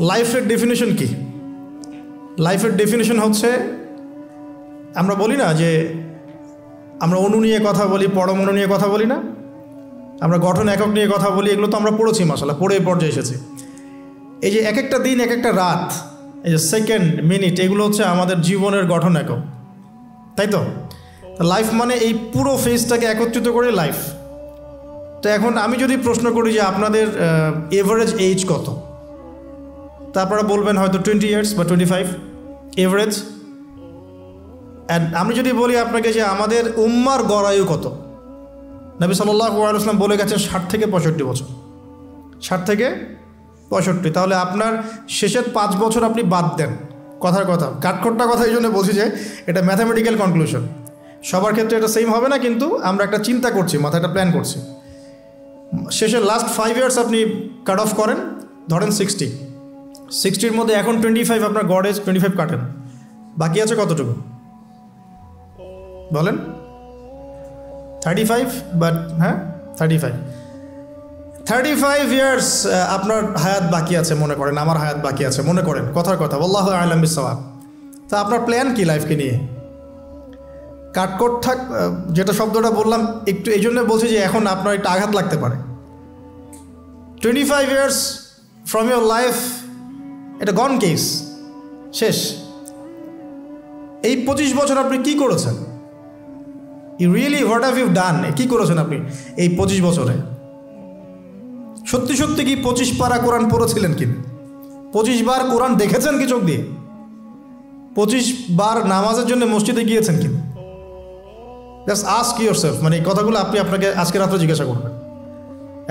লাইফের ডেফিনেশন কি? লাইফের ডেফিনেশন হচ্ছে, আমরা বলি না যে আমরা অণু নিয়ে কথা বলি, পরমাণু নিয়ে কথা বলি না, আমরা গঠন একক নিয়ে কথা বলি, এগুলো তো আমরা পড়েছি, মাশাআল্লাহ পড়ে পর্যায়ে এসেছি। এই যে এক একটা দিন, এক একটা রাত, এই যে সেকেন্ড, মিনিট, এগুলো হচ্ছে আমাদের জীবনের গঠন একক, তাই তো? লাইফ মানে এই পুরো ফেজটাকে একত্রিত করে লাইফ। তো এখন আমি যদি প্রশ্ন করি যে আপনাদের এভারেজ এজ কত, তা আপনারা বলবেন হয়তো 20 ইয়ার্স বা 25 এভারেজ। অ্যান্ড আমি যদি বলি আপনাকে যে আমাদের উম্মার গড় আয়ু কত, নবী সাল্লাল্লাহু আলাইহি ওয়াসাল্লাম বলে গেছেন 60 থেকে 65 বছর, 60 থেকে 65। তাহলে আপনার শেষের 5 বছর আপনি বাদ দেন, কথার কথা, কাঠখোট্টা কথা এই জন্য বলছি যে এটা ম্যাথামেটিক্যাল কনক্লুশন, সবার ক্ষেত্রে এটা সেম হবে না, কিন্তু আমরা একটা চিন্তা করছি, মাথায় একটা প্ল্যান করছি। শেষের লাস্ট 5 ইয়ার্স আপনি কাট অফ করেন, ধরেন 60-র মধ্যে এখন 25 আপনার গড় এজ, 25 কাটেন, বাকি আছে কতটুকু বলেন? 35, বাট হ্যাঁ 35 ইয়ার্স আপনার হায়াত বাকি আছে মনে করেন, আমার হায়াত বাকি আছে মনে করেন, কথার কথা, আল্লাহু আ'লাম বিসসাওয়াব। তা আপনার প্ল্যান কি লাইফকে নিয়ে? কাটকোট থাক, যেটা শব্দটা বললাম একটু এই জন্য বলছি যে এখন আপনার একটা আঘাত লাগতে পারে। 25 ইয়ার্স ফ্রম ইউর লাইফ, এটা গন কেস, শেষ। এই 25 বছর আপনি কি করেছেন? You really what have you done? কী করেছেন আপনি এই 25 বছরে? সত্যি সত্যি কি 25 পারা কোরআন পড়েছিলেন কি? 25 বার কোরআন দেখেছেন কি চোখ দিয়ে? 25 বার নামাজের জন্য মসজিদে গিয়েছেন কি? জাস্ট আস্ক ইয়োরসেলফ, মানে এই কথাগুলো আপনি আপনাকে আজকে রাত্রে জিজ্ঞাসা করবেন।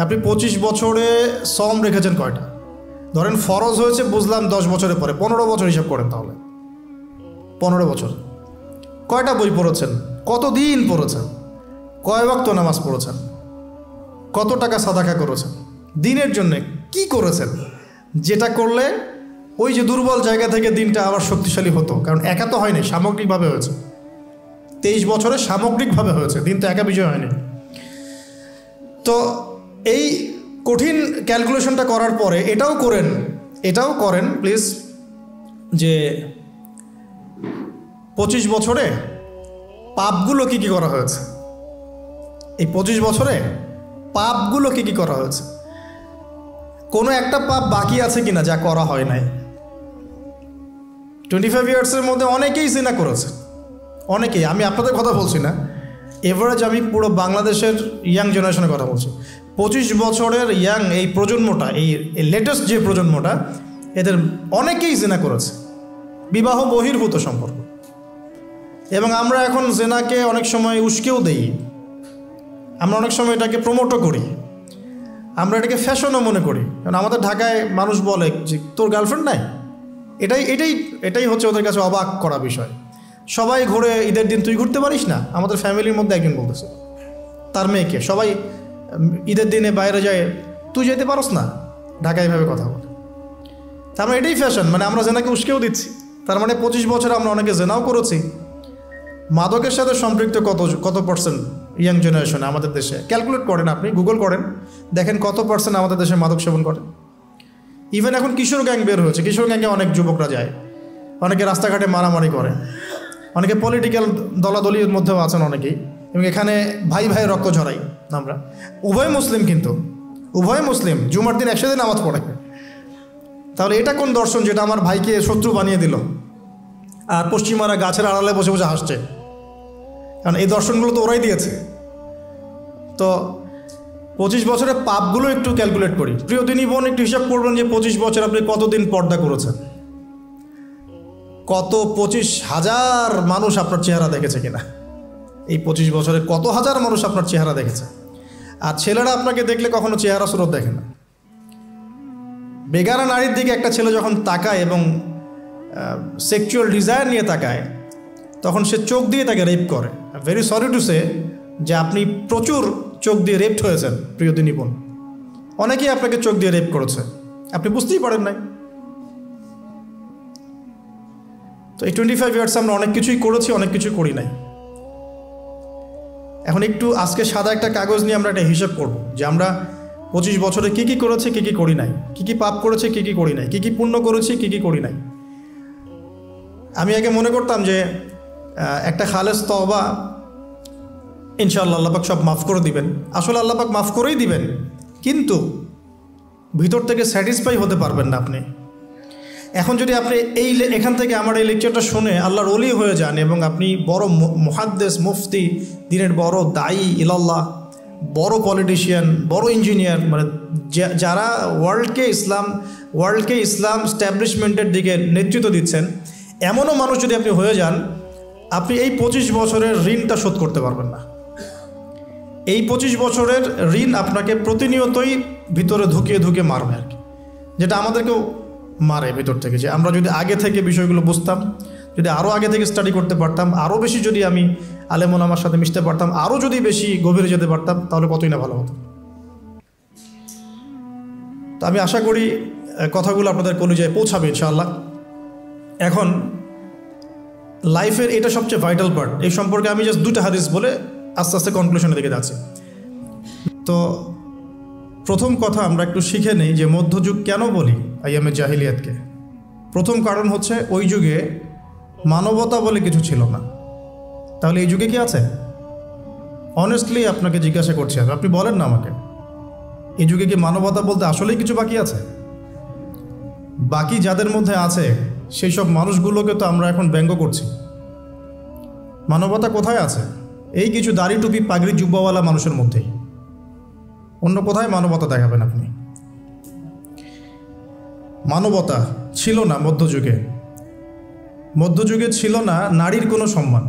আপনি 25 বছরে সম রেখেছেন কয়টা? ধরেন ফরজ হয়েছে বুঝলাম 10 বছরের পরে, 15 বছর হিসাব করেন, তাহলে 15 বছর কয়টা বই পড়েছেন? কতদিন পড়েছেন? কয় ওয়াক্ত নামাজ পড়েছেন? কত টাকা সাদাকা করেছেন? দিনের জন্য কি করেছেন, যেটা করলে ওই যে দুর্বল জায়গা থেকে দিনটা আবার শক্তিশালী হতো? কারণ একা তো হয়নি, সামগ্রিকভাবে হয়েছে। 23 বছরে সামগ্রিকভাবে হয়েছে, দিন তো একা বিজয় হয়নি। তো এই কঠিন ক্যালকুলেশনটা করার পরে এটাও করেন প্লিজ, যে 25 বছরে পাপগুলো কি কি করা হয়েছে? এই 25 বছরে পাপগুলো কি কি করা হয়েছে? কোনো একটা পাপ বাকি আছে কিনা যা করা হয় নাই? 25 ইয়ার্সের মধ্যে অনেকেই জিনা করেছে, অনেকেই, আমি আপনাদের কথা বলছি না, এভারেজ আমি পুরো বাংলাদেশের ইয়াং জেনারেশনের কথা বলছি। 25 বছরের ইয়াং এই প্রজন্মটা, এই লেটেস্ট যে প্রজন্মটা, এদের অনেকেই জিনা করেছে, বিবাহ বহির্ভূত সম্পর্ক। এবং আমরা এখন জেনাকে অনেক সময় উস্কেও দেই, আমরা অনেক সময় এটাকে প্রমোটও করি, আমরা এটাকে ফ্যাশনও মনে করি। কারণ আমাদের ঢাকায় মানুষ বলে যে তোর গার্লফ্রেন্ড নাই, এটাই হচ্ছে ওদের কাছে অবাক করা বিষয়। সবাই ঘুরে, ঈদের দিন তুই ঘুরতে পারিস না? আমাদের ফ্যামিলির মধ্যে একজন বলতেছে তার মেয়েকে, সবাই ঈদের দিনে বাইরে যায়, তুই যেতে পারস না? ঢাকায় এভাবে কথা বলে। তার মানে এটাই ফ্যাশন, মানে আমরা জেনাকে উস্কেও দিচ্ছি। তার মানে 25 বছর আমরা অনেকে জেনাও করেছি। মাদকের সাথে সম্পৃক্ত কত পার্সেন্ট ইয়াং জেনারেশনে আমাদের দেশে? ক্যালকুলেট করেন, আপনি গুগল করেন, দেখেন কত পার্সেন্ট আমাদের দেশে মাদক সেবন করে। ইভেন এখন কিশোর গ্যাং বের হয়েছে, কিশোর গ্যাংয়ে অনেক যুবকরা যায়, অনেকে রাস্তাঘাটে মারামারি করে, অনেকে পলিটিক্যাল দলাদলির মধ্যেও আছেন অনেকেই, এবং এখানে ভাই ভাই রক্ত ঝরাই আমরা। উভয় মুসলিম, কিন্তু উভয় মুসলিম, জুমার দিন একসাথে নামাজ পড়ে। তাহলে এটা কোন দর্শন যেটা আমার ভাইকে শত্রু বানিয়ে দিল, আর পশ্চিমারা গাছের আড়ালে বসে বসে হাসছে? কারণ এই দর্শনগুলো তো ওরাই দিয়েছে। তো 25 বছরের পাপগুলো একটু ক্যালকুলেট করি। প্রিয় দিনী বোন, একটু হিসাব করবেন যে 25 বছর আপনি কতদিন পর্দা করেছেন, কত 25,000 মানুষ আপনার চেহারা দেখেছে কিনা? এই 25 বছরে কত হাজার মানুষ আপনার চেহারা দেখেছে? আর ছেলেরা আপনাকে দেখলে কখনো চেহারা স্রোত দেখে না। বেগানা নারীর দিকে একটা ছেলে যখন তাকায় এবং সেক্সুয়াল ডিজায়ার নিয়ে তাকায়, তখন সে চোখ দিয়ে তাকে রেপ করে। ভেরি সরি টু সে যে আপনি প্রচুর চোখ দিয়ে রেপড হয়েছেন প্রিয় দিনী বোন। অনেকেই আপনাকে চোখ দিয়ে রেপ করেছে, আপনি বুঝতেই পারেন নাই। তো এই 25 ইয়ার্স আমরা অনেক কিছুই করেছি, অনেক কিছু করি নাই। এখন একটু আজকে সাদা একটা কাগজ নিয়ে আমরা একটা হিসাব করব যে আমরা 25 বছরে কী কী করেছি, কী কী করি নাই, কী কী পাপ করেছি, কী কী করি নাই, কী কী পুণ্য করেছি, কী কী করি নাই। আমি আগে মনে করতাম যে একটা খালেস তওবা ইনশাআল্লাহ আল্লাহ পাক সব মাফ করে দিবেন। আসলে আল্লাহ পাক মাফ করেই দিবেন, কিন্তু ভিতর থেকে স্যাটিসফাই হতে পারবেন না আপনি। এখন যদি আপনি এখান থেকে আমার এই লেকচারটা শুনে আল্লাহর ওলি হয়ে যান এবং আপনি বড় মুহাদ্দিস, মুফতি, দিনের বড় দায়ী ইলাল্লাহ, বড় পলিটিশিয়ান, বড় ইঞ্জিনিয়ার, মানে যারা ওয়ার্ল্ডকে ইসলাম স্ট্যাবলিশমেন্টের দিকে নেতৃত্ব দিচ্ছেন, এমনও মানুষ যদি আপনি হয়ে যান, আপনি এই 25 বছরের ঋণটা শোধ করতে পারবেন না। এই 25 বছরের ঋণ আপনাকে প্রতিনিয়তই ভিতরে ঢুকিয়ে মারবে আর কি, যেটা আমাদেরকেও মারে ভিতর থেকে। যে আমরা যদি আগে থেকে বিষয়গুলো বুঝতাম, যদি আরও আগে থেকে স্টাডি করতে পারতাম, আরও বেশি যদি আমি আলেম ওলামার সাথে মিশতে পারতাম, আরও যদি বেশি গভীরে যেতে পারতাম, তাহলে কতই না ভালো হতো। তো আমি আশা করি কথাগুলো আপনাদের কলিজায় পৌঁছাবে ইনশাআল্লাহ। এখন লাইফের এটা সবচেয়ে ভাইটাল পার্ট। এই সম্পর্কে আমি জাস্ট 2টা হাদিস বলে আস্তে আস্তে কনক্লুশনের দিকে যাচ্ছি। তো প্রথম কথা আমরা একটু শিখে নেই যে মধ্যযুগ কেন বলি আইয়ামে জাহিলিয়াতকে। প্রথম কারণ হচ্ছে ওই যুগে মানবতা বলে কিছু ছিল না। তাহলে এই যুগে কি আছে? অনেস্টলি আপনাকে জিজ্ঞাসা করছি, আপনি বলেন না আমাকে, এই যুগে কি মানবতা বলতে আসলেই কিছু বাকি আছে? বাকি যাদের মধ্যে আছে সেই সব মানুষগুলোকে তো আমরা এখন ব্যঙ্গ করছি। মানবতা কোথায় আছে? এই কিছু দাড়ি টুপি পাগড়ি জুব্বাওয়ালা মানুষের মধ্যেই। অন্য কোথায় মানবতা দেখাবেন আপনি? মানবতা ছিল না মধ্যযুগে। মধ্যযুগে ছিল না নারীর কোনো সম্মান।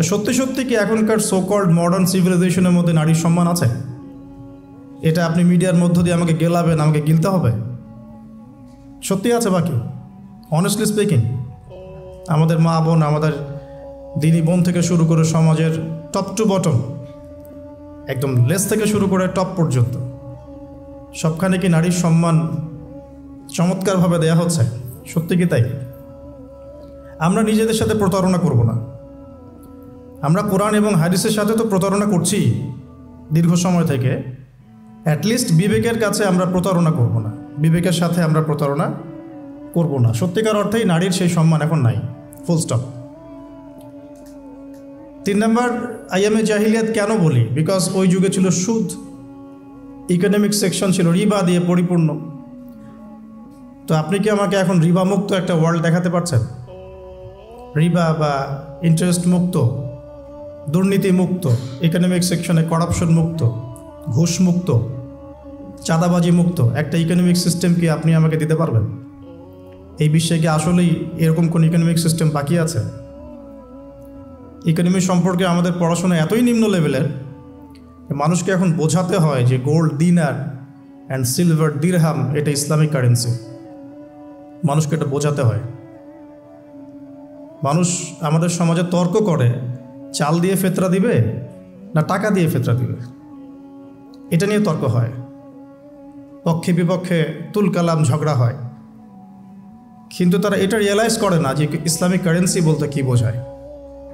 সত্যি সত্যি কি এখনকার সো কল্ড মডার্ন সিভিলাইজেশনের মধ্যে নারীর সম্মান আছে? এটা আপনি মিডিয়ার মধ্য দিয়ে আমাকে গেলাবেন, আমাকে গিলতে হবে? সত্যি আছে বাকি? অনেস্টলি স্পিকিং, আমাদের মা বোন, আমাদের দিনী বোন থেকে শুরু করে সমাজের টপ টু বটম, একদম লেস থেকে শুরু করে টপ পর্যন্ত সবখানে কি নারীর সম্মান চমৎকারভাবে দেয়া হচ্ছে? সত্যি কি তাই? আমরা নিজেদের সাথে প্রতারণা করব না। আমরা কোরআন এবং হাদিসের সাথে তো প্রতারণা করছি দীর্ঘ সময় থেকে। অ্যাটলিস্ট বিবেকের কাছে আমরা প্রতারণা করব না, বিবেকের সাথে আমরা প্রতারণা করব না। সত্যিকার অর্থেই নারীর সেই সম্মান এখন নাই, ফুল স্টপ। 3 নম্বর, আইয়ামে জাহিলিয়াত কেন বলি? বিকজ ওই যুগে ছিল সুদ, ইকোনমিক সেকশন ছিল রিবা দিয়ে পরিপূর্ণ। তো আপনি কি আমাকে এখন রিবা মুক্ত একটা ওয়ার্ল্ড দেখাতে পারছেন? রিবা বা ইন্টারেস্ট মুক্ত, দুর্নীতি মুক্ত, ইকোনমিক সেকশনে করাপশন মুক্ত, ঘুষ মুক্ত, চাঁদাবাজি মুক্ত একটা ইকোনমিক সিস্টেম কি আপনি আমাকে দিতে পারবেন? এই বিশ্বে কি আসলেই এরকম কোন ইকোনমিক সিস্টেম বাকি আছে? ইকোনমি সম্পর্কে আমাদের পড়াশোনা এতই নিম্ন লেভেলের, মানুষকে এখন বোঝাতে হয় যে গোল্ড দিনার অ্যান্ড সিলভার দিরহাম এটা ইসলামিক কারেন্সি। মানুষকে এটা বোঝাতে হয়। মানুষ আমাদের সমাজে তর্ক করে, চাল দিয়ে ফেতরা দিবে না টাকা দিয়ে ফেতরা দিবে, এটা নিয়ে তর্ক হয়। পক্ষে বিপক্ষে তুলকালাম ঝগড়া হয়, কিন্তু তারা এটা রিয়েলাইজ করে না যে ইসলামিক কারেন্সি বলতে কী বোঝায়।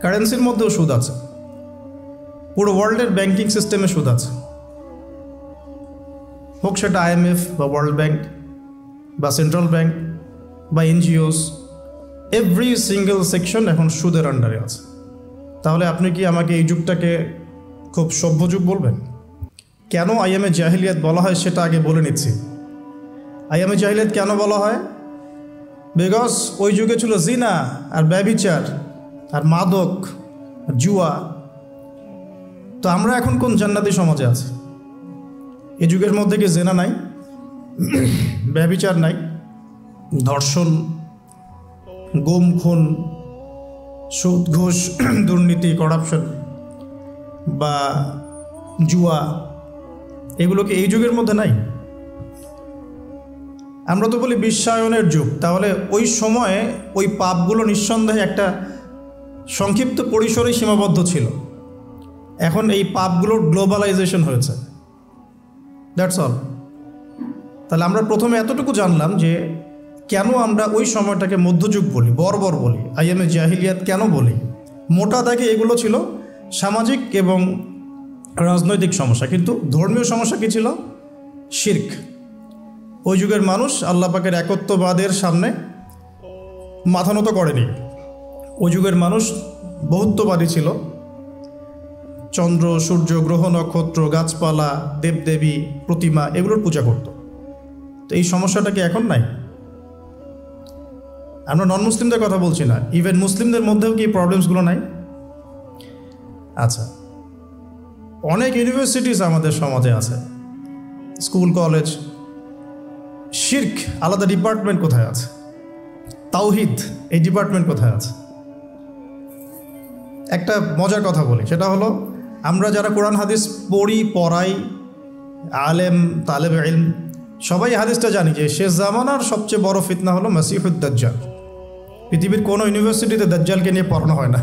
কারেন্সির মধ্যেও সুদ আছে, পুরো ওয়ার্ল্ডের ব্যাংকিং সিস্টেমে সুদ আছে, হোক সেটা IMF বা ওয়ার্ল্ড ব্যাংক বা সেন্ট্রাল ব্যাংক বা এনজিওস, এভরি সিঙ্গেল সেকশন এখন সুদের আন্ডারে আছে। তাহলে আপনি কি আমাকে এই যুগটাকে খুব সভ্য যুগ বলবেন? কেন আইয়ামে জাহিলিয়াত বলা হয় সেটা আগে বলে নিচ্ছি। আইয়ামে জাহিলিয়াত কেন বলা হয়? বিকজ ওই যুগে ছিল জিনা আর ব্যভিচার আর মাদক আর জুয়া। তো আমরা এখন কোন জান্নাতি সমাজে আছি? এই যুগের মধ্যে কি জেনা নাই, ব্যভিচার নাই, ধর্ষণ, গুম খুন, সুদ ঘুষ, দুর্নীতি, করাপশন বা জুয়া, এগুলো কি এই যুগের মধ্যে নাই? আমরা তো বলি বিশ্বায়নের যুগ। তাহলে ওই সময়ে ওই পাপগুলো নিঃসন্দেহে একটা সংক্ষিপ্ত পরিসরেই সীমাবদ্ধ ছিল। এখন এই পাপগুলোর গ্লোবালাইজেশন হয়েছে, দ্যাটস অল। তাহলে আমরা প্রথমে এতটুকু জানলাম যে কেন আমরা ওই সময়টাকে মধ্যযুগ বলি, বর্বর বলি, আইয়ামে জাহিলিয়াত কেন বলি। মোটা দাগে এগুলো ছিল সামাজিক এবং রাজনৈতিক সমস্যা। কিন্তু ধর্মীয় সমস্যা কী ছিল? শিরক। ওই যুগের মানুষ আল্লাহ পাকের একত্ববাদের সামনে মাথা নত করেনি। ওই যুগের মানুষ বহুত্ববাদী ছিল, চন্দ্র সূর্য গ্রহ নক্ষত্র গাছপালা দেবদেবী প্রতিমা এগুলোর পূজা করত। তো এই সমস্যাটা কি এখন নাই? আমরা নন মুসলিমদের কথা বলছি না, ইভেন মুসলিমদের মধ্যেও কি প্রবলেমসগুলো নাই? আচ্ছা, অনেক ইউনিভার্সিটিস আমাদের সমাজে আছে, স্কুল কলেজ, শিরক আলাদা ডিপার্টমেন্ট কোথায় আছে? তাওহিদ এই ডিপার্টমেন্ট কোথায় আছে? একটা মজার কথা বলি, সেটা হলো আমরা যারা কোরআন হাদিস পড়ি পড়াই, আলেম তালেব ইলম, সবাই হাদিসটা জানি যে শেষ জামানার সবচেয়ে বড় ফিতনা হলো মাসিহুদ দাজ্জাল। পৃথিবীর কোনো ইউনিভার্সিটিতে দাজ্জালকে নিয়ে পড়ানো হয় না,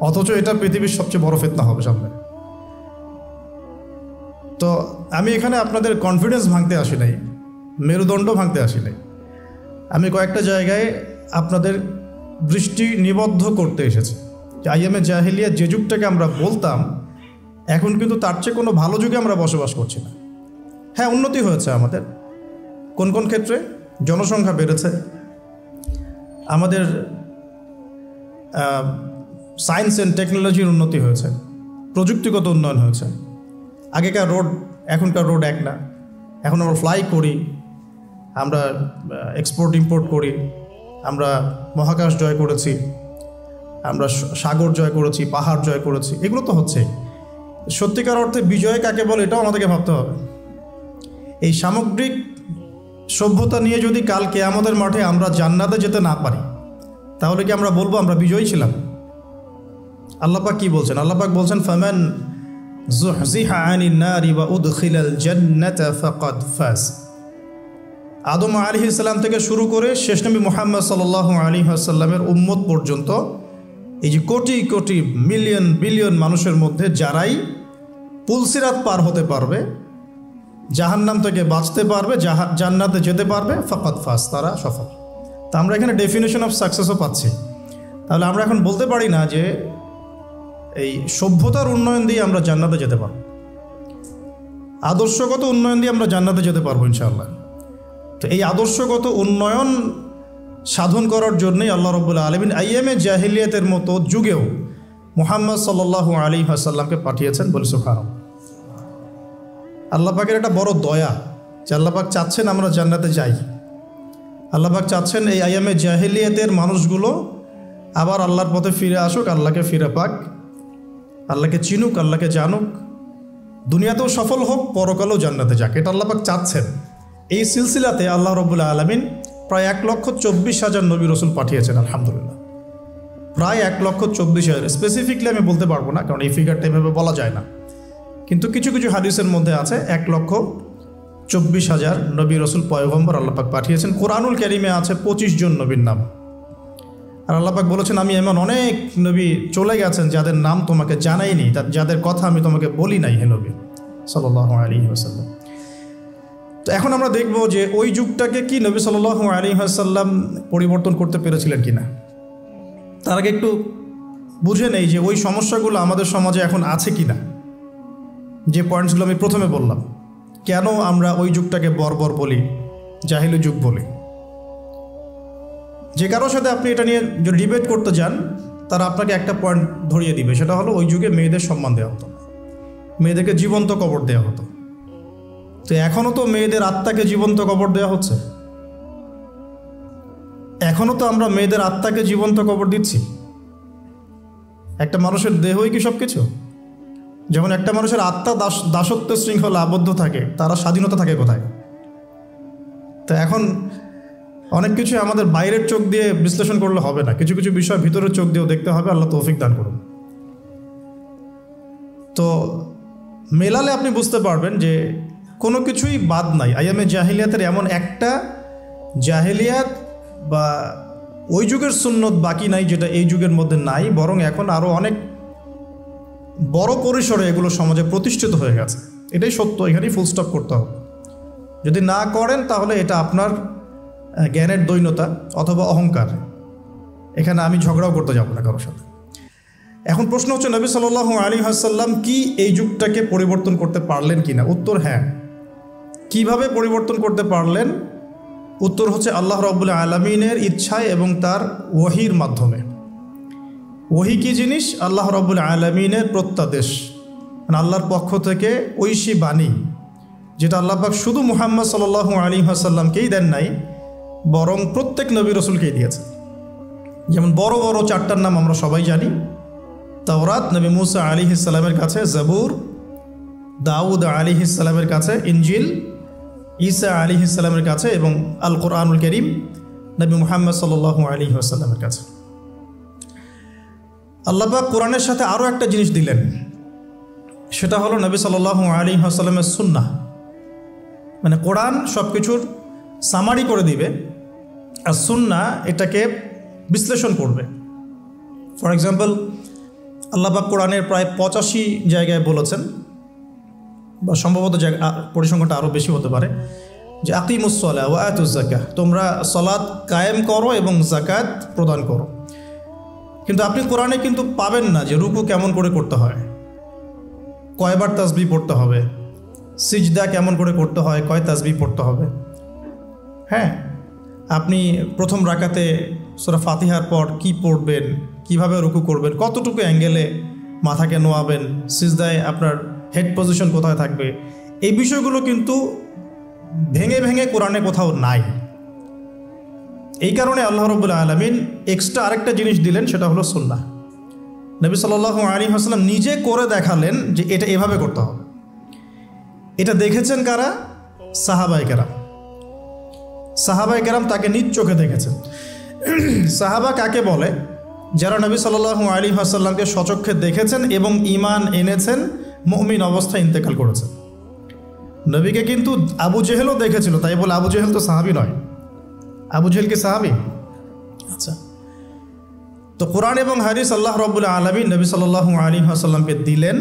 অথচ এটা পৃথিবীর সবচেয়ে বড় ফিতনা হবে সামনে। তো আমি এখানে আপনাদের কনফিডেন্স ভাঙতে আসি নাই, মেরুদণ্ড ভাঙতে আসি নাই। আমি কয়েকটা জায়গায় আপনাদের দৃষ্টি নিবদ্ধ করতে এসেছি যে আইএমএ জাহিলিয়া যে যুগটাকে আমরা বলতাম, এখন কিন্তু তার চেয়ে কোনো ভালো যুগে আমরা বসবাস করছি না। হ্যাঁ, উন্নতি হয়েছে আমাদের কোন কোন ক্ষেত্রে, জনসংখ্যা বেড়েছে, আমাদের সায়েন্স অ্যান্ড টেকনোলজির উন্নতি হয়েছে, প্রযুক্তিগত উন্নয়ন হয়েছে। আগেকার রোড এখনকার রোড এক না, এখন আমরা ফ্লাই করি, আমরা এক্সপোর্ট ইম্পোর্ট করি, আমরা মহাকাশ জয় করেছি, আমরা সাগর জয় করেছি, পাহাড় জয় করেছি, এগুলো তো হচ্ছেই। সত্যিকার অর্থে বিজয় কাকে বলে এটাও আমাদেরকে ভাবতে হবে। এই সামগ্রিক সভ্যতা নিয়ে যদি কালকে আমাদের মাঠে আমরা জান্নাতে যেতে না পারি, তাহলে কি আমরা বলবো আমরা বিজয়ী ছিলাম? আল্লাহ পাক কি বলছেন? আল্লাহ পাক বলছেন ফামান যুহজিহা আনিন নারি ওয়া উদখিলাল জান্নাতা ফাকাদ ফাজ। আদম আলাইহিস সালাম থেকে শুরু করে শেষ নবী মুহাম্মদ সাল্লাল্লাহু আলাইহি ওয়াসাল্লামের উম্মত পর্যন্ত এই যে কোটি কোটি মিলিয়ন বিলিয়ন মানুষের মধ্যে যারাই পুলসিরাত পার হতে পারবে, জাহান্নাম থেকে বাঁচতে পারবে, জান্নাতে যেতে পারবে, ফাকাদ ফাজ, তারা সফল। তা আমরা এখানে ডেফিনেশন অফ সাকসেসও পাচ্ছি। তাহলে আমরা এখন বলতে পারি না যে এই সভ্যতার উন্নয়ন দিয়ে আমরা জান্নাতে যেতে পারবো, আদর্শগত উন্নয়ন দিয়ে আমরা জান্নাতে যেতে পারবো ইনশাআল্লাহ। তো এই আদর্শগত উন্নয়ন সাধন করার জন্যই আল্লাহ রাব্বুল আলামিন আইএমএ জাহিলিয়াতের মতো যুগেও মুহাম্মদ সাল্লাল্লাহু আলাইহি ওয়াসাল্লামকে পাঠিয়েছেন। বলি সুবহানাল্লাহ। আল্লাহ পাকের একটা বড় দয়া যে আল্লাহ পাক চাচ্ছেন আমরা জান্নাতে যাই। আল্লাহ পাক চাচ্ছেন এই আইএমএ জাহিলিয়াতের মানুষগুলো আবার আল্লাহর পথে ফিরে আসুক, আল্লাহকে ফিরে পাক, আল্লাহকে চিনুক, আল্লাহকে জানুক, দুনিয়াতেও সফল হোক, পরকালেও জান্নাতে যাক। এটা আল্লাহ পাক চাচ্ছেন। এই সিলসিলাতে আল্লাহ রাব্বুল আলামিন প্রায় 1,24,000 নবী রসুল পাঠিয়েছেন। আলহামদুলিল্লাহ, প্রায় 1,24,000। স্পেসিফিকলি আমি বলতে পারবো না, কারণ এই ফিগারটা এভাবে বলা যায় না, কিন্তু কিছু কিছু হাদিসের মধ্যে আছে 1,24,000 নবী রসুল পয়গম্বর আল্লাহ পাক পাঠিয়েছেন। কোরআনুল কারীমে আছে 25 জন নবীর নাম। আর আল্লাহ পাক বলেছেন আমি এমন অনেক নবী চলে গেছেন যাদের নাম তোমাকে জানাইনি, যাদের কথা আমি তোমাকে বলি নাই, হে নবী সাল্লাল্লাহু আলাইহি ওয়াসাল্লাম। তো এখন আমরা দেখব যে ওই যুগটাকে কি নবী সাল্লাল্লাহু আলাইহি ওয়াসাল্লাম পরিবর্তন করতে পেরেছিলেন কিনা। তার আগে একটু বুঝে নেই যে ওই সমস্যাগুলো আমাদের সমাজে এখন আছে কিনা। যে পয়েন্টসগুলো আমি প্রথমে বললাম, কেন আমরা ওই যুগটাকে বর্বর বলি, জাহিলি যুগ বলি। যে কারোর সাথে আপনি এটা নিয়ে যদি ডিবেট করতে যান, তারা আপনাকে একটা পয়েন্ট ধরিয়ে দিবে, সেটা হলো ওই যুগে মেয়েদের সম্মান দেওয়া হতো না, মেয়েদেরকে জীবন্ত কবর দেওয়া হতো। তো এখনও তো মেয়েদের আত্মাকে জীবন্ত কবর দেওয়া হচ্ছে, এখনও তো আমরা মেয়েদের আত্মাকে জীবন্ত কবর দিচ্ছি। একটা মানুষের দেহই কি সব কিছু? যখন একটা মানুষের আত্মা দাসত্ব শৃঙ্খলা আবদ্ধ থাকে, তারা স্বাধীনতা থাকে কোথায়? তো এখন অনেক কিছু আমাদের বাইরের চোখ দিয়ে বিশ্লেষণ করলে হবে না, কিছু কিছু বিষয় ভিতরের চোখ দিয়েও দেখতে হবে। আল্লাহ তৌফিক দান করুন। তো মেলালে আপনি বুঝতে পারবেন যে কোনো কিছুই বাদ নাই। আইয়ামে জাহিলিয়াতের এমন একটা জাহিলিয়াত বা ওই যুগের সুন্নত বাকি নাই যেটা এই যুগের মধ্যে নাই, বরং এখন আরও অনেক বড় পরিসরে এগুলো সমাজে প্রতিষ্ঠিত হয়ে গেছে। এটাই সত্য, এখানেই ফুল স্টপ করতে হবে। যদি না করেন তাহলে এটা আপনার জ্ঞানের দৈন্যতা অথবা অহংকার। এখানে আমি ঝগড়াও করতে যাব না কারোর সাথে। এখন প্রশ্ন হচ্ছে নবী সাল্লাল্লাহু আলাইহি ওয়াসাল্লাম কি এই যুগটাকে পরিবর্তন করতে পারলেন কিনা? উত্তর হ্যাঁ, কিভাবে পরিবর্তন করতে পারলেন? উত্তর হচ্ছে আল্লাহ রাব্বুল আলামিনের ইচ্ছায় এবং তার ওহীর মাধ্যমে। ওহী কী জিনিস? আল্লাহ রাব্বুল আলামিনের প্রত্যাদেশ, মানে আল্লাহর পক্ষ থেকে ঐশী বাণী, যেটা আল্লাহ পাক শুধু মুহাম্মদ সাল্লাল্লাহু আলাইহি ওয়াসাল্লামকেই দেন নাই, বরং প্রত্যেক নবী রাসূলকেই দিয়েছেন। যেমন বড় বড় চারটার নাম আমরা সবাই জানি। তাওরাত নবী মুসা আলাইহিস সালামের কাছে, জাবুর দাউদ আলাইহিস সালামের কাছে, ইনজিল ঈসা আলাইহিস সালামের কাছে, এবং আল কোরআনুল কারীম নবী মুহাম্মদ সাল্লাল্লাহু আলাইহি ওয়াসাল্লামের কাছে। আল্লাহ পাক কোরআনের সাথে আরও একটা জিনিস দিলেন, সেটা হলো নবী সাল্লাল্লাহু আলাইহি ওয়াসাল্লামের সুন্নাহ। মানে কোরআন সব কিছুর সামারি করে দিবে, আর সুন্নাহ এটাকে বিশ্লেষণ করবে। ফর এক্সাম্পল, আল্লাহ পাক কোরআনের প্রায় 85 জায়গায় বলেছেন, বা সম্ভবত পরিসংখ্যানটা আরও বেশি হতে পারে, যে আকিমুস সালাহ ওয়া আতুজ যাকাহ, তোমরা সালাত কায়েম করো এবং যাকাত প্রদান করো। কিন্তু আপনি কোরআনে কিন্তু পাবেন না যে রুকু কেমন করে করতে হয়, কয়বার তাসবিহ পড়তে হবে, সিজদা কেমন করে করতে হয়, কয় তাসবিহ পড়তে হবে। হ্যাঁ, আপনি প্রথম রাকাতে সূরা ফাতিহার পর কি পড়বেন, কিভাবে রুকু করবেন, কতটুকু অ্যাঙ্গেলে মাথাকে নোয়াবেন, সিজদায় আপনার হেড পজিশন কোথায় থাকবে, এই বিষয়গুলো কিন্তু ভেঙে ভেঙে কোরআনে কোথাও নাই। এই কারণে আল্লাহ রাব্বুল আলামিন এক্সট্রা আরেকটা জিনিস দিলেন, সেটা হলো সুন্নাহ। নবী সাল্লাল্লাহু আলাইহি ওয়াসাল্লাম নিজে করে দেখালেন যে এটা এভাবে করতে হবে। এটা দেখেছেন কারা? সাহাবায়ে কেরাম। সাহাবায়ে কেরাম তাকে নিজ চোখে দেখেছেন। সাহাবা কাকে বলে? যারা নবী সাল্লাল্লাহু আলাইহি ওয়াসাল্লামকে স্বচক্ষে দেখেছেন এবং ঈমান এনেছেন, মুমিন অবস্থায় ইন্তেকাল করেছেন। নবীকে কিন্তু আবু জেহেলও দেখেছিল, তাই বলে আবু জেহেল তো সাহাবী নয়। আবু জেহেল কি সাহাবী? আচ্ছা, তো কোরআন এবং হাদিস আল্লাহ রাব্বুল আলামিন নবী সাল্লাল্লাহু আলাইহি ওয়াসাল্লামকে দিলেন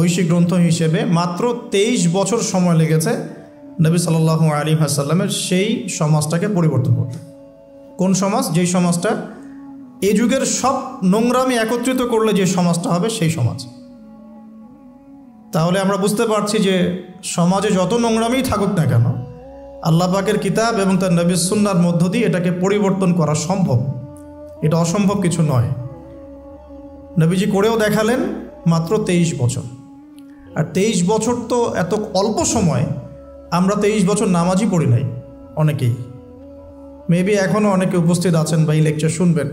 ঐশী গ্রন্থ হিসেবে। মাত্র 23 বছর সময় লেগেছে নবী সাল্লাল্লাহু আলাইহি ওয়াসাল্লামের সেই সমাজটাকে পরিবর্তন করতে। কোন সমাজ? যেই সমাজটা এ যুগের সব নোংরামি একত্রিত করলে যে সমাজটা হবে, সেই সমাজ। তাহলে আমরা বুঝতে পারছি যে সমাজে যত নোংরামি থাকুক না কেন, আল্লাহ পাকের কিতাব এবং তার নবীর সুন্নাহর মধ্য দিয়ে এটাকে পরিবর্তন করা সম্ভব। এটা অসম্ভব কিছু নয়। নবীজি করেও দেখালেন মাত্র 23 বছর। আর 23 বছর তো এত অল্প সময়। আমরা 23 বছর নামাজই পড়ি নাই অনেকেই। মেবি এখনও অনেকে উপস্থিত আছেন বা এই লেকচার শুনবেন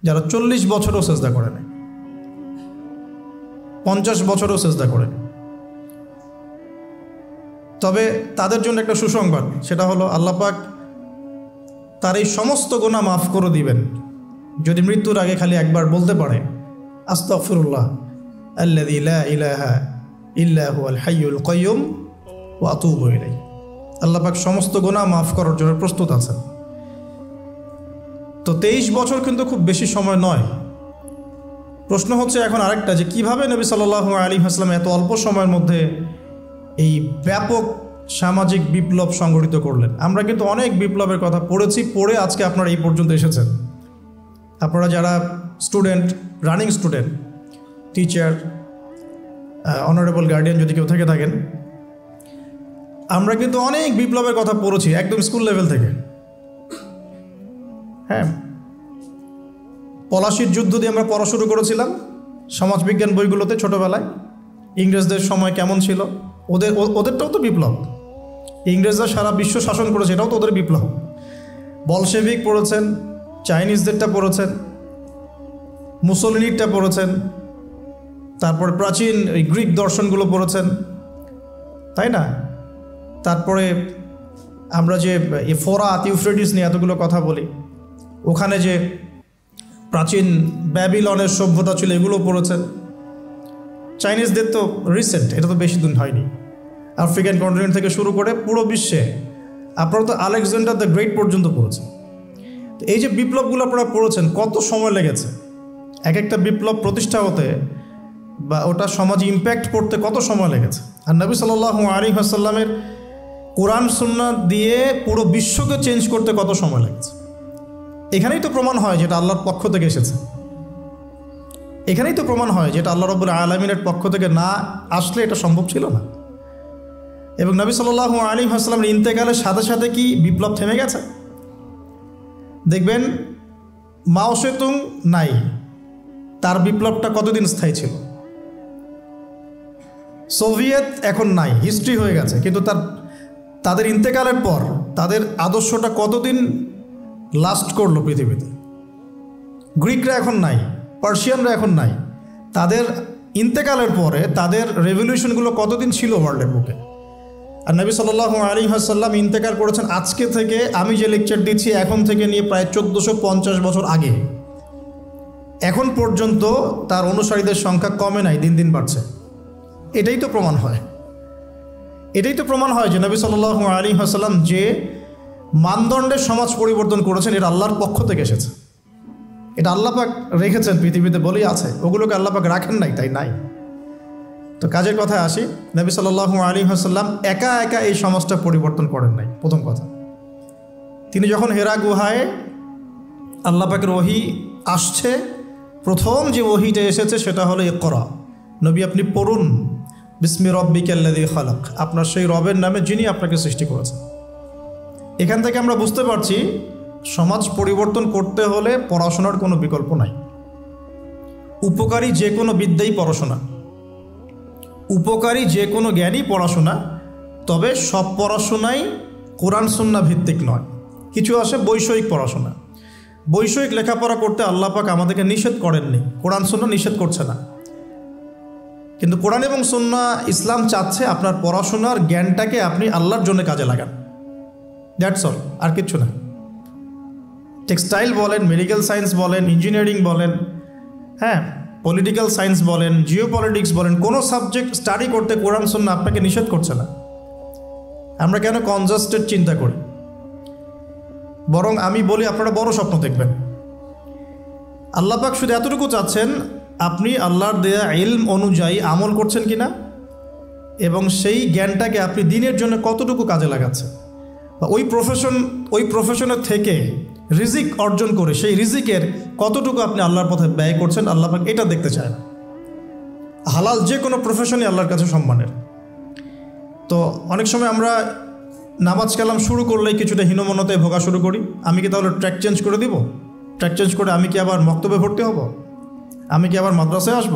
যারা 40 বছরও সেজদা করে নাই, 50 বছরও সেজদা করে নাই। তবে তাদের জন্য একটা সুসংবাদ, সেটা হলো আল্লাহ পাক তার এই সমস্ত গুনাহ মাফ করে দিবেন যদি মৃত্যুর আগে খালি একবার বলতে পারে, আস্তাগফিরুল্লাহ আল্লাযী লা ইলাহা ইল্লা হুয়াল হাইয়ুল কাইয়্যুম ওয়া আতুবু ইলাইহি। আল্লাহ পাক সমস্ত গুনাহ মাফ করার জন্য প্রস্তুত আছেন। তো 23 বছর কিন্তু খুব বেশি সময় নয়। প্রশ্ন হচ্ছে এখন আরেকটা, যে কিভাবে নবী সাল্লাল্লাহু আলাইহি ওয়াসাল্লাম এত অল্প সময়ের মধ্যে এই ব্যাপক সামাজিক বিপ্লব সংগঠিত করলেন। আমরা কিন্তু অনেক বিপ্লবের কথা পড়েছি, পড়ে আজকে আপনারা এই পর্যন্ত এসেছেন। আপনারা যারা student, running student, teacher, honourable guardian যদি কেউ থেকে থাকেন, আমরা কিন্তু অনেক বিপ্লবের কথা পড়েছি একদম স্কুল লেভেল থেকে। হ্যাঁ, পলাশির যুদ্ধ দিয়ে আমরা পড়া শুরু করেছিলাম সমাজবিজ্ঞান বইগুলোতে ছোটোবেলায়। ইংরেজদের সময় কেমন ছিল, ওদেরটাও তো বিপ্লব। ইংরেজরা সারা বিশ্ব শাসন করেছে, এটাও তো ওদের বিপ্লব। বলশেভিক পড়েছেন, চাইনিজদেরটা পড়েছেন, মুসলিনিরটা পড়েছেন, তারপরে প্রাচীন এই গ্রিক দর্শনগুলো পড়েছেন, তাই না? তারপরে আমরা যে ফোরাত, ইউফ্রেটিস নিয়ে এতগুলো কথা বলি, ওখানে যে প্রাচীন ব্যাবিলনের সভ্যতা ছিল, এগুলো পড়েছেন। চাইনিজদের তো রিসেন্ট, এটা তো বেশি দিন হয়নি। আফ্রিকান কন্টিনেন্ট থেকে শুরু করে পুরো বিশ্বে আপনারা তো আলেকজান্ডার দ্য গ্রেট পর্যন্ত পড়েছেন। তো এই যে বিপ্লবগুলো আপনারা পড়েছেন, কত সময় লেগেছে এক একটা বিপ্লব প্রতিষ্ঠা হতে, বা ওটা সমাজে ইম্প্যাক্ট পড়তে কত সময় লেগেছে। আর নবী সাল্লাল্লাহু আলাইহি ওয়াসাল্লামের কোরআন সুন্নাহ দিয়ে পুরো বিশ্বকে চেঞ্জ করতে কত সময় লেগেছে। এখানেই তো প্রমাণ হয় যেটা আল্লাহর পক্ষ থেকে এসেছে। এখানেই তো প্রমাণ হয় যেটা আল্লাহ রাব্বুল আলামিনের পক্ষ থেকে না আসলে এটা সম্ভব ছিল না। এবং নবী সাল্লাল্লাহু আলাইহি ওয়াসাল্লামের ইন্তেকালের সাথে সাথে কি বিপ্লব থেমে গেছে? দেখবেন মাও সেতুং নাই, তার বিপ্লবটা কতদিন স্থায়ী ছিল। সোভিয়েত এখন নাই, হিস্ট্রি হয়ে গেছে, কিন্তু তাদের ইন্তেকালের পর তাদের আদর্শটা কতদিন লাস্ট করলো পৃথিবীতে। গ্রিকরা এখন নাই, পার্সিয়ানরা এখন নাই, তাদের ইন্তেকালের পরে তাদের রেভলিউশনগুলো কতদিন ছিল ওয়ার্ল্ডের বুকে। আর নবী সাল্লাল্লাহু আলাইহি ওয়াসাল্লাম ইন্তেকাল করেছেন আজকে থেকে, আমি যে লেকচার দিচ্ছি এখন থেকে নিয়ে প্রায় 1450 বছর আগে। এখন পর্যন্ত তার অনুসারীদের সংখ্যা কমে নাই, দিন দিন বাড়ছে। এটাই তো প্রমাণ হয় যে নবী সাল্লাল্লাহু আলাইহি ওয়াসাল্লাম যে মানদণ্ডের সমাজ পরিবর্তন করেছেন এটা আল্লাহর পক্ষ থেকে এসেছে। এটা আল্লাহ পাক রেখেছেন পৃথিবীতে বলেই আছে, ওগুলোকে আল্লাহ পাক রাখেন নাই, তাই নাই। তো কাজের কথায় আসি, নবী সাল্লাল্লাহু আলাইহি ওয়াসাল্লাম একা একা এই সমাজটা পরিবর্তন করেন নাই। প্রথম কথা, তিনি যখন হেরা গুহায় আল্লাহ পাকের ওহী আসছে, প্রথম যে ওহীটা এসেছে সেটা হলো ইকরা, নবী আপনি পড়ুন বিসমি রব্বিকাল্লাযী খালাক, আপনার সেই রবের নামে যিনি আপনাকে সৃষ্টি করেছেন। এখান থেকে আমরা বুঝতে পারছি সমাজ পরিবর্তন করতে হলে পড়াশোনার কোনো বিকল্প নাই। উপকারী যে কোনো বিদ্যাই পড়াশোনা, উপকারী যে কোনো জ্ঞানই পড়াশোনা, তবে সব পড়াশোনাই কোরআন সুন্নাহ ভিত্তিক নয়। কিছু আসে বৈষয়িক পড়াশোনা, বৈষয়িক লেখাপড়া করতে আল্লাহ পাক আমাদেরকে নিষেধ করেননি, কোরআন সুন্নাহ নিষেধ করছে না। কিন্তু কোরআন এবং সুন্নাহ ইসলাম চাচ্ছে আপনার পড়াশোনার জ্ঞানটাকে আপনি আল্লাহর জন্য কাজে লাগান, দ্যাটস অল, আর কিচ্ছু না। টেক্সটাইল বলেন, মেডিকেল সায়েন্স বলেন, ইঞ্জিনিয়ারিং বলেন, হ্যাঁ পলিটিক্যাল সায়েন্স বলেন, জিওপলিটিক্স বলেন, কোনো সাবজেক্ট স্টাডি করতে কোরআন সুন্নাহ আপনাকে নিষেধ করছে না। আমরা কেন কনজাস্টেড চিন্তা করি? বরং আমি বলি আপনারা বড় স্বপ্ন দেখবেন। আল্লাহ পাক শুধু এতটুকু চাচ্ছেন আপনি আল্লাহর দেয়া ইলম অনুযায়ী আমল করছেন কিনা, এবং সেই জ্ঞানটাকে আপনি দিনের জন্য কতটুকু কাজে লাগাচ্ছেন, বা ওই প্রফেশনের থেকে রিজিক অর্জন করে সেই রিজিকের কতটুকু আপনি আল্লাহর পথে ব্যয় করছেন। আল্লাহ পাক এটা দেখতে চায় না। হালাল যে কোনো প্রফেশনই আল্লাহর কাছে সম্মানের। তো অনেক সময় আমরা নামাজ কালাম শুরু করলেই কিছুটা হীনমন্যতায় ভোগা শুরু করি। আমি কি তাহলে ট্র্যাক চেঞ্জ করে দিব? ট্র্যাক চেঞ্জ করে আমি কি আবার মক্তবে ভর্তি হব? আমি কি আবার মাদ্রাসায় আসব?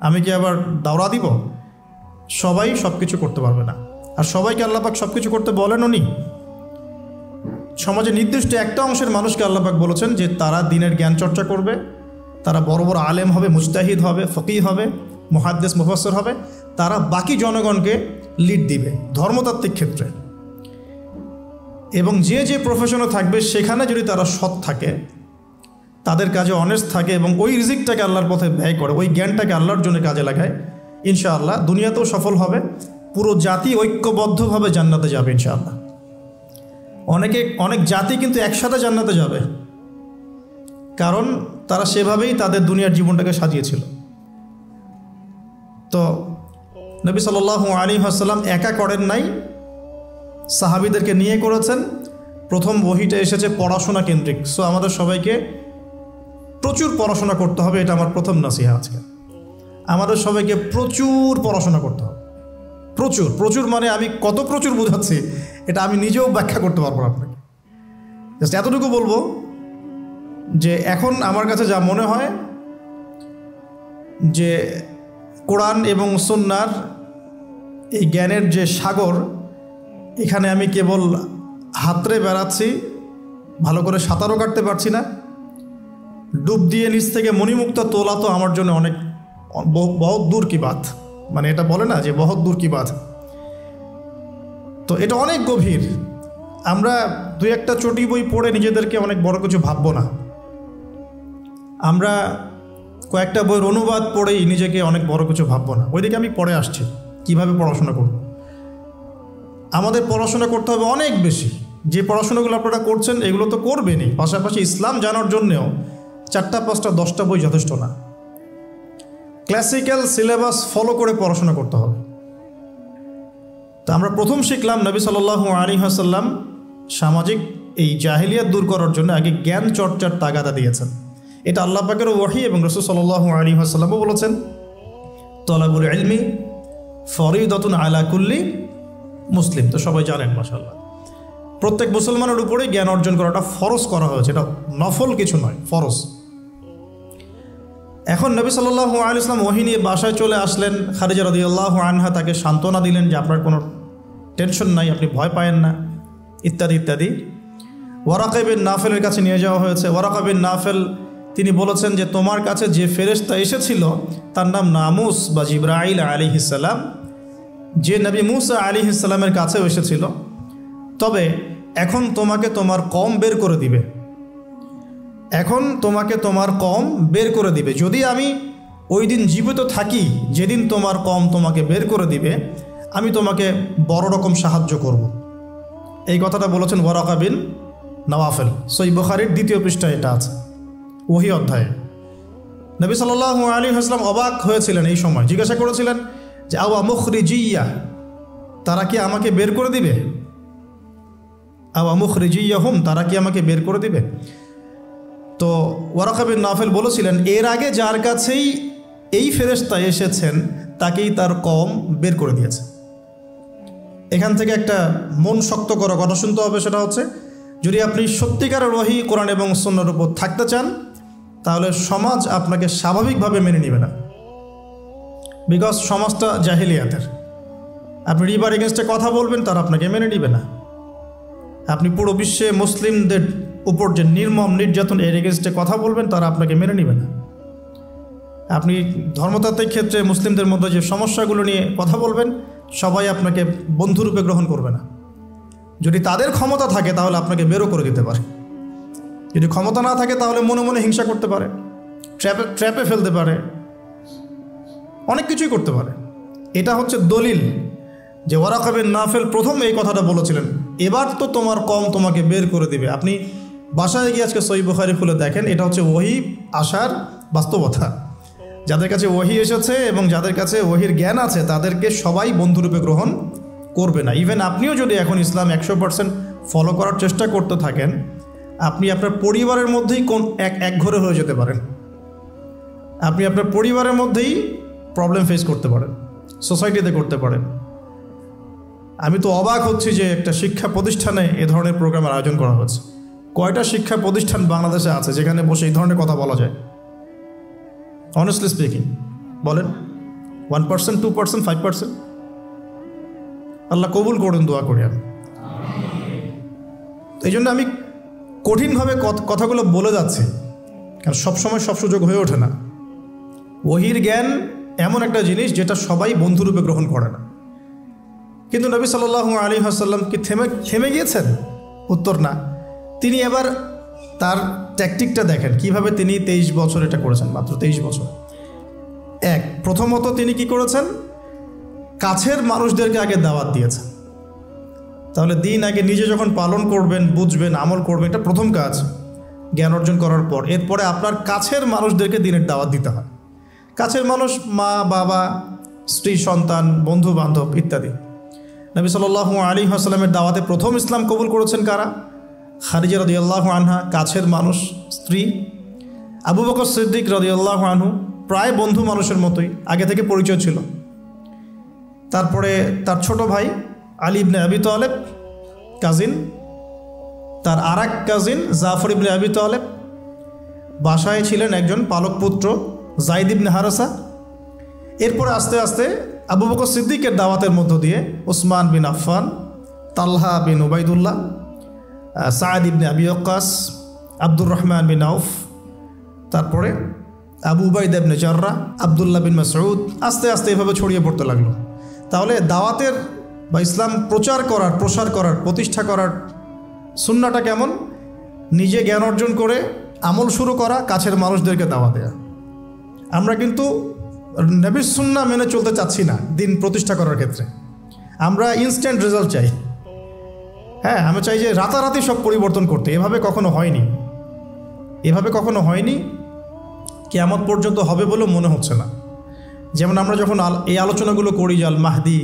আমি কি আবার দাওরা দিব? সবাই সব কিছু করতে পারবে না, আর সবাইকে আল্লাহ পাক সব কিছু করতে বলেনও নি। সমাজে নির্দিষ্ট একটা অংশের মানুষকে আল্লাহ পাক বলেছেন যে তারা দ্বীনের জ্ঞান চর্চা করবে, তারা বড় বড় আলেম হবে, মুজতাহিদ হবে, ফকিহ হবে, মুহাদ্দিস মুফাসসির হবে, তারা বাকি জনগণকে লিড দিবে ধর্মতাত্ত্বিক ক্ষেত্রে। এবং যে যে প্রফেশনে থাকবে সেখানে যদি তারা সৎ থাকে, তাদের কাজে অনেস্ট থাকে এবং ওই রিজিকটাকে আল্লাহর পথে ব্যয় করে, ওই জ্ঞানটাকে আল্লাহর জন্য কাজে লাগায়, ইনশাআল্লাহ দুনিয়াতেও সফল হবে, পুরো জাতি ঐক্যবদ্ধভাবে জান্নাতে যাবে ইনশাআল্লাহ। অনেক জাতি কিন্তু একসাথে জান্নাতে যাবে, কারণ তারা সেভাবেই তাদের দুনিয়ার জীবনটাকে সাজিয়েছিল। তো নবী সাল্লাল্লাহু আলাইহি ওয়াসাল্লাম একা করেন নাই, সাহাবীদেরকে নিয়ে করেছেন। প্রথম ওহীটা এসেছে পড়াশোনা কেন্দ্রিক। সো আমাদের সবাইকে প্রচুর পড়াশোনা করতে হবে, এটা আমার প্রথম নসিহা আজকে। আমাদের সবাইকে প্রচুর পড়াশোনা করতে হবে, প্রচুর প্রচুর মানে আমি কত প্রচুর বোঝাচ্ছি এটা আমি নিজেও ব্যাখ্যা করতে পারবো না আপনাকে। জাস্ট এতটুকু বলবো যে এখন আমার কাছে যা মনে হয় যে কোরআন এবং সুন্নাহর এই জ্ঞানের যে সাগর, এখানে আমি কেবল হাতড়ে বেড়াচ্ছি, ভালো করে সাঁতারও কাটতে পারছি না। ডুব দিয়ে নিচ থেকে মণিমুক্তা তোলা তো আমার জন্য অনেক বহুত দূর কি বাত, মানে এটা বলে না যে বহুত দূর কি বাত। তো এটা অনেক গভীর। আমরা দুই একটা চটি বই পড়ে নিজেদেরকে অনেক বড় কিছু ভাববো না। আমরা কয়েকটা বইয়ের অনুবাদ পড়েই নিজেকে অনেক বড় কিছু ভাববো না। ওইদিকে আমি পড়ে আসছি কিভাবে পড়াশোনা করব। আমাদের পড়াশোনা করতে হবে অনেক বেশি। যে পড়াশোনাগুলো আপনারা করছেন এগুলো তো করবেনই, পাশাপাশি ইসলাম জানার জন্যেও 4টা 5টা 10টা বই যথেষ্ট না। ক্লাসিক্যাল সিলেবাস ফলো করে পড়াশোনা করতে হবে। তো আমরা প্রথম শিখলাম নবী সাল্লাল্লাহু আলাইহি ওয়াসাল্লাম সামাজিক এই জাহিলিয়াত দূর করার জন্য আগে জ্ঞান চর্চার তাগাদা দিয়েছেন। এটা আল্লাহ পাকের ওহী এবং রাসূল সাল্লাল্লাহু আলাইহি ওয়াসাল্লামও বলেছেন, তলাবুল ইলমি ফরিদাতুন আলা কুল্লি মুসলিম তো সবাই জানেন মাশাআল্লাহ। প্রত্যেক মুসলমানের উপরেই জ্ঞান অর্জন করাটা ফরজ করা হয়েছে, এটা নফল কিছু নয়, ফরজ। এখন নবী সাল্লাল্লাহু আলাইহি ওয়াসাল্লাম ওহী নিয়ে বাসায় চলে আসলেন। খাদিজা রাদিয়াল্লাহু আনহা তাকে সান্ত্বনা দিলেন যে আপনার কোনো টেনশন নাই, আপনি ভয় পায়েন না, ইত্যাদি ইত্যাদি। ওয়ারাকা বিন নাফেলের কাছে নিয়ে যাওয়া হয়েছে। ওয়ারাকা বিন নাফেল তিনি বলেছেন যে তোমার কাছে যে ফেরেশতা এসেছিল তার নাম নামুস বা জিবরাইল আলাইহিস সালাম, যে নবী মুসা আলাইহিস সালামের কাছেও এসেছিল। তবে এখন তোমাকে তোমার কওম বের করে দিবে, এখন তোমাকে তোমার কওম বের করে দিবে। যদি আমি ওই দিন জীবিত থাকি যেদিন তোমার কওম তোমাকে বের করে দিবে, আমি তোমাকে বড় রকম সাহায্য করব। এই কথাটা বলেছেন ওয়ারাকা বিন নওয়াফেল। সহিহ বুখারীর 2য় পৃষ্ঠায় এটা আছে, ওহী অধ্যায়ে। নবী সাল্লাল্লাহু আলাইহি ওয়াসাল্লাম অবাক হয়েছিলেন এই সময়, জিজ্ঞাসা করেছিলেন যে আওয়া মুখরিজিয়া, তারা কি আমাকে বের করে দিবে? আওয়া মুখরিজিয়াহুম, তারা কি আমাকে বের করে দিবে? তো ওয়ারাকা বিন নাফেল বলেছিলেন এর আগে যার কাছেই এই ফেরেশতা এসেছেন তাকেই তার কওম বের করে দিয়েছে। এখান থেকে একটা মন শক্ত করা কথা শুনতে হবে, সেটা হচ্ছে যদি আপনি সত্যিকারের ওহী কোরআন এবং সুন্নাহর উপর থাকতে চান তাহলে সমাজ আপনাকে স্বাভাবিকভাবে মেনে নেবে না, বিকজ সমাজটা জাহিলিয়াতের। আপনি রিবার এগেনস্টে কথা বলবেন, তারা আপনাকে মেনে নেবে না। আপনি পুরো বিশ্বে মুসলিমদের উপর যে নির্মম নির্যাতন এর এগেনস্টে কথা বলবেন, তারা আপনাকে মেনে নেবে না। আপনি ধর্মতাত্ত্বিক ক্ষেত্রে মুসলিমদের মধ্যে যে সমস্যাগুলো নিয়ে কথা বলবেন, সবাই আপনাকে বন্ধুরূপে গ্রহণ করবে না। যদি তাদের ক্ষমতা থাকে তাহলে আপনাকে বেরও করে দিতে পারে, যদি ক্ষমতা না থাকে তাহলে মনে মনে হিংসা করতে পারে, ট্র্যাপে ফেলতে পারে, অনেক কিছুই করতে পারে। এটা হচ্ছে দলিল যে ওয়ারাকা বিন নাফেল প্রথম এই কথাটা বলেছিলেন, এবার তো তোমার কওম তোমাকে বের করে দিবে। আপনি বাসায় গিয়ে আজকে সহিহ বুখারী খুলে দেখেন, এটা হচ্ছে ওহী আসার বাস্তবতা। যাদের কাছে ওহী এসেছে এবং যাদের কাছে ওহীর জ্ঞান আছে তাদেরকে সবাই বন্ধুরূপে গ্রহণ করবে না। ইভেন আপনিও যদি এখন ইসলাম 100% ফলো করার চেষ্টা করতে থাকেন, আপনি আপনার পরিবারের মধ্যেই এক ঘরে হয়ে যেতে পারেন, আপনি আপনার পরিবারের মধ্যেই প্রবলেম ফেস করতে পারেন, সোসাইটিতে করতে পারেন। আমি তো অবাক হচ্ছি যে একটা শিক্ষা প্রতিষ্ঠানে এ ধরনের প্রোগ্রামের আয়োজন করা হচ্ছে। কয়টা শিক্ষা প্রতিষ্ঠান বাংলাদেশে আছে যেখানে বসে এই ধরনের কথা বলা যায়? অনেস্টলি স্পিকিং বলেন, 1%, 2%, 5%? আল্লাহ কবুল করুন, দোয়া করি আমি। এই জন্য আমি কঠিনভাবে কথাগুলো বলে যাচ্ছি, কারণ সবসময় সব সুযোগ হয়ে ওঠে না। ওহীর জ্ঞান এমন একটা জিনিস যেটা সবাই বন্ধুরূপে গ্রহণ করে না। কিন্তু নবী সাল্লাল্লাহু আলাইহি ওয়াসাল্লাম কি থেমে গিয়েছেন? উত্তর না। তিনি এবার তার ট্যাকটিকটা দেখেন কিভাবে তিনি 23 বছর এটা করেছেন, মাত্র 23 বছর। প্রথমত তিনি কি করেছেন? কাছের মানুষদেরকে আগে দাওয়াত দিয়েছেন। তাহলে দিন আগে নিজে যখন পালন করবেন, বুঝবেন, আমল করবেন, এটা প্রথম কাজ জ্ঞান অর্জন করার পর। এরপরে আপনার কাছের মানুষদেরকে দিনের দাওয়াত দিতে হয়। কাছের মানুষ মা, বাবা, স্ত্রী, সন্তান, বন্ধু বান্ধব ইত্যাদি। নবী সাল্লাল্লাহু আলাইহি ওয়াসাল্লামের দাওয়াতে প্রথম ইসলাম কবুল করেছেন কারা? খাদিজা রাদিয়াল্লাহু আনহা, কাছের মানুষ, স্ত্রী। আবু বকর সিদ্দিক রাদিয়াল্লাহু আনহু, প্রায় বন্ধু মানুষের মতোই, আগে থেকে পরিচয় ছিল। তারপরে তার ছোট ভাই আলী ইবনে আবি তালেব, কাজিন। তার আরেক কাজিন জাফর ইবনে আবি তালেব। বাসায় ছিলেন একজন পালক পুত্র যায়েদ ইবনে হারেসা। এরপরে আস্তে আস্তে আবু বকর সিদ্দিকের দাওয়াতের মধ্য দিয়ে উসমান বিন আফফান, তালহা বিন উবাইদুল্লাহ, সাঈদ ইবনে আবি ওয়াক্কাস, আব্দুর রহমান বিন আউফ, তারপরে আবু উবাইদা ইবনে জাররাহ, আবদুল্লাহ বিন মাসউদ, আস্তে আস্তে এভাবে ছড়িয়ে পড়তে লাগলো। তাহলে দাওয়াতের বা ইসলাম প্রচার করার, প্রসার করার, প্রতিষ্ঠা করার সুন্নাহটা কেমন? নিজে জ্ঞান অর্জন করে আমল শুরু করা, কাছের মানুষদেরকে দাওয়াত দেয়া। আমরা কিন্তু নবীর সুন্নাহ মেনে চলতে চাচ্ছি না দিন প্রতিষ্ঠা করার ক্ষেত্রে। আমরা ইনস্ট্যান্ট রেজাল্ট চাই। হ্যাঁ, আমি চাই যে রাতারাতি সব পরিবর্তন করতে। এভাবে কখনো হয়নি, এভাবে কখনো হয়নি, কিয়ামত পর্যন্ত হবে বলে মনে হচ্ছে না। যেমন আমরা যখন এই আলোচনাগুলো করি যে আল মাহদি,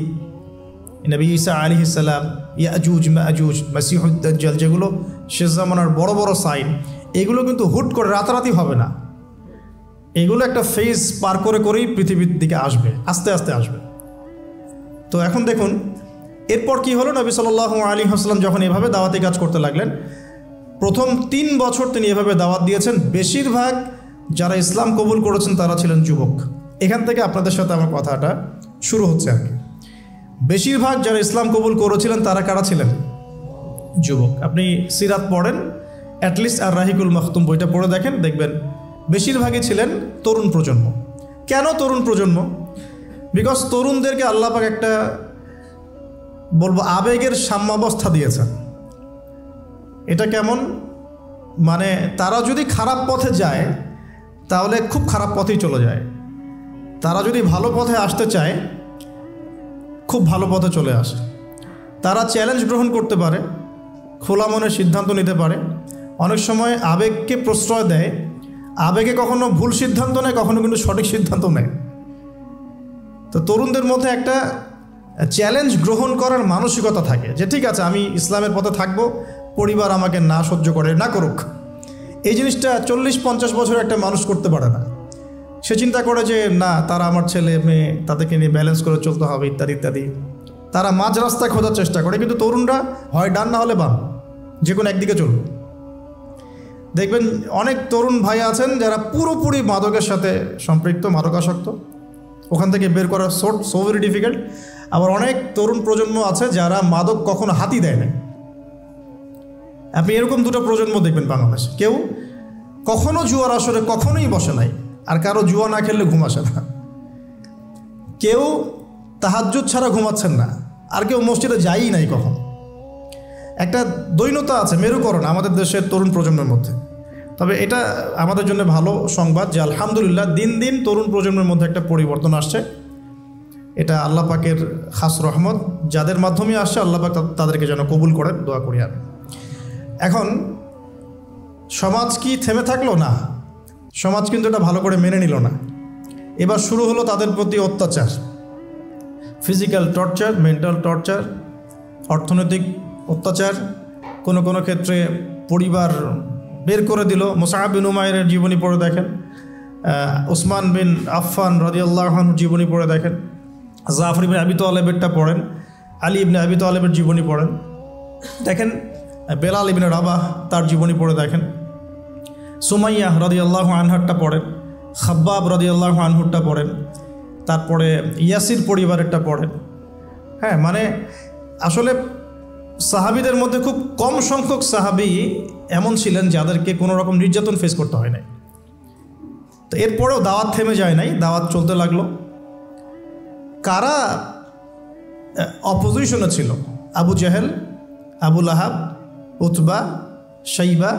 নবী ঈসা আলাইহিস সালাম, ইয়াজুজ মাজুজ, মাসিহুদ দাজ্জাল, যেগুলো শেষ জামানার বড় বড় সাইন, এগুলো কিন্তু হুট করে রাতারাতি হবে না। এগুলো একটা ফেজ পার করে করেই পৃথিবীর দিকে আসবে, আস্তে আস্তে আসবে। তো এখন দেখুন এরপর কি হলো, নবী সাল্লাল্লাহু আলাইহি ওয়াসাল্লাম যখন এভাবে দাওয়াতি কাজ করতে লাগলেন, প্রথম 3 বছর তিনি এভাবে দাওয়াত দিয়েছেন। বেশিরভাগ যারা ইসলাম কবুল করেছেন তারা ছিলেন যুবক। এখান থেকে আপনাদের সাথে আমার কথাটা শুরু হচ্ছে আর কি। বেশিরভাগ যারা ইসলাম কবুল করেছিলেন তারা কারা ছিলেন? যুবক। আপনি সিরাত পড়েন, অ্যাটলিস্ট আর রাহিকুল মাখতুম বইটা পড়ে দেখেন, দেখবেন বেশিরভাগই ছিলেন তরুণ প্রজন্ম। কেন তরুণ প্রজন্ম? বিকজ তরুণদেরকে আল্লাহ পাক একটা বলবো আবেগের সাম্যাবস্থা দিয়েছেন। এটা কেমন? মানে তারা যদি খারাপ পথে যায় তাহলে খুব খারাপ পথেই চলে যায়, তারা যদি ভালো পথে আসতে চায় খুব ভালো পথে চলে আসে। তারা চ্যালেঞ্জ গ্রহণ করতে পারে, খোলা মনে সিদ্ধান্ত নিতে পারে, অনেক সময় আবেগকে প্রশ্রয় দেয়, আবেগে কখনো ভুল সিদ্ধান্ত নেয়, কখনো কিন্তু সঠিক সিদ্ধান্ত নেয়। তো তরুণদের মধ্যে একটা চ্যালেঞ্জ গ্রহণ করার মানসিকতা থাকে যে ঠিক আছে আমি ইসলামের পথে থাকবো, পরিবার আমাকে না সহ্য করে না করুক। এই জিনিসটা 40-50 বছর একটা মানুষ করতে পারে না। সে চিন্তা করে যে না, তারা আমার ছেলে মেয়ে, তাদেরকে নিয়ে ব্যালেন্স করে চলতে হবে ইত্যাদি ইত্যাদি। তারা মাঝ রাস্তায় খোঁজার চেষ্টা করে, কিন্তু তরুণরা হয় ডান না হলে বাম, যে কোনো একদিকে চলবে। দেখবেন অনেক তরুণ ভাই আছেন যারা পুরোপুরি মাদকের সাথে সম্পৃক্ত, মাদকাসক্ত, ওখান থেকে বের করা সো ভেরি ডিফিকাল্ট। আবার অনেক তরুণ প্রজন্ম আছে যারা মাদক কখনো হাতই দেয় না। আপনি এরকম দুটো প্রজন্ম দেখবেন বাংলাদেশে। কেউ কখনো জুয়ার আসরে কখনোই বসে নাই, আর কারো জুয়া না খেললে ঘুম আসে না। কেউ তাহাজ্জুদ ছাড়া ঘুমাচ্ছেন না, আর কেউ মসজিদে যায়ই নাই কখনো। একটা দৈন্যতা আছে, মেরুকরণ আমাদের দেশের তরুণ প্রজন্মের মধ্যে। তবে এটা আমাদের জন্য ভালো সংবাদ যে আলহামদুলিল্লাহ দিন দিন তরুণ প্রজন্মের মধ্যে একটা পরিবর্তন আসছে। এটা আল্লাহ পাকের খাস রহমত, যাদের মাধ্যমে আসছে আল্লাহ পাক তাদেরকে যেন কবুল করেন, দোয়া করি আমি। এখন সমাজ কি থেমে থাকলো? না, সমাজ কিন্তু এটা ভালো করে মেনে নিল না। এবার শুরু হলো তাদের প্রতি অত্যাচার, ফিজিক্যাল টর্চার, মেন্টাল টর্চার, অর্থনৈতিক অত্যাচার, কোনো কোনো ক্ষেত্রে পরিবার বের করে দিল। মুসআব বিন উমাইরের জীবনী পড়ে দেখেন, উসমান বিন আফফান রাদিয়াল্লাহু আনহুর জীবনী পড়ে দেখেন, জাফর ইবনে আবি তালেবেরটা পড়েন, আলী ইবনে আবি তালেবের জীবনী পড়েন, দেখেন বেলাল ইবনে রাবাহ তার জীবনী পড়ে দেখেন, সুমাইয়া রাদিয়াল্লাহু আনহারটা পড়েন, খাব্বাব রাদিয়াল্লাহু আনহুরটা পড়েন, তারপরে ইয়াসির পরিবারেরটা পড়েন। হ্যাঁ, মানে আসলে সাহাবীদের মধ্যে খুব কম সংখ্যক সাহাবী এমন ছিলেন যাদেরকে কোনো রকম নির্যাতন ফেস করতে হয় নাই। তো এরপরেও দাওয়াত থেমে যায় নাই, দাওয়াত চলতে লাগলো। কারা অপোজিশনে ছিল? আবু জাহেল, আবু লাহাব, উতবা, শাইবা,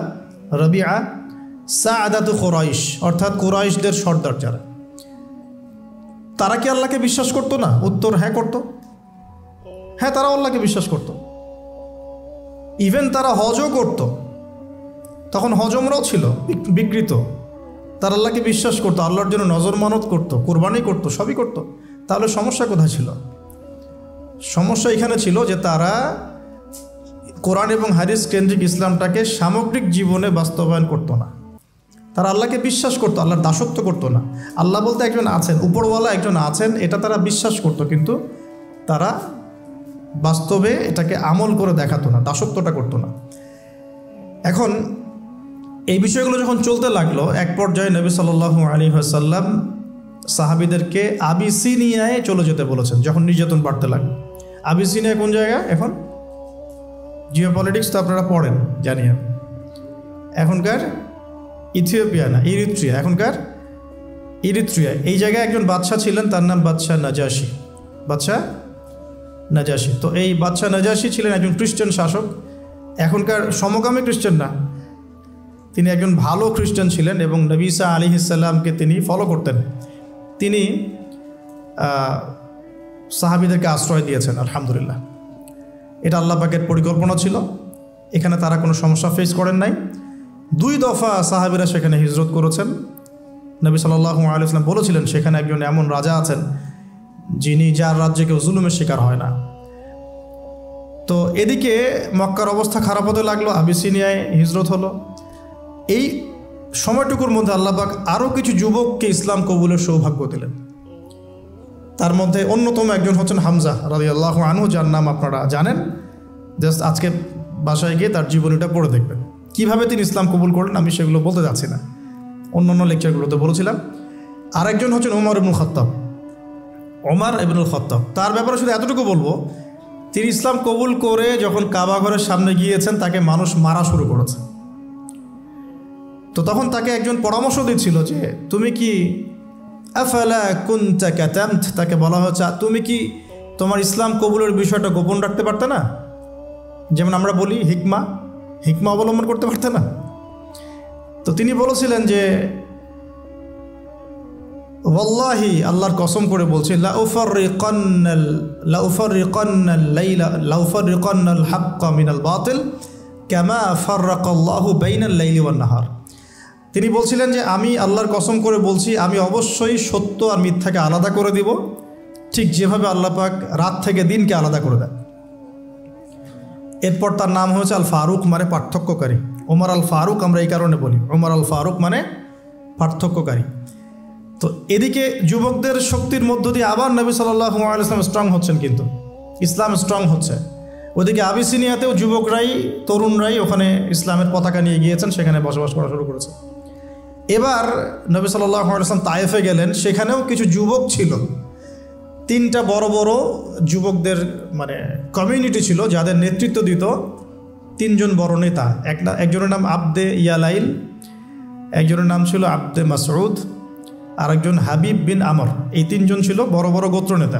রবিআ, সাআদাতু কুরাইশ, অর্থাৎ কুরাইশদের সর্দার যারা, তারা কি আল্লাহকে বিশ্বাস করতো না? উত্তর হ্যাঁ করতো। হ্যাঁ, তারা আল্লাহকে বিশ্বাস করতো। ইভেন তারা হজও করত। তখন হজমরাও ছিল বিকৃত। তারা আল্লাহকে বিশ্বাস করতো, আল্লাহর জন্য নজর মানত করতো, কোরবানি করতো, সবই করতো। তাহলে সমস্যা কোথায় ছিল? সমস্যা এখানে ছিল যে তারা কোরআন এবং হাদিস কেন্দ্রিক ইসলামটাকে সামগ্রিক জীবনে বাস্তবায়ন করতো না। তারা আল্লাহকে বিশ্বাস করতো, আল্লাহর দাসত্ব করতো না। আল্লাহ বলতে একজন আছেন, উপরওয়ালা একজন আছেন, এটা তারা বিশ্বাস করতো, কিন্তু তারা বাস্তবে এটাকে আমল করে দেখাতো না, দাসত্বটা করতো না। এখন এই বিষয়গুলো যখন চলতে লাগলো, এক পর্যায়ে নবী সাল্লাল্লাহু আলাইহি ওয়াসাল্লাম সাহাবীদেরকে আবিসিনিয়ায় চলে যেতে বলেছেন যখন নির্যাতন বাড়তে লাগলো। আবিসিনিয়া কোন জায়গা? এখন জিওপলিটিক্স তো আপনারা পড়েন, জানি আমি। এখনকার ইথিওপিয়া না, ইরিত্রিয়া, এখনকার ইরিত্রিয়া। এই জায়গায় একজন বাদশাহ ছিলেন, তার নাম বাদশাহ নাজাশি। বাদশাহ নাজাশি। তো এই বাদশাহ নাজাশি ছিলেন একজন খ্রিস্টান শাসক, এখনকার সমকামী খ্রিস্টান না, তিনি একজন ভালো খ্রিস্টান ছিলেন এবং নবী ঈসা আলাইহিস সালামকে তিনি ফলো করতেন। তিনি সাহাবীদেরকে আশ্রয় দিয়েছেন, আলহামদুলিল্লাহ। এটা আল্লাহ পাকের পরিকল্পনা ছিল। এখানে তারা কোনো সমস্যা ফেস করেন নাই। 2 দফা সাহাবীরা সেখানে হিজরত করেছেন। নবী সাল্লাল্লাহু আলাইহি ওয়াসাল্লাম বলেছিলেন সেখানে একজন এমন রাজা আছেন যার রাজ্যে কেউ জুলুমের শিকার হয় না। তো এদিকে মক্কার অবস্থা খারাপ হতে লাগলো, আবিসিনিয়ায় হিজরত হলো। এই সময়টুকুর মধ্যে আল্লাহ পাক আরও কিছু যুবককে ইসলাম কবুলের সৌভাগ্য দিলেন। তার মধ্যে অন্যতম একজন হচ্ছেন হামজা রাদিয়াল্লাহু আনহু, যার নাম আপনারা জানেন। জাস্ট আজকে বাসায় গিয়ে তার জীবনীটা পড়ে দেখবেন কীভাবে তিনি ইসলাম কবুল করলেন। আমি সেগুলো বলতে যাচ্ছি না, অন্য লেকচারগুলোতে বলেছিলাম। আরেকজন হচ্ছেন ওমর ইবনুল খাত্তাব। ওমর ইবনুল খাত্তাব, তার ব্যাপারে শুধু এতটুকু বলবো, তিনি ইসলাম কবুল করে যখন কাবা ঘরের সামনে গিয়েছেন তাকে মানুষ মারা শুরু করেছে। তো তখন তাকে একজন পরামর্শ দিচ্ছিল যে তুমি কি আফালা কুনতা কাতামত, তাকে বলা হচ্ছে তুমি কি তোমার ইসলাম কবুলের বিষয়টা গোপন রাখতে পারতে না? যেমন আমরা বলি হিকমা অবলম্বন করতে পারতে না? তো তিনি বলেছিলেন যে ওয়াল্লাহি, আল্লাহর কসম করে বলছি, লাউফাররিকান্নাল হাক্কা মিনাল বাতিল কামা ফাররাকাল্লাহু বাইনাল লাইলি ওয়ান নাহার। তিনি বলছিলেন যে আমি আল্লাহর কসম করে বলছি, আমি অবশ্যই সত্য আর মিথ্যাকে আলাদা করে দিব, ঠিক যেভাবে আল্লাহ পাক রাত থেকে দিনকে আলাদা করে দেন। এরপর তার নাম হয়েছে আল ফারুক, মানে পার্থক্যকারী। ওমর আল ফারুক আমরা এই কারণে বলি, ওমর আল ফারুক মানে পার্থক্যকারী। তো এদিকে যুবকদের শক্তির মধ্য দিয়ে আবার নবী সাল্লাল্লাহু আলাইহি ওয়াসাল্লাম স্ট্রং হচ্ছেন, কিন্তু ইসলাম স্ট্রং হচ্ছে। ওদিকে আবিসিনিয়াতেও যুবকরাই, তরুণরাই ওখানে ইসলামের পতাকা নিয়ে গিয়েছেন, সেখানে বসবাস করা শুরু করেছে। এবার নবী সাল্লাল্লাহু আলাইহি ওয়াসাল্লাম তায়েফে গেলেন, সেখানেও কিছু যুবক ছিল। 3টা বড় বড় যুবকদের মানে কমিউনিটি ছিল, যাদের নেতৃত্ব দিত 3জন বড় নেতা। একজনের নাম আবদে ইয়ালাইল, একজনের নাম ছিল আবদে মাসউদ, আরেকজন হাবিব বিন আমর। এই 3জন ছিল বড় বড় গোত্র নেতা।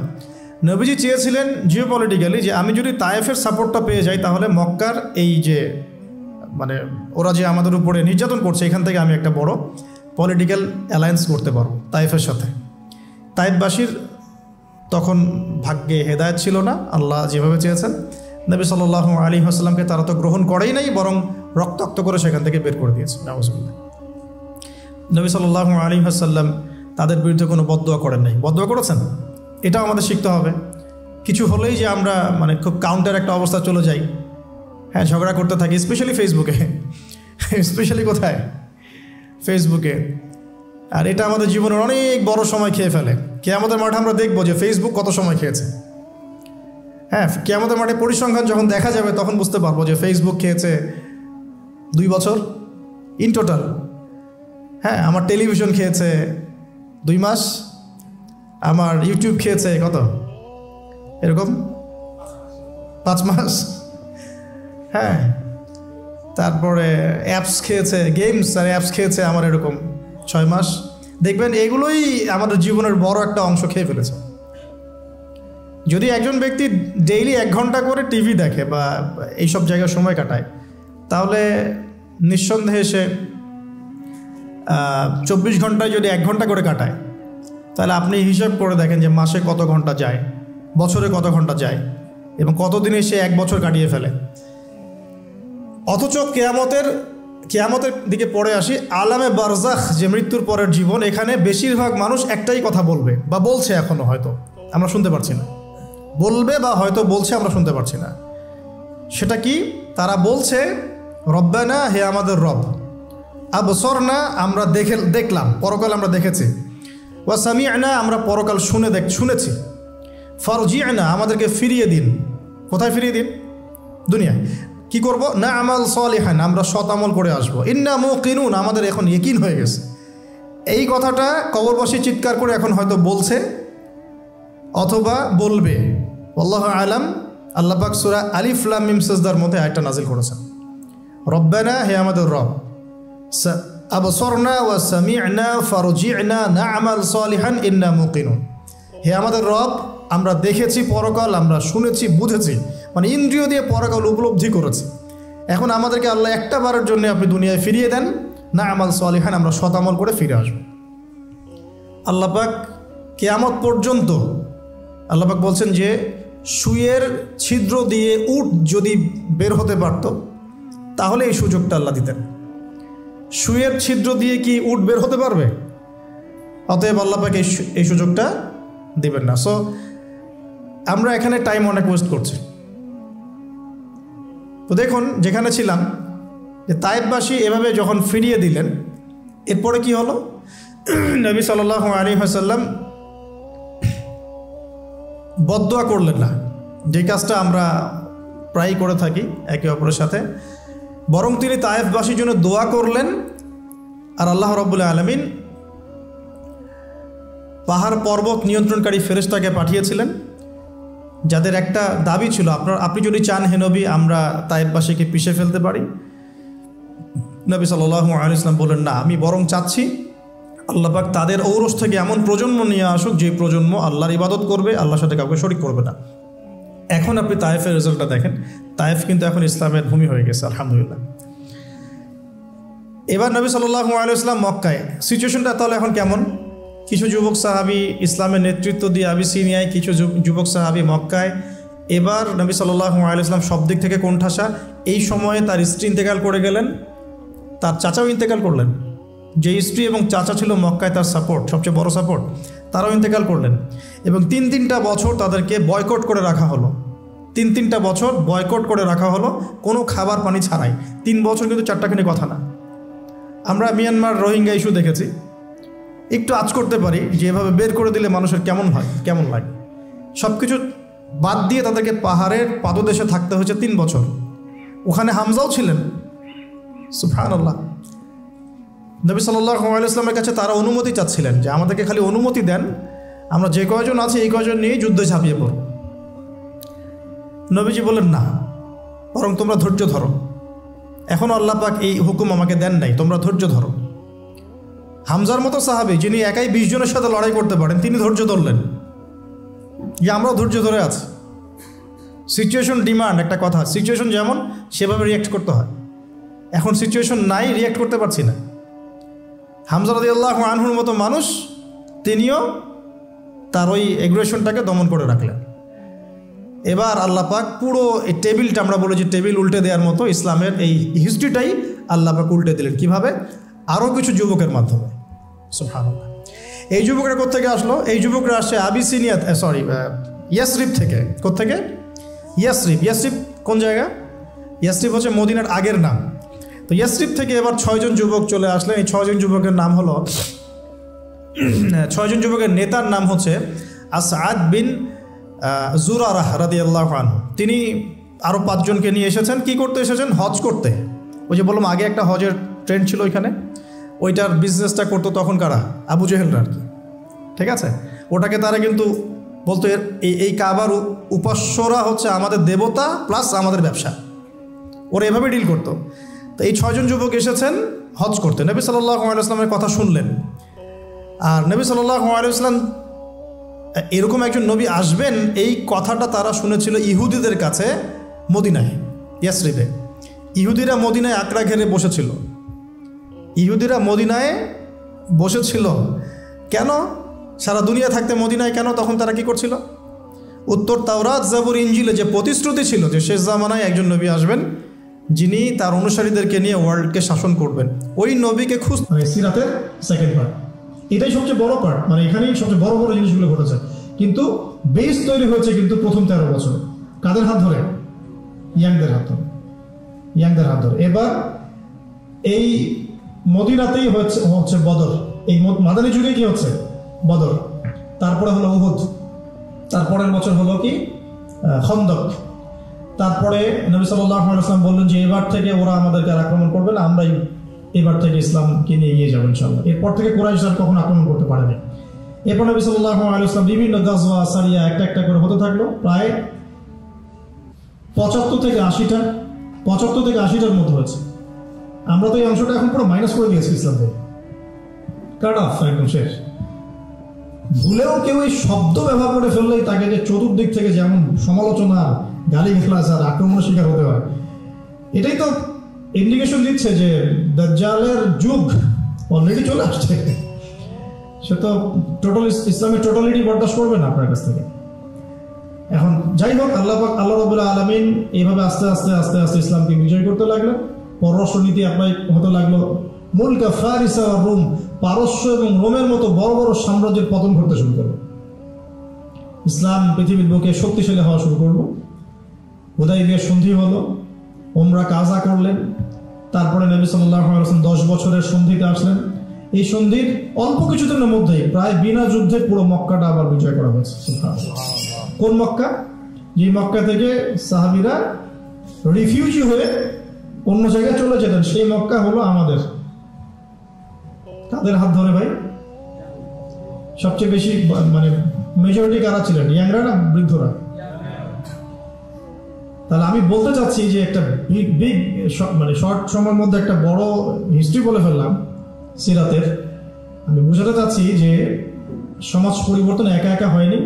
নবীজি চেয়েছিলেন জিওপলিটিক্যালি যে আমি যদি তায়েফের সাপোর্টটা পেয়ে যাই, তাহলে মক্কার এই যে মানে ওরা যে আমাদের উপরে নির্যাতন করছে, এখান থেকে আমি একটা বড় পলিটিক্যাল অ্যালায়েন্স করতে পারবো তায়েফের সাথে। তায়েফবাসীর তখন ভাগ্যে হেদায়েত ছিল না, আল্লাহ যেভাবে চেয়েছেন। নবী সাল্লাল্লাহু আলাইহি ওয়াসাল্লামকে তারা তো গ্রহণ করেই নাই, বরং রক্তাক্ত করে সেখান থেকে বের করে দিয়েছে। নাউজুবিল্লাহ। নবী সাল্লাল্লাহু আলাইহি ওয়াসাল্লাম তাদের বিরুদ্ধে কোনো বদদোয়া করেন নাই। বদদোয়া করেছেন? এটাও আমাদের শিখতে হবে। কিছু হলেই যে আমরা মানে খুব কাউন্টার একটা অবস্থা চলে যাই, হ্যাঁ, ঝগড়া করতে থাকি, স্পেশালি ফেসবুকে। স্পেশালি কোথায়? ফেসবুকে। আর এটা আমাদের জীবনের অনেক বড় সময় খেয়ে ফেলে। কিয়ামতের মাঠে আমরা দেখবো যে ফেসবুক কত সময় খেয়েছে। হ্যাঁ, কিয়ামতের মাঠে পরিসংখ্যান যখন দেখা যাবে তখন বুঝতে পারবো যে ফেসবুক খেয়েছে 2 বছর ইন টোটাল। হ্যাঁ, আমার টেলিভিশন খেয়েছে 2 মাস, আমার ইউটিউব খেয়েছে কত, এরকম 5 মাস। হ্যাঁ, তারপরে অ্যাপস খেয়েছে, গেমস আর অ্যাপস খেয়েছে আমার এরকম 6 মাস। দেখবেন এগুলোই আমাদের জীবনের বড় একটা অংশ খেয়ে ফেলেছে। যদি একজন ব্যক্তি ডেইলি 1 ঘন্টা করে টিভি দেখে বা এইসব জায়গায় সময় কাটায়, তাহলে নিঃসন্দেহে সে 24 ঘন্টায় যদি 1 ঘন্টা করে কাটায়, তাহলে আপনি হিসাব করে দেখেন যে মাসে কত ঘন্টা যায়, বছরে কত ঘন্টা যায়, এবং কতদিনে সে 1 বছর কাটিয়ে ফেলে। অথচ কেয়ামতের দিকে পড়ে আসি, আলামে বারজাখ, যে মৃত্যুর পরের জীবন, এখানে বেশিরভাগ মানুষ একটাই কথা বলবে বা বলছে, এখনো হয়তো আমরা শুনতে পারছি না, বলবে বা হয়তো বলছে, আমরা শুনতে পারছি না। সেটা কি? তারা বলছে রব্বানা, হে আমাদের রব, আবসরনা, আমরা দেখলাম, পরকাল আমরা দেখেছি, ওয়া সামি'না, আমরা পরকাল শুনেছি, ফারজি'না, আমাদেরকে ফিরিয়ে দিন। কোথায় ফিরিয়ে দিন? দুনিয়ায়। কি করব? না আমাল সালিহান, আমরা সৎ আমল করে আসবো। ইন্না মুকিনুন, আমাদের এখন ইয়াকিন হয়ে গেছে। এই কথাটা কবরবাসী চিৎকার করে এখন হয়তো বলছে অথবা বলবে, আল্লাহু আলাম। আল্লাহ পাক সূরা আলিফ লাম মিম সাজদার মধ্যে আয়াতটা নাজিল করেছেন, রব্বানা, হে আমাদের রব, আবসরনা ওয়া সামি'না ফারজি'না না'মাল সালিহান ইন্না মুকিনুন, হে আমাদের রব, আমরা দেখেছি পরকাল, আমরা শুনেছি, বুঝেছি, মানে ইন্দ্রিয় দিয়ে পরকাল উপলব্ধি করেছি। এখন আমাদেরকে আল্লাহ একটা বারের জন্য আপনি দুনিয়ায় ফিরিয়ে দেন, না'মাল সালিহান, আমরা সৎ আমল করে ফিরে আসব। আল্লাহ পাক কিয়ামত পর্যন্ত আল্লাহ পাক বলছেন যে সুয়ের ছিদ্র দিয়ে উট যদি বের হতে পারত, তাহলে এই সুযোগটা আল্লাহ দিতেন। সুয়ের ছিদ্র দিয়ে কি উট বের হতে পারবে? অতএব আল্লাহ পাক এই সুযোগটা দিবেন না। সো আমরা এখানে টাইম অনেক ওয়েস্ট করছি। তো দেখুন, যেখানে ছিলাম, যে তায়েফবাসী এভাবে যখন ফিরিয়ে দিলেন, এরপরে কি হলো? নবী সাল্লাল্লাহু আলাইহি ওয়াসাল্লাম বদদোয়া করলেন না, যে কাজটা আমরা প্রায়ই করে থাকি একে অপরের সাথে, বরং তিনি তায়েফবাসীর জন্য দোয়া করলেন। আর আল্লাহ রাব্বুল আলামিন পাহাড় পর্বত নিয়ন্ত্রণকারী ফেরেশতাকে পাঠিয়েছিলেন, যাদের একটা দাবি ছিল, আপনি যদি চান হে নবী আমরা তায়েফবাসীকে পিষে ফেলতে পারি। নবী সাল্লাল্লাহু আলাইহি ওয়াসাল্লাম বললেন, না, আমি বরং চাচ্ছি আল্লাহ পাক তাদের ঔরস থেকে এমন প্রজন্ম নিয়ে আসুক যে প্রজন্ম আল্লাহর ইবাদত করবে, আল্লাহর সাথে কাউকে শরীক করবে না। এখন আপনি তায়েফের রেজাল্টটা দেখেন, তায়েফ কিন্তু এখন ইসলামের ভূমি হয়ে গেছে, আলহামদুলিল্লাহ। এবার নবী সাল্লাল্লাহু আলাইহি ওয়াসাল্লাম মক্কায়, সিচুয়েশনটা তাহলে এখন কেমন? কিছু যুবক সাহাবী ইসলামের নেতৃত্ব দিয়ে আবিসিনিয়ায়, কিছু যুবক সাহাবী মক্কায়। এবার নবী সাল্লাল্লাহু আলাইহি ওয়াসাল্লাম সব দিক থেকে কোণঠাসা। এই সময়ে তার স্ত্রী ইন্তেকাল করে গেলেন, তার চাচাও ইন্তেকাল করলেন। যে স্ত্রী এবং চাচা ছিল মক্কায় তার সাপোর্ট, সবচেয়ে বড় সাপোর্ট, তারাও ইন্তেকাল করলেন। এবং তিনটা বছর তাদেরকে বয়কট করে রাখা হলো। তিনটা বছর বয়কট করে রাখা হলো, কোনো খাবার পানি ছাড়াই। 3 বছর কিন্তু চারটাখানি কথা না। আমরা মিয়ানমার রোহিঙ্গা ইস্যু দেখেছি, একটু আঁচ করতে পারি যে এভাবে বের করে দিলে মানুষের কেমন হয়, কেমন লাগে। সব কিছু বাদ দিয়ে তাদেরকে পাহাড়ের পাদদেশে থাকতে হয়েছে 3 বছর। ওখানে হামজাও ছিলেন, সুবহানাল্লাহ। নবী সাল্লাল্লাহু আলাইহি ওয়াসাল্লামের কাছে তারা অনুমতি চাচ্ছিলেন যে আমাদেরকে খালি অনুমতি দেন, আমরা যে কয়জন আছি এই কয়জন নিয়ে যুদ্ধে ঝাঁপিয়ে পড়ব। নবীজি বললেন, না, বরং তোমরা ধৈর্য ধরো, এখনও আল্লাহ পাক এই হুকুম আমাকে দেন নাই, তোমরা ধৈর্য ধরো। হামজার মতো সাহাবী, যিনি একাই 20 জনের সাথে লড়াই করতে পারেন, তিনি ধৈর্য ধরলেন যে আমরাও ধৈর্য ধরে আছি। সিচুয়েশন ডিমান্ড, একটা কথা, সিচুয়েশন যেমন সেভাবে রিয়্যাক্ট করতে হয়। এখন সিচুয়েশন নাই, রিয়্যাক্ট করতে পারছি না। হামজা রাদিয়াল্লাহু আনহুর মতো মানুষ, তিনিও তার ওই এগ্রেশনটাকে দমন করে রাখলেন। এবার আল্লাহ পাক পুরো এই টেবিলটা, আমরা বলি যে টেবিল উল্টে দেওয়ার মতো, ইসলামের এই হিস্ট্রিটাই আল্লাহ পাক উল্টে দিলেন। কীভাবে? আরও কিছু যুবকের মাধ্যমে। সুবহানাল্লাহ। এই যুবকরা কোত্থেকে আসলো? এই যুবকরা আসছে আবিসিনিয়া, ইয়াসরিব থেকে। কোত্থেকে? ইয়াসরিব। ইয়াসরিব কোন জায়গা? ইয়াসরিব হচ্ছে মদিনার আগের নাম। তো ইয়াসরিব থেকে এবার 6 জন যুবক চলে আসলেন। এই 6 জন যুবকের নাম হলো, 6 জন যুবকের নেতার নাম হচ্ছে আসআদ বিন জুরারাহ রাদিয়াল্লাহু আনহু। তিনি আরও 5 জনকে নিয়ে এসেছেন। কি করতে এসেছেন? হজ করতে। ওই যে বললাম আগে একটা হজের ট্রেন্ড ছিল ওইখানে, ওইটার বিজনেসটা করতো তখন কারা? আবু জেহেলরা আর কি, ঠিক আছে। ওটাকে তারা কিন্তু বলতো এই কাবার উপাস্যরা হচ্ছে আমাদের দেবতা প্লাস আমাদের ব্যবসা, ওরা এভাবে ডিল করতো। তো এই 6 জন যুবক এসেছেন হজ করতে। নবী সাল্লাল্লাহু আলাইহি ওয়াসাল্লামের কথা শুনলেন। আর নবী সাল্লাল্লাহু আলাইহি ওয়াসাল্লাম এরকম একজন নবী আসবেন, এই কথাটা তারা শুনেছিল ইহুদিদের কাছে মদিনায়, ইয়াসরিবে। ইহুদিরা মদিনায় আকড়া ঘেরে বসেছিল। ইহুদিরা মদিনায় বসেছিল কেন? সারা দুনিয়া থাকতে মদিনায় কেন? তখন তারা কি করছিল? উত্তর তাওরাত, জাবুর, ইনজিলে যে প্রতিশ্রুতি ছিল যে শেষ জামানায় একজন নবী আসবেন যিনি তার অনুসারীদেরকে নিয়ে ওয়ার্ল্ডকে শাসন করবেন, ওই নবীকে খুঁজ, সিরাতের সেকেন্ড পার্ট, এটাই সবচেয়ে বড় পার্ট। মানে এখানেই সবচেয়ে বড় বড় জিনিসগুলো ঘটেছে। কিন্তু বেস তৈরি হয়েছে কিন্তু প্রথম 13 বছরে। কাদের হাত ধরে? ইয়াংদের হাত ধরে, ইয়াংদের হাত ধরে। এবার এই মদিনাতেই হচ্ছে বদর। এই মাদানী যুগে কি হচ্ছে? বদর। তারপরে হলো উহুদ। তারপরের বছর হলো কি? খন্দক। তারপরে নবী সাল্লাল্লাহু আলাইহি ওয়াসাল্লাম বললেন যে এবার থেকে ওরা আমাদেরকে আর আক্রমণ করবে না, আমরাই এবার থেকে ইসলামকে নিয়ে এগিয়ে যাবো ইনশাআল্লাহ। এরপর থেকে কুরাইশ আর কখনো আক্রমণ করতে পারেনি। এরপর নবী সাল্লাল্লাহু আলাইহি ওয়াসাল্লাম বিভিন্ন গাজওয়া, সারিয়া একটা করে হতে থাকলো। প্রায় 75 থেকে 80টার মতো হয়েছে। আমরা তো এই অংশটা এখন পুরো মাইনাস করে দিয়েছি ইসলাম থেকে, কাট অফ, একদম শেষ। ভুলেও কেউ এই শব্দ ব্যবহার করে ফেললেই তাকে যে চতুর্দিক থেকে যেমন সমালোচনা, গালিগালাজ আর আক্রমণের শিকার হতে হয়, এটাই তো ইন্ডিকেশন দিচ্ছে যে দাজ্জালের যুগ অলরেডি চলে আসছে। সে তো টোটাল ইসলামের টোটালিটি বরদাস্ত করবে না আপনার কাছ থেকে। এখন যাই হোক, আল্লাহ রাব্বুল আলামিন এইভাবে আস্তে আস্তে আস্তে আস্তে ইসলামকে বিজয় করতে লাগলেন। পররাষ্ট্রনীতি অ্যাপ্লাই হতে লাগলো। মুলকা ফারিসা আর রোম, পারস্য এবং রোমের মতো বড় বড় সাম্রাজ্যের পতন ঘটতে শুরু করলো। ইসলাম পৃথিবীর বুকে শক্তিশালী হওয়া শুরু করলো। হুদাইবিয়ার সন্ধি হলো, উমরা কাজা করলেন। তারপরে নবী সাল্লাল্লাহু আলাইহি ওয়াসাল্লাম 10 বছরের সন্ধিতে আসলেন। এই সন্ধির অল্প কিছুদিনের মধ্যেই প্রায় বিনা যুদ্ধে পুরো মক্কাটা আবার বিজয় করা হয়েছে। সুবহানাল্লাহ। কোন মক্কা? যে মক্কা থেকে সাহাবীরা রিফিউজি হয়ে অন্য জায়গায় চলে যেতেন, সেই মক্কা হলো আমাদের। তাদের হাত ধরে ভাই সবচেয়ে বেশি মানে মেজরিটি কারা ছিলেন? ইয়াংরা না বৃদ্ধরা? তাহলে আমি বলতে চাচ্ছি যে একটা বিগ মানে শর্ট সময়ের মধ্যে একটা বড় হিস্ট্রি বলে ফেললাম সিরাতের। আমি বোঝাতে চাচ্ছি যে সমাজ পরিবর্তন একা একা হয়নি,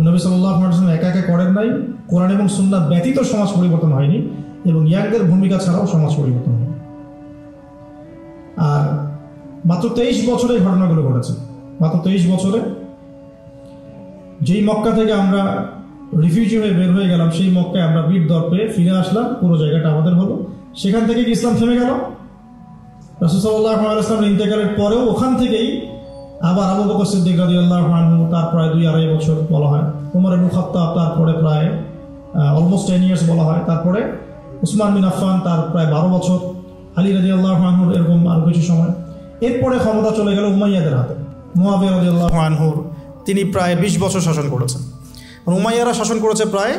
নবী সাল্লাল্লাহু আলাইহি ওয়াসাল্লাম একা একা করেন নাই, কোরআন এবং সুন্নাহ ব্যতীত সমাজ পরিবর্তন হয়নি, এবং ইয়াংদের ভূমিকা ছাড়াও সমাজ পরিবর্তন হয়নি। আর মাত্র 23 বছরে এই ঘটনাগুলো ঘটেছে। মাত্র 23 বছরে যেই মক্কা থেকে আমরা রিফিউজি হয়ে বের হয়ে গেলাম, সেই মক্কায় আমরা বীর দর্পে ফিরে আসলাম, পুরো জায়গাটা আমাদের হলো। সেখান থেকে কি ইসলাম থেমে গেল? রাসূল সাল্লাল্লাহু আলাইহি ওয়াসাল্লামের ইন্তেকালের পরেও ওখান থেকেই আবার আবু বকর সিদ্দিক রাদিয়াল্লাহু আনহু, তার প্রায় 2-2.5 বছর বলা হয়, ওমর ইবনে খাত্তাব তারপরে প্রায় অলমোস্ট 10 ইয়ার্স বলা হয়, তারপরে উসমান বিন আফফান তার প্রায় 12 বছর, আলী রাদিয়াল্লাহু আনহুর এরকম আরো কিছু সময়। এরপরে ক্ষমতা চলে গেল উমাইয়াদের হাতে। মুয়াবিয়া রাদিয়াল্লাহু আনহুর তিনি প্রায় 20 বছর শাসন করেছেন। উমাইয়ারা শাসন করেছে প্রায়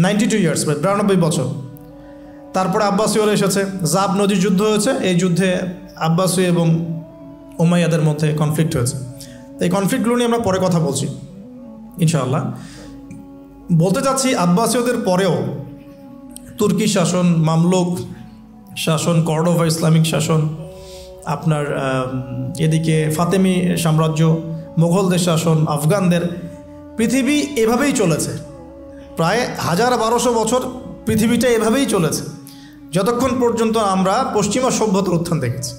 92 ইয়ার্স, প্রায় 92 বছর। তারপরে আব্বাসীয়রা এসেছে, জাব নদীর যুদ্ধ হয়েছে, এই যুদ্ধে আব্বাসী এবং উমাইয়াদের মধ্যে কনফ্লিক্ট হয়েছে। এই কনফ্লিক্টগুলো নিয়ে আমরা পরে কথা বলছি ইনশাআল্লাহ। বলতে চাচ্ছি আব্বাসীয়দের পরেও তুর্কি শাসন, মামলুক শাসন, কর্ডোভা ইসলামিক শাসন, আপনার এদিকে ফাতেমি সাম্রাজ্য, মোগলদের শাসন, আফগানদের, পৃথিবী এভাবেই চলেছে। প্রায় 1000-1200 বছর পৃথিবীটা এভাবেই চলেছে, যতক্ষণ পর্যন্ত আমরা পশ্চিমা সভ্যতার উত্থান দেখেছি।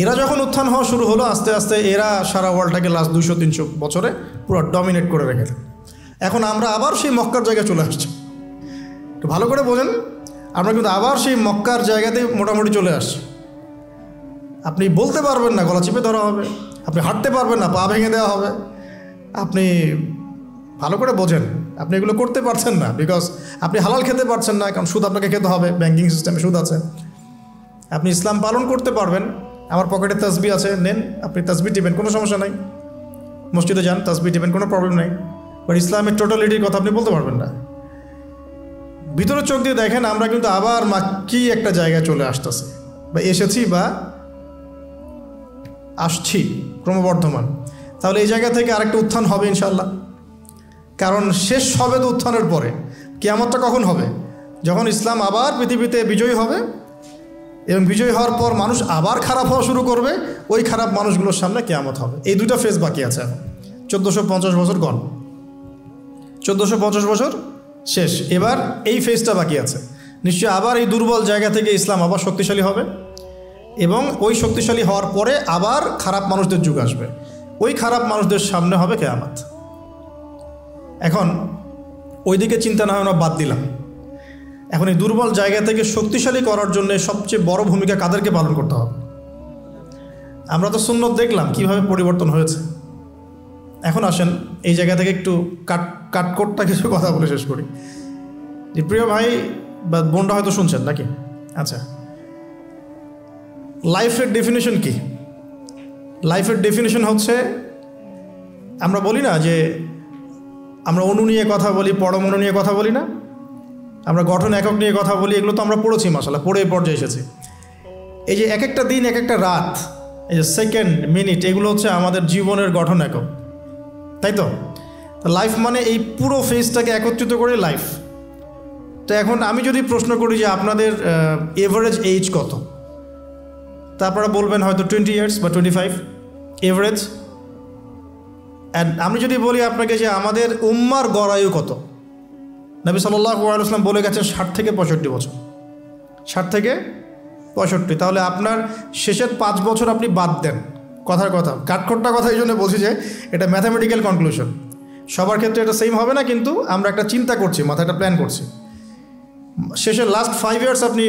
এরা যখন উত্থান হওয়া শুরু হলো, আস্তে আস্তে এরা সারা ওয়ার্ল্ডটাকে লাস্ট 200-300 বছরে পুরো ডমিনেট করে রেখেছে। এখন আমরা আবার সেই মক্কার জায়গায় চলে আসছি। একটু ভালো করে বোঝেন, আমরা কিন্তু আবার সেই মক্কার জায়গাতে মোটামুটি চলে আসছি। আপনি বলতে পারবেন না, গলা চিপে ধরা হবে। আপনি হাঁটতে পারবেন না, পা ভেঙে দেওয়া হবে। আপনি ভালো করে বোঝেন, আপনি এগুলো করতে পারছেন না, বিকজ আপনি হালাল খেতে পারছেন না, কারণ সুদ আপনাকে খেতে হবে, ব্যাঙ্কিং সিস্টেমে সুদ আছে। আপনি ইসলাম পালন করতে পারবেন, আমার পকেটে তাসবিহ আছে, নেন, আপনি তাসবিহ টিপেন, কোনো সমস্যা নাই। মসজিদে যান, তাসবিহ টিপেন, কোনো প্রবলেম নাই। বাট ইসলামের টোটালিটির কথা আপনি বলতে পারবেন না। ভিতরে চোখ দিয়ে দেখেন, আমরা কিন্তু আবার মাক্কি একটা জায়গায় চলে আসতেছি, বা এসেছি, বা আসছি, ক্রমবর্ধমান। তাহলে এই জায়গা থেকে আরেকটা উত্থান হবে ইনশাল্লাহ। কারণ শেষ হবে তো উত্থানের পরে। কিয়ামতটা কখন হবে? যখন ইসলাম আবার পৃথিবীতে বিজয়ী হবে, এবং বিজয়ী হওয়ার পর মানুষ আবার খারাপ হওয়া শুরু করবে, ওই খারাপ মানুষগুলোর সামনে কিয়ামত হবে। এই দুইটা ফেজ বাকি আছে এখন। 1450 বছর গণ, 1450 বছর শেষ, এবার এই ফেজটা বাকি আছে। নিশ্চয়ই আবার এই দুর্বল জায়গা থেকে ইসলাম আবার শক্তিশালী হবে, এবং ওই শক্তিশালী হওয়ার পরে আবার খারাপ মানুষদের যুগ আসবে। ওই খারাপ মানুষদের সামনে হবে কিয়ামত। এখন ওইদিকে চিন্তা না হয় আমরা বাদ দিলাম। এখন এই দুর্বল জায়গা থেকে শক্তিশালী করার জন্য সবচেয়ে বড় ভূমিকা কাদেরকে পালন করতে হবে? আমরা তো সুন্নত দেখলাম কিভাবে পরিবর্তন হয়েছে। এখন আসেন এই জায়গা থেকে একটু কাটকোটটা কিছু কথা বলে শেষ করি। যে প্রিয় ভাই বা বোনরা হয়তো শুনছেন নাকি? আচ্ছা, লাইফের ডেফিনেশন কি? লাইফের ডেফিনেশন হচ্ছে, আমরা বলি না যে আমরা অণু নিয়ে কথা বলি, পরমাণু নিয়ে কথা বলি না, আমরা গঠন একক নিয়ে কথা বলি, এগুলো তো আমরা পড়েছি, মাশাআল্লাহ, পড়ে পর্যায়ে এসেছি। এই যে এক একটা দিন, এক একটা রাত, এই যে সেকেন্ড, মিনিট, এগুলো হচ্ছে আমাদের জীবনের গঠন একক, তাই তো? লাইফ মানে এই পুরো ফেজটাকে একত্রিত করে লাইফ। তো এখন আমি যদি প্রশ্ন করি যে আপনাদের এভারেজ এজ কত, তা আপনারা বলবেন হয়তো 20 ইয়ার্স বা 25 এভারেজ। অ্যান্ড আমি যদি বলি আপনাকে যে আমাদের উম্মার গড়ায়ু কত, নবী সাল্লাল্লাহু আলাইহি ওয়াসাল্লাম বলে গেছেন 60 থেকে 65 বছর, 60 থেকে 65। তাহলে আপনার শেষের 5 বছর আপনি বাদ দেন, কথার কথা, কাঠখোট্টা কথা এই জন্য বলছি যে এটা ম্যাথামেটিক্যাল কনক্লুশন। সবার ক্ষেত্রে এটা সেম হবে না, কিন্তু আমরা একটা চিন্তা করছি, মাথায় একটা প্ল্যান করছি। শেষের লাস্ট 5 ইয়ার্স আপনি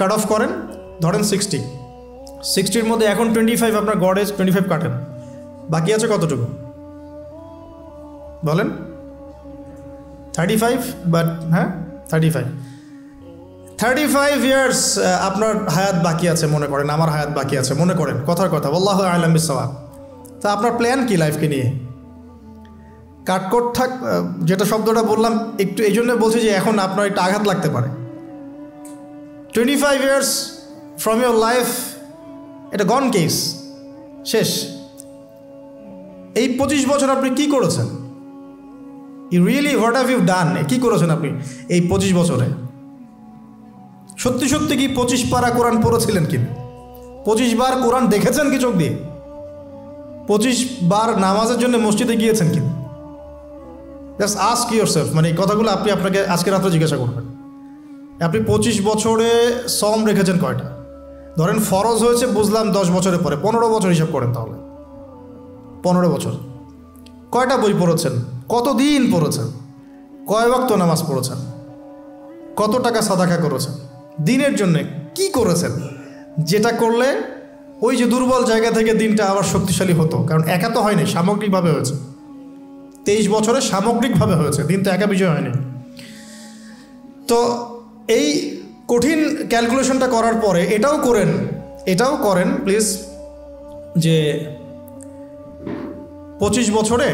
কাট অফ করেন, ধরেন 60-র মধ্যে এখন 25 আপনার গড় এজ, 25 কাটেন, বাকি আছে কতটুকু বলেন? 35, বাট হ্যাঁ 35 ইয়ার্স আপনার হায়াত বাকি আছে মনে করেন, আমার হায়াত বাকি আছে মনে করেন, কথার কথা, আল্লাহু আ'লাম বিস-সাওয়াব। তা আপনার প্ল্যান কি লাইফকে নিয়ে? কাটকট থাক, যেটা শব্দটা বললাম একটু এই জন্য বলছি যে এখন আপনার একটা আঘাত লাগতে পারে। 25 years ফ্রম ইউর লাইফ, এটা গন কেস, শেষ। এই 25 বছর আপনি কি করেছেন? You really what have you done? কী করেছেন আপনি এই 25 বছরে? সত্যি সত্যি কি 25 পারা কোরআন পড়েছিলেন কি? 25 বার কোরআন দেখেছেন কি চোখ দিয়ে? 25 বার নামাজের জন্য মসজিদে গিয়েছেন কি? জাস্ট আস্ক ইউরসেলফ, মানে এই কথাগুলো আপনি আপনাকে আজকে রাত্রে জিজ্ঞাসা করবেন। আপনি 25 বছরে সম রেখেছেন কয়টা? ধরেন ফরজ হয়েছে বুঝলাম 10 বছরের পরে, 15 বছর হিসাব করেন তাহলে। 15 বছর কয়টা বই পড়েছেন? কতদিন পড়েছেন? কয় ওয়াক্ত নামাজ পড়েছেন? কত টাকা সাদাকা করেছেন? দিনের জন্যে কি করেছেন যেটা করলে ওই যে দুর্বল জায়গা থেকে দিনটা আবার শক্তিশালী হতো? কারণ একা তো হয়নি, সামগ্রিকভাবে হয়েছে। 23 বছরে সামগ্রিকভাবে হয়েছে, দিন তো একা বিজয় হয়নি। তো এই কঠিন ক্যালকুলেশনটা করার পরে এটাও করেন প্লিজ, যে 25 বছরে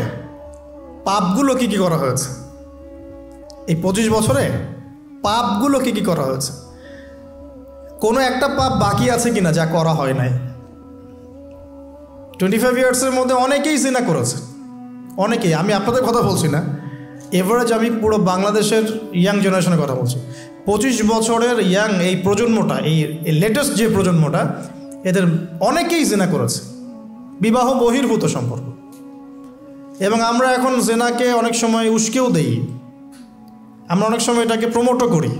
পাপগুলো কি কি করা হয়েছে? এই 25 বছরে পাপগুলো কি কি করা হয়েছে? কোনো একটা পাপ বাকি আছে কিনা যা করা হয় নাই? 25 ইয়ার্সের মধ্যে অনেকেই জিনা করেছে, অনেকেই। আমি আপনাদের কথা বলছি না, এভারেজ আমি পুরো বাংলাদেশের ইয়াং জেনারেশনের কথা বলছি। 25 বছরের ইয়াং এই প্রজন্মটা, এই লেটেস্ট যে প্রজন্মটা, এদের অনেকেই জিনা করেছে, বিবাহ বহির্ভূত সম্পর্ক। এবং আমরা এখন জেনাকে অনেক সময় উস্কেও দেই, আমরা অনেক সময় এটাকে প্রমোটও করি,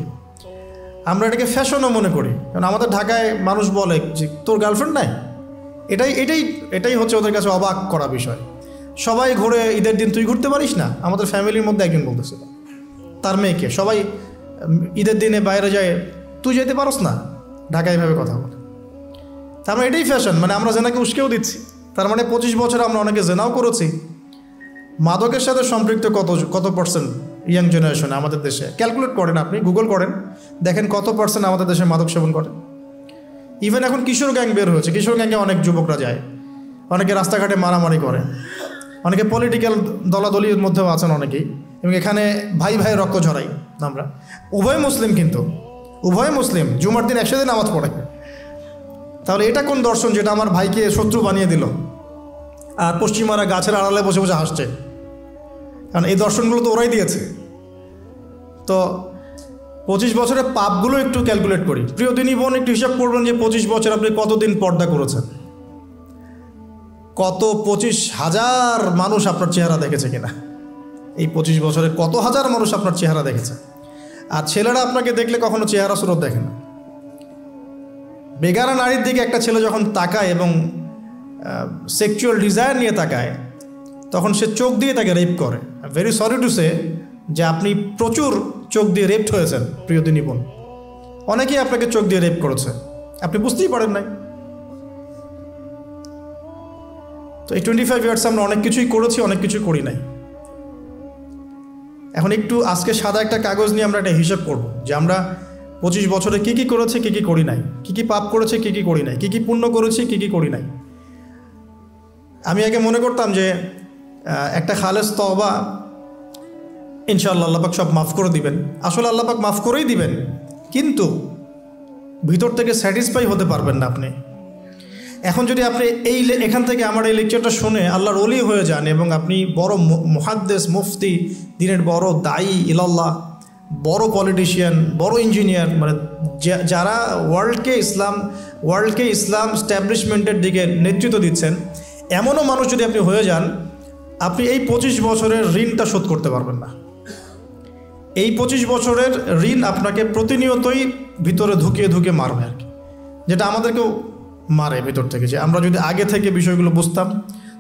আমরা এটাকে ফ্যাশনও মনে করি। কারণ আমাদের ঢাকায় মানুষ বলে যে তোর গার্লফ্রেন্ড নাই, এটাই হচ্ছে ওদের কাছে অবাক করা বিষয়। সবাই ঘুরে, ঈদের দিন তুই ঘুরতে পারিস না? আমাদের ফ্যামিলির মধ্যে একজন বলতেছিল তার মেয়েকে, সবাই ঈদের দিনে বাইরে যায়, তুই যেতে পারস না? ঢাকায় এভাবে কথা বলে। তার মানে এটাই ফ্যাশন, মানে আমরা জেনাকে উস্কেও দিচ্ছি। তার মানে 25 বছরে আমরা অনেকে জেনাও করেছি। মাদকের সাথে সম্পৃক্ত কত পার্সেন্ট ইয়াং জেনারেশনে আমাদের দেশে? ক্যালকুলেট করেন, আপনি গুগল করেন, দেখেন কত পার্সেন্ট আমাদের দেশে মাদক সেবন করে। ইভেন এখন কিশোর গ্যাং বের হয়েছে, কিশোর গ্যাংয়ে অনেক যুবকরা যায়, অনেকে রাস্তাঘাটে মারামারি করে, অনেকে পলিটিক্যাল দলাদলির মধ্যেও আছেন অনেকেই। এবং এখানে ভাই ভাই রক্ত ঝরাই আমরা। উভয় মুসলিম, কিন্তু উভয় মুসলিম, জুমার দিন একসাথে নামাজ পড়ে। তাহলে এটা কোন দর্শন যেটা আমার ভাইকে শত্রু বানিয়ে দিল, আর পশ্চিমারা গাছের আড়ালে বসে বসে হাসছে? কারণ এই দর্শনগুলো তো ওরাই দিয়েছে। তো 25 বছরের পাপগুলো একটু ক্যালকুলেট করি। প্রিয় দিনী বোন, একটু হিসাব করবেন যে 25 বছর আপনি কতদিন পর্দা করেছেন, কত 25,000 মানুষ আপনার চেহারা দেখেছে কিনা? এই 25 বছরে কত হাজার মানুষ আপনার চেহারা দেখেছে? আর ছেলেরা আপনাকে দেখলে কখনো চেহারা সুরত দেখে না। বেগারা নারীর দিকে একটা ছেলে যখন তাকায় এবং সেক্সুয়াল ডিজায়ার নিয়ে তাকায়, তখন সে চোখ দিয়ে তাকে রেপ করে। ভেরি সরি টু সে যে আপনি প্রচুর চোখ দিয়ে রেপড হয়েছেন প্রিয় দিনী বোন। অনেকেই আপনাকে চোখ দিয়ে রেপ করেছে, আপনি বুঝতেই পারেন নাই। তো এই 25 ইয়ার্স আমরা অনেক কিছুই করেছি, অনেক কিছুই করি নাই। এখন একটু আজকে সাদা একটা কাগজ নিয়ে আমরা একটা হিসাব করব যে আমরা 25 বছরে কী কী করেছি, কী কী করি নাই, কী কী পাপ করেছি, কী কী করি নাই, কী কী পুণ্য করেছি, কী কী করি নাই। আমি আগে মনে করতাম যে একটা খালেস তওবা ইনশাআল্লাহ আল্লাহ পাক সব মাফ করে দিবেন। আসলে আল্লাহ পাক মাফ করেই দিবেন, কিন্তু ভিতর থেকে স্যাটিসফাই হতে পারবেন না আপনি। এখন যদি আপনি এখান থেকে আমার এই লেকচারটা শুনে আল্লাহর ওলি হয়ে যান এবং আপনি বড় মুহাদ্দিস, মুফতি, দিনের বড় দায়ী ইলাল্লাহ, বড় পলিটিশিয়ান, বড় ইঞ্জিনিয়ার, মানে যারা ওয়ার্ল্ডকে ইসলাম স্ট্যাবলিশমেন্টের দিকে নেতৃত্ব দিচ্ছেন, এমনও মানুষ যদি আপনি হয়ে যান, আপনি এই 25 বছরের ঋণটা শোধ করতে পারবেন না। এই 25 বছরের ঋণ আপনাকে প্রতিনিয়তই ভিতরে ঢুকিয়ে মারবে আর কি, যেটা আমাদেরকেও মারে ভেতর থেকে। যে আমরা যদি আগে থেকে বিষয়গুলো বুঝতাম,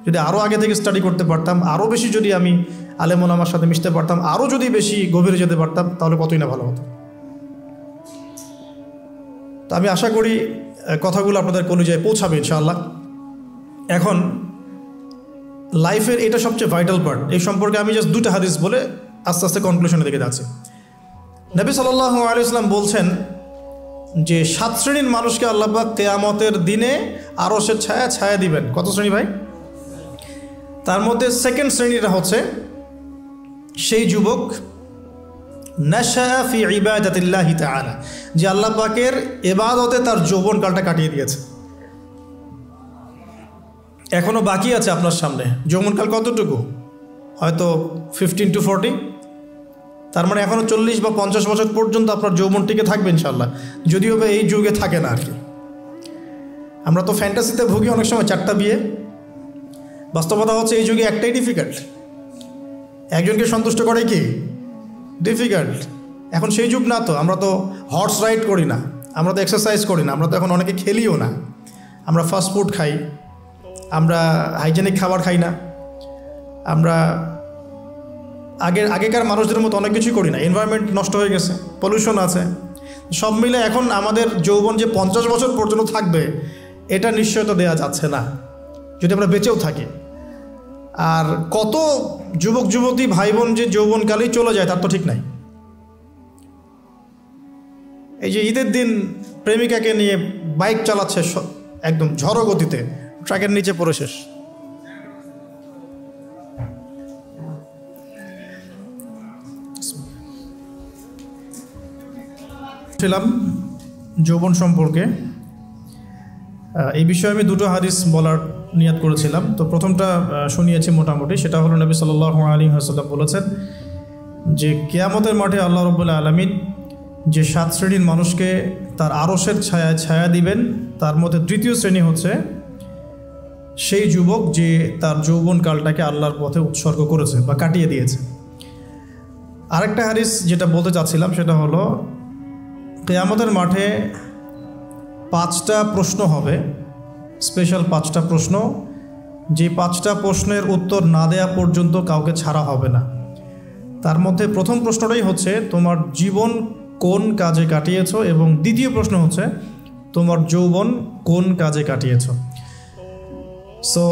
যদি আরও আগে থেকে স্টাডি করতে পারতাম, আরও বেশি যদি আমি আলেম ওলামার সাথে মিশতে পারতাম, আরও যদি বেশি গভীরে যেতে পারতাম, তাহলে কতই না ভালো হতো। তো আমি আশা করি কথাগুলো আপনাদের কলিজায় পৌঁছাবে ইনশাআল্লাহ। এখন লাইফের এটা সবচেয়ে ভাইটাল পার্ট। এই সম্পর্কে আমি জাস্ট 2টা হাদিস বলে আস্তে আস্তে কনক্লুশনের দিকে যাচ্ছি। নবী সাল্লাল্লাহু আলাইহি ওয়াসাল্লাম বলছেন যে 7 শ্রেণীর মানুষকে আল্লাহ পাক কিয়ামতের দিনে আরশের ছায়া দিবেন। কত শ্রেণী ভাই? তার মধ্যে সেকেন্ড শ্রেণীটা হচ্ছে সেই যুবক নাশা ফি ইবাদাতিল্লাহি তাআলা, যে আল্লাহ পাকের ইবাদতে তার যৌবনকালটা কাটিয়ে দিয়েছে। এখনও বাকি আছে আপনার সামনে। যৌবনকাল কতটুকু? হয়তো 15 to 40। তার মানে এখনও 40 বা 50 বছর পর্যন্ত আপনার যৌবন টিকে থাকবে ইনশাআল্লাহ, যদিও বা এই যুগে থাকে না আর কি। আমরা তো ফ্যান্টাসিতে ভুগি অনেক সময় 4টা বিয়ে। বাস্তবতা হচ্ছে এই যুগে একটাই ডিফিকাল্ট, একজনকে সন্তুষ্ট করে কি ডিফিকাল্ট। এখন সেই যুগ না তো, আমরা তো হর্স রাইড করি না, আমরা তো এক্সারসাইজ করি না, আমরা তো এখন অনেকে খেলিও না, আমরা ফাস্ট ফুড খাই, আমরা হাইজেনিক খাবার খাই না, আমরা আগেকার মানুষদের মতো অনেক কিছুই করি না। এনভায়রনমেন্ট নষ্ট হয়ে গেছে, পলিউশন আছে, সব মিলে এখন আমাদের যৌবন যে 50 বছর পর্যন্ত থাকবে এটা নিশ্চয়তা দেওয়া যাচ্ছে না যদি আমরা বেঁচেও থাকি। আর কত যুবক যুবতী ভাই বোন যে যৌবনকালেই চলে যায় তার তো ঠিক নাই। এই যে ঈদের দিন প্রেমিকাকে নিয়ে বাইক চালাচ্ছে একদম ঝড়ো গতিতে, ট্রাকের নিচে পড়ে শেষ। ছিলাম যৌবন সম্পর্কে, এই বিষয়ে আমি 2টো হাদিস বলার নিয়াত করেছিলাম। তো প্রথমটা শুনিয়েছি মোটামুটি, সেটা হলো নবী সাল্লাল্লাহু আলাইহি ওয়াসাল্লাম বলেছেন যে কিয়ামতের মাঠে আল্লাহ রাব্বুল আলামিন যে 7 শ্রেণীর মানুষকে তার আরশের ছায়ায় ছায়া দিবেন, তার মধ্যে 3য় শ্রেণী হচ্ছে সেই যুবক যে তার যৌবনকালটাকে আল্লাহর পথে উৎসর্গ করেছে বা কাটিয়ে দিয়েছে। আরেকটা হাদিস যেটা বলতে চাচ্ছিলাম সেটা হলো কিয়ামতের মাঠে 5টা প্রশ্ন হবে, স্পেশাল 5টা প্রশ্ন, যে 5টা প্রশ্নের উত্তর না দেয়া পর্যন্ত কাউকে ছাড়া হবে না। তার মধ্যে প্রথম প্রশ্নটাই হচ্ছে তোমার জীবন কোন কাজে কাটিয়েছো, এবং দ্বিতীয় প্রশ্ন হচ্ছে তোমার যৌবন কোন কাজে কাটিয়েছো। সো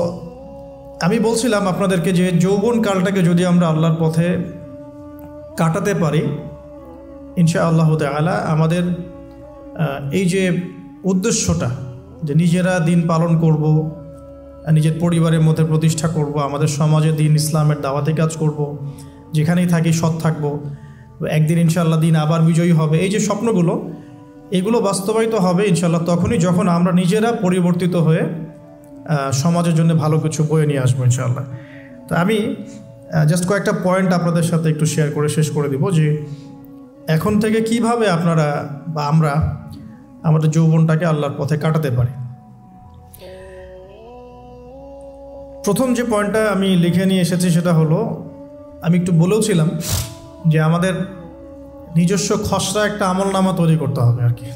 আমি বলছিলাম আপনাদেরকে যে যৌবনকালটাকে যদি আমরা আল্লাহর পথে কাটাতে পারি ইনশাআল্লাহ তাআলা আমাদের এই যে উদ্দেশ্যটা যে নিজেরা দিন পালন করব, নিজের পরিবারের মধ্যে প্রতিষ্ঠা করব, আমাদের সমাজে দিন ইসলামের দাওয়াতি কাজ করব, যেখানেই থাকি সৎ থাকব, একদিন ইনশাআল্লাহ দিন আবার বিজয়ী হবে, এই যে স্বপ্নগুলো এগুলো বাস্তবায়িত হবে ইনশাআল্লাহ তখনই যখন আমরা নিজেরা পরিবর্তিত হয়ে সমাজের জন্য ভালো কিছু বয়ে নিয়ে আসবো ইনশাআল্লাহ। তো আমি জাস্ট কয়েকটা পয়েন্ট আপনাদের সাথে একটু শেয়ার করে শেষ করে দিব যে এখন থেকে কিভাবে আপনারা বা আমরা আমাদের যৌবনটাকে আল্লাহর পথে কাটাতে পারি। প্রথম যে পয়েন্টটা আমি লিখে নিয়ে এসেছি সেটা হলো, আমি একটু বলেওছিলাম যে আমাদের নিজস্ব খসড়া একটা আমলনামা তৈরি করতে হবে আর কি।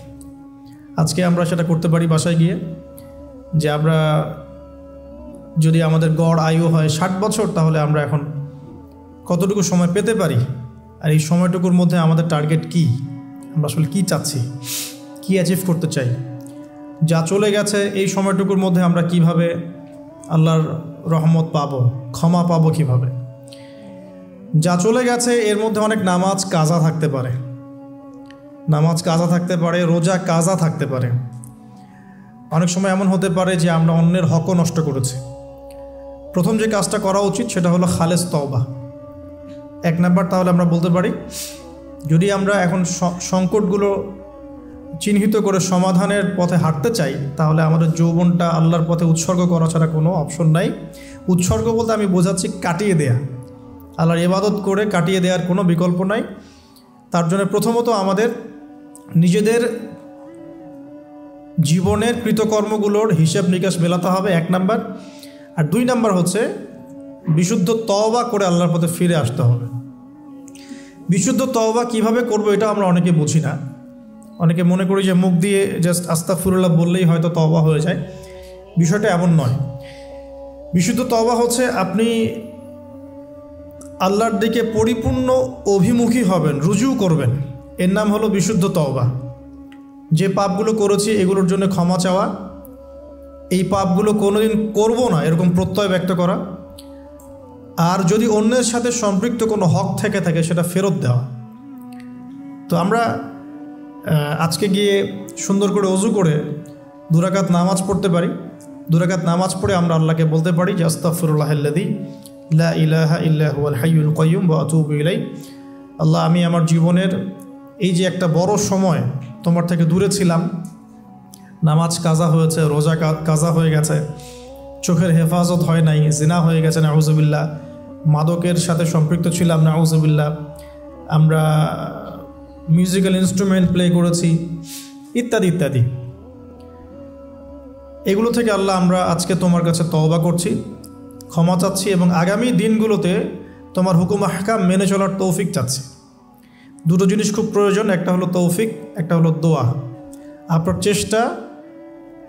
আজকে আমরা সেটা করতে পারি বাসায় গিয়ে, যে আমরা যদি আমাদের গড় আয়ু হয় 60 বছর, তাহলে আমরা এখন কতটুকু সময় পেতে পারি, আর এই সময়টুকুর মধ্যে আমাদের টার্গেট কি, আমরা আসলে কী চাচ্ছি, কি অ্যাচিভ করতে চাই, যা চলে গেছে এই সময়টুকুর মধ্যে আমরা কিভাবে আল্লাহর রহমত পাবো, ক্ষমা পাবো কিভাবে। যা চলে গেছে এর মধ্যে অনেক নামাজ কাজা থাকতে পারে, রোজা কাজা থাকতে পারে। অনেক সময় এমন হতে পারে যে আমরা অন্যের হকও নষ্ট করেছি। প্রথম যে কাজটা করা উচিত সেটা হলো খালেস তওবা। 1 নাম্বার, তাহলে আমরা বলতে পারি যদি আমরা এখন সংকটগুলো চিহ্নিত করে সমাধানের পথে হাঁটতে চাই, তাহলে আমাদের যৌবনটা আল্লাহর পথে উৎসর্গ করা ছাড়া কোনো অপশন নাই। উৎসর্গ বলতে আমি বোঝাচ্ছি কাটিয়ে দেয়া, আল্লাহর ইবাদত করে কাটিয়ে দেওয়ার কোনো বিকল্প নাই। তার জন্য প্রথমত আমাদের নিজেদের জীবনের কৃতকর্মগুলোর হিসাব নিকাশ মেলাতে হবে, 1 নাম্বার। আর 2 নাম্বার হচ্ছে বিশুদ্ধ তওবা করে আল্লাহর পথে ফিরে আসতে হবে। বিশুদ্ধ তওবা কিভাবে করব এটা আমরা অনেকে বুঝি না। অনেকে মনে করি যে মুখ দিয়ে জাস্ট আস্তাগফিরুল্লাহ বললেই হয়তো তওবা হয়ে যায়। বিষয়টা এমন নয়। বিশুদ্ধ তওবা হচ্ছে আপনি আল্লাহর দিকে পরিপূর্ণ অভিমুখী হবেন, রুজু করবেন, এর নাম হলো বিশুদ্ধ তওবা। যে পাপগুলো করেছি এগুলোর জন্য ক্ষমা চাওয়া, এই পাপগুলো কোনোদিন করব না এরকম প্রত্যয় ব্যক্ত করা, আর যদি অন্যের সাথে সম্পৃক্ত কোনো হক থেকে থাকে সেটা ফেরত দেওয়া। তো আমরা আজকে গিয়ে সুন্দর করে ওযু করে 2 রাকাত নামাজ পড়তে পারি। 2 রাকাত নামাজ পড়ে আমরা আল্লাহকে বলতে পারি যে আস্তাগফিরুল্লাহাল্লাযী লা ইলাহা ইল্লা হুয়াল হাইয়ুল কাইয়ুম ওয়া আতুবু ইলাইহি। আল্লাহ, আমি আমার জীবনের এই যে একটা বড় সময় তোমার থেকে দূরে ছিলাম, নামাজ কাজা হয়েছে, রোজা কাজা হয়ে গেছে, চোখের হেফাজত হয় নাই, জিনা হয়ে গেছে নাউজুবিল্লাহ, মাদকের সাথে সম্পৃক্ত ছিলাম নাউজুবিল্লাহ, আমরা মিউজিক্যাল ইনস্ট্রুমেন্ট প্লে করেছি, ইত্যাদি ইত্যাদি। এগুলো থেকে আল্লাহ আমরা আজকে তোমার কাছে তওবা করছি, ক্ষমা চাচ্ছি এবং আগামী দিনগুলোতে তোমার হুকুম আহকাম মেনে চলার তৌফিক চাচ্ছি। দুটো জিনিস খুব প্রয়োজন, একটা হলো তৌফিক, একটা হলো দোয়া।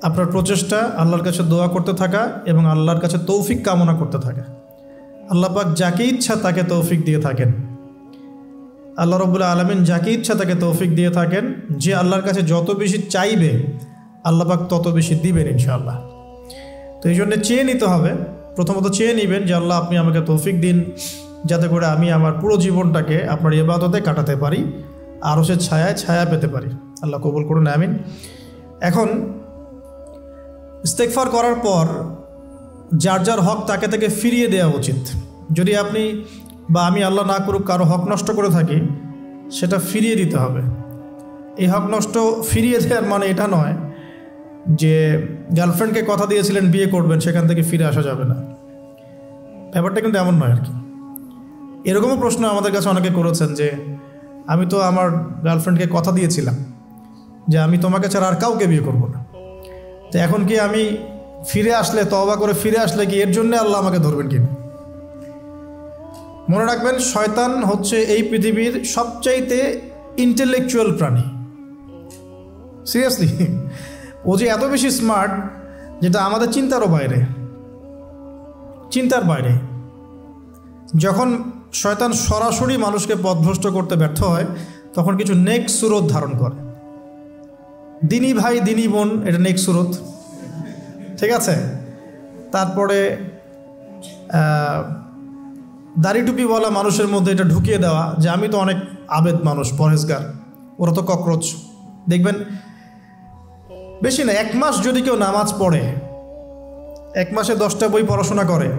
আপনার প্রচেষ্টা আল্লাহর কাছে দোয়া করতে থাকা এবং আল্লাহর কাছে তৌফিক কামনা করতে থাকা। আল্লাহ পাক যাকে ইচ্ছা তাকে তৌফিক দিয়ে থাকেন, আল্লাহ রাব্বুল আলামিন যাকে ইচ্ছা তাকে তৌফিক দিয়ে থাকেন। যে আল্লাহর কাছে যত বেশি চাইবে আল্লাহ পাক তত বেশি দিবেন ইনশাআল্লাহ। তো এই জন্য চেয়ে নিতে হবে, প্রথমত চেয়ে নেবেন যে আল্লাহ আপনি আমাকে তৌফিক দিন যাতে করে আমি আমার পুরো জীবনটাকে আপনার ইবাদতে কাটাতে পারি, আরও সে ছায়া পেতে পারি। আল্লাহ কবুল করুন, আমিন। এখন ইস্তেগফার করার পর যার যার হক তাকে তাকে ফিরিয়ে দেওয়া উচিত। যদি আপনি বা আমি আল্লাহ না করুক কারো হক নষ্ট করে থাকি, সেটা ফিরিয়ে দিতে হবে। এই হক নষ্ট ফিরিয়ে দেওয়ার মানে এটা নয় যে গার্লফ্রেন্ডকে কথা দিয়েছিলেন বিয়ে করবেন, সেখান থেকে ফিরে আসা যাবে না, ব্যাপারটা কিন্তু এমন নয় আর কি। এরকমও প্রশ্ন আমাদের কাছে অনেকে করেছেন যে আমি তো আমার গার্লফ্রেন্ডকে কথা দিয়েছিলাম যে আমি তোমাকে ছাড়া আর কাউকে বিয়ে করব না, তো এখন কি আমি ফিরে আসলে, তওবা করে ফিরে আসলে কি এর জন্য আল্লাহ আমাকে ধরবেন কিনা? মনে রাখবেন, শয়তান হচ্ছে এই পৃথিবীর সবচাইতে ইন্টেলেকচুয়াল প্রাণী। সিরিয়াসলি, ও যে এত বেশি স্মার্ট যেটা আমাদের চিন্তার বাইরে। যখন শয়তান সরাসরি মানুষকে পথভ্রষ্ট করতে ব্যর্থ হয়, তখন কিছু নেক্সট সুরত ধারণ করে। দিনী ভাই দিনী বোন, এটা নেক্সট সুরত, ঠিক আছে। তারপরে দাড়ি টুপিওয়ালা মানুষের মধ্যে এটা ঢুকিয়ে দেওয়া যে আমি তো অনেক আবেদ মানুষ, পরহেজগার, ওরা তো ককরোচ। দেখবেন বেশি না, 1 মাস যদি কেউ নামাজ পড়ে, 1 মাসে 10টা বই পড়াশোনা করে,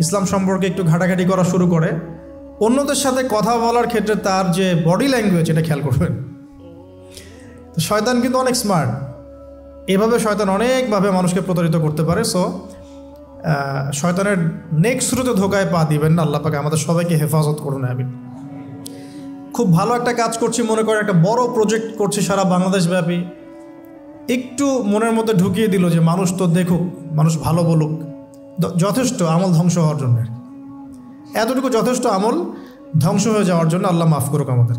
ইসলাম সম্পর্কে একটু ঘাটাঘাটি করা শুরু করে, অন্যদের সাথে কথা বলার ক্ষেত্রে তার যে বডি ল্যাঙ্গুয়েজ, এটা খেয়াল করবেন। তো শয়তান কিন্তু অনেক স্মার্ট, এভাবে শয়তান অনেকভাবে মানুষকে প্রতারিত করতে পারে। সো শয়তানের নেক্সট স্রোতে ধোকায় পা দিবেন না। আল্লাহ পাক আমাদের সবাইকে হেফাজত করুন, আমিন। খুব ভালো একটা কাজ করছি মনে করেন, একটা বড় প্রজেক্ট করছি সারা বাংলাদেশ ব্যাপী, একটু মনের মধ্যে ঢুকিয়ে দিল যে মানুষ তো দেখুক, মানুষ ভালো বলুক, যথেষ্ট আমল ধ্বংস হওয়ার জন্য। এতটুকু যথেষ্ট আমল ধ্বংস হয়ে যাওয়ার জন্য। আল্লাহ মাফ করুক আমাদের।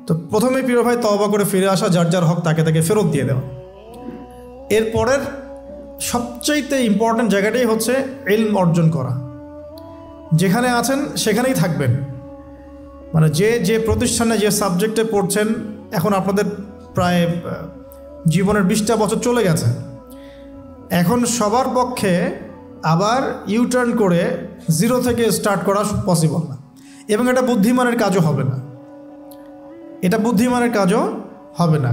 তো প্রথমে প্রিয় ভাই তওবা করে ফিরে আসা, যার যার হক তাকে তাকে ফেরত দিয়ে দেওয়া। এরপরের সবচাইতে ইম্পর্ট্যান্ট জায়গাটাই হচ্ছে ইলম অর্জন করা। যেখানে আছেন সেখানেই থাকবেন, মানে যে প্রতিষ্ঠানে যে সাবজেক্টে পড়ছেন, এখন আপনাদের প্রায় জীবনের 20টা বছর চলে গেছে, এখন সবার পক্ষে আবার ইউটার্ন করে 0 থেকে স্টার্ট করা পসিবল না, এবং এটা বুদ্ধিমানের কাজও হবে না।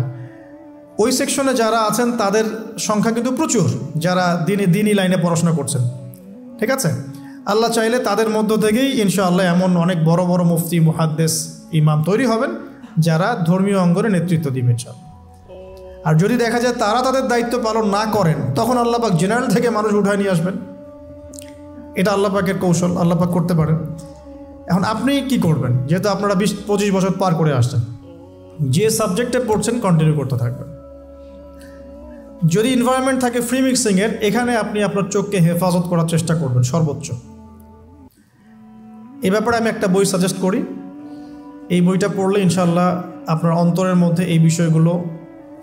ওই সেকশনে যারা আছেন তাদের সংখ্যা কিন্তু প্রচুর, যারা দিনী লাইনে পড়াশোনা করছেন, ঠিক আছে। আল্লাহ চাইলে তাদের মধ্য থেকেই ইনশাআল্লাহ এমন অনেক বড় বড় মুফতি, মুহাদ্দিস, ইমাম তৈরি হবেন যারা ধর্মীয় অঙ্গনে নেতৃত্ব দিবেন ইনশাআল্লাহ। আর যদি দেখা যায় তারা তাদের দায়িত্ব পালন না করেন, তখন আল্লাহ পাক জেনারেল থেকে মানুষ উঠায় নিয়ে আসবেন। এটা আল্লাহ পাকের কৌশল, আল্লাহ পাক করতে পারেন। এখন আপনি কি করবেন? যেহেতু আপনারা 20-25 বছর পার করে আসছেন, যে সাবজেক্টে পড়ছেন কন্টিনিউ করতে থাকবেন। যদি এনভায়রনমেন্ট থাকে ফ্রি মিক্সিংয়ের, এখানে আপনি আপনার চোখকে হেফাজত করার চেষ্টা করবেন সর্বোচ্চ। এই ব্যাপারে আমি একটা বই সাজেস্ট করি, এই বইটা পড়লে ইনশাআল্লাহ আপনার অন্তরের মধ্যে এই বিষয়গুলো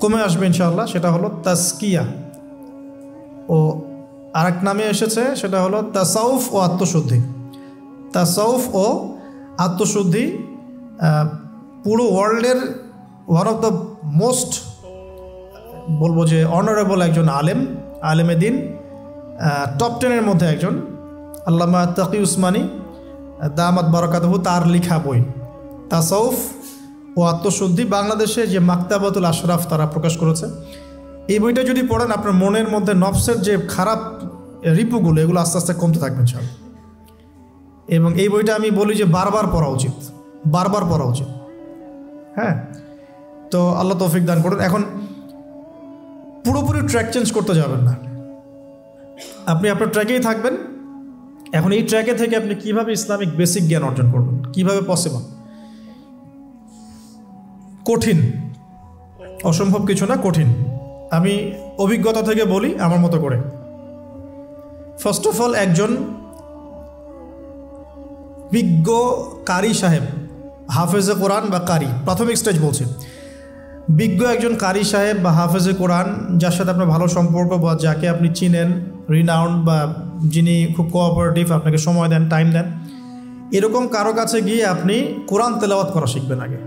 কমে আসবে ইনশাআল্লাহ। সেটা হলো তাজকিয়া, ও আরেক নামে এসেছে, সেটা হলো তাসাউফ ও আত্মশুদ্ধি। তাসাউফ ও আত্মশুদ্ধি পুরো ওয়ার্ল্ডের ওয়ান অফ দ্য মোস্ট, বলবো যে অনারেবল একজন আলেমে দিন, টপ 10-এর মধ্যে একজন, আল্লামা তাকি উসমানী দামাত বারাকাতুহু, তার লেখা বই তাসাউফ ও আত্মশুদ্ধি। বাংলাদেশে যে মাকতাবাতুল আশরাফ তারা প্রকাশ করেছে। এই বইটা যদি পড়েন, আপনার মনের মধ্যে নফসের যে খারাপ রিপুগুলো, এগুলো আস্তে আস্তে কমতে থাকবে ইনশাআল্লাহ। এবং এই বইটা আমি বলি যে বারবার পড়া উচিত, বারবার পড়া উচিত। হ্যাঁ, তো আল্লাহ তৌফিক দান করুন। এখন পুরোপুরি ট্র্যাক চেঞ্জ করতে যাবেন না, আপনি আপনার ট্র্যাকেই থাকবেন। এখন এই ট্র্যাকে থেকে আপনি কিভাবে ইসলামিক বেসিক জ্ঞান অর্জন করবেন, কিভাবে পসিবল? কঠিন, অসম্ভব কিছু না, কঠিন। আমি অভিজ্ঞতা থেকে বলি আমার মতো করে। ফার্স্ট অফ অল, একজন বিজ্ঞ কারি সাহেব, হাফেজে কোরআন বা কারি, প্রাথমিক স্টেজ বলছি, বিজ্ঞ একজন কারি সাহেব বা হাফেজে কোরআন, যার সাথে আপনার ভালো সম্পর্ক বা যাকে আপনি চিনেন, রিনাউন্ড বা যিনি খুব কোঅপারেটিভ, আপনাকে সময় দেন, টাইম দেন, এরকম কারো কাছে গিয়ে আপনি কোরআন তেলাওয়াত করা শিখবেন আগে।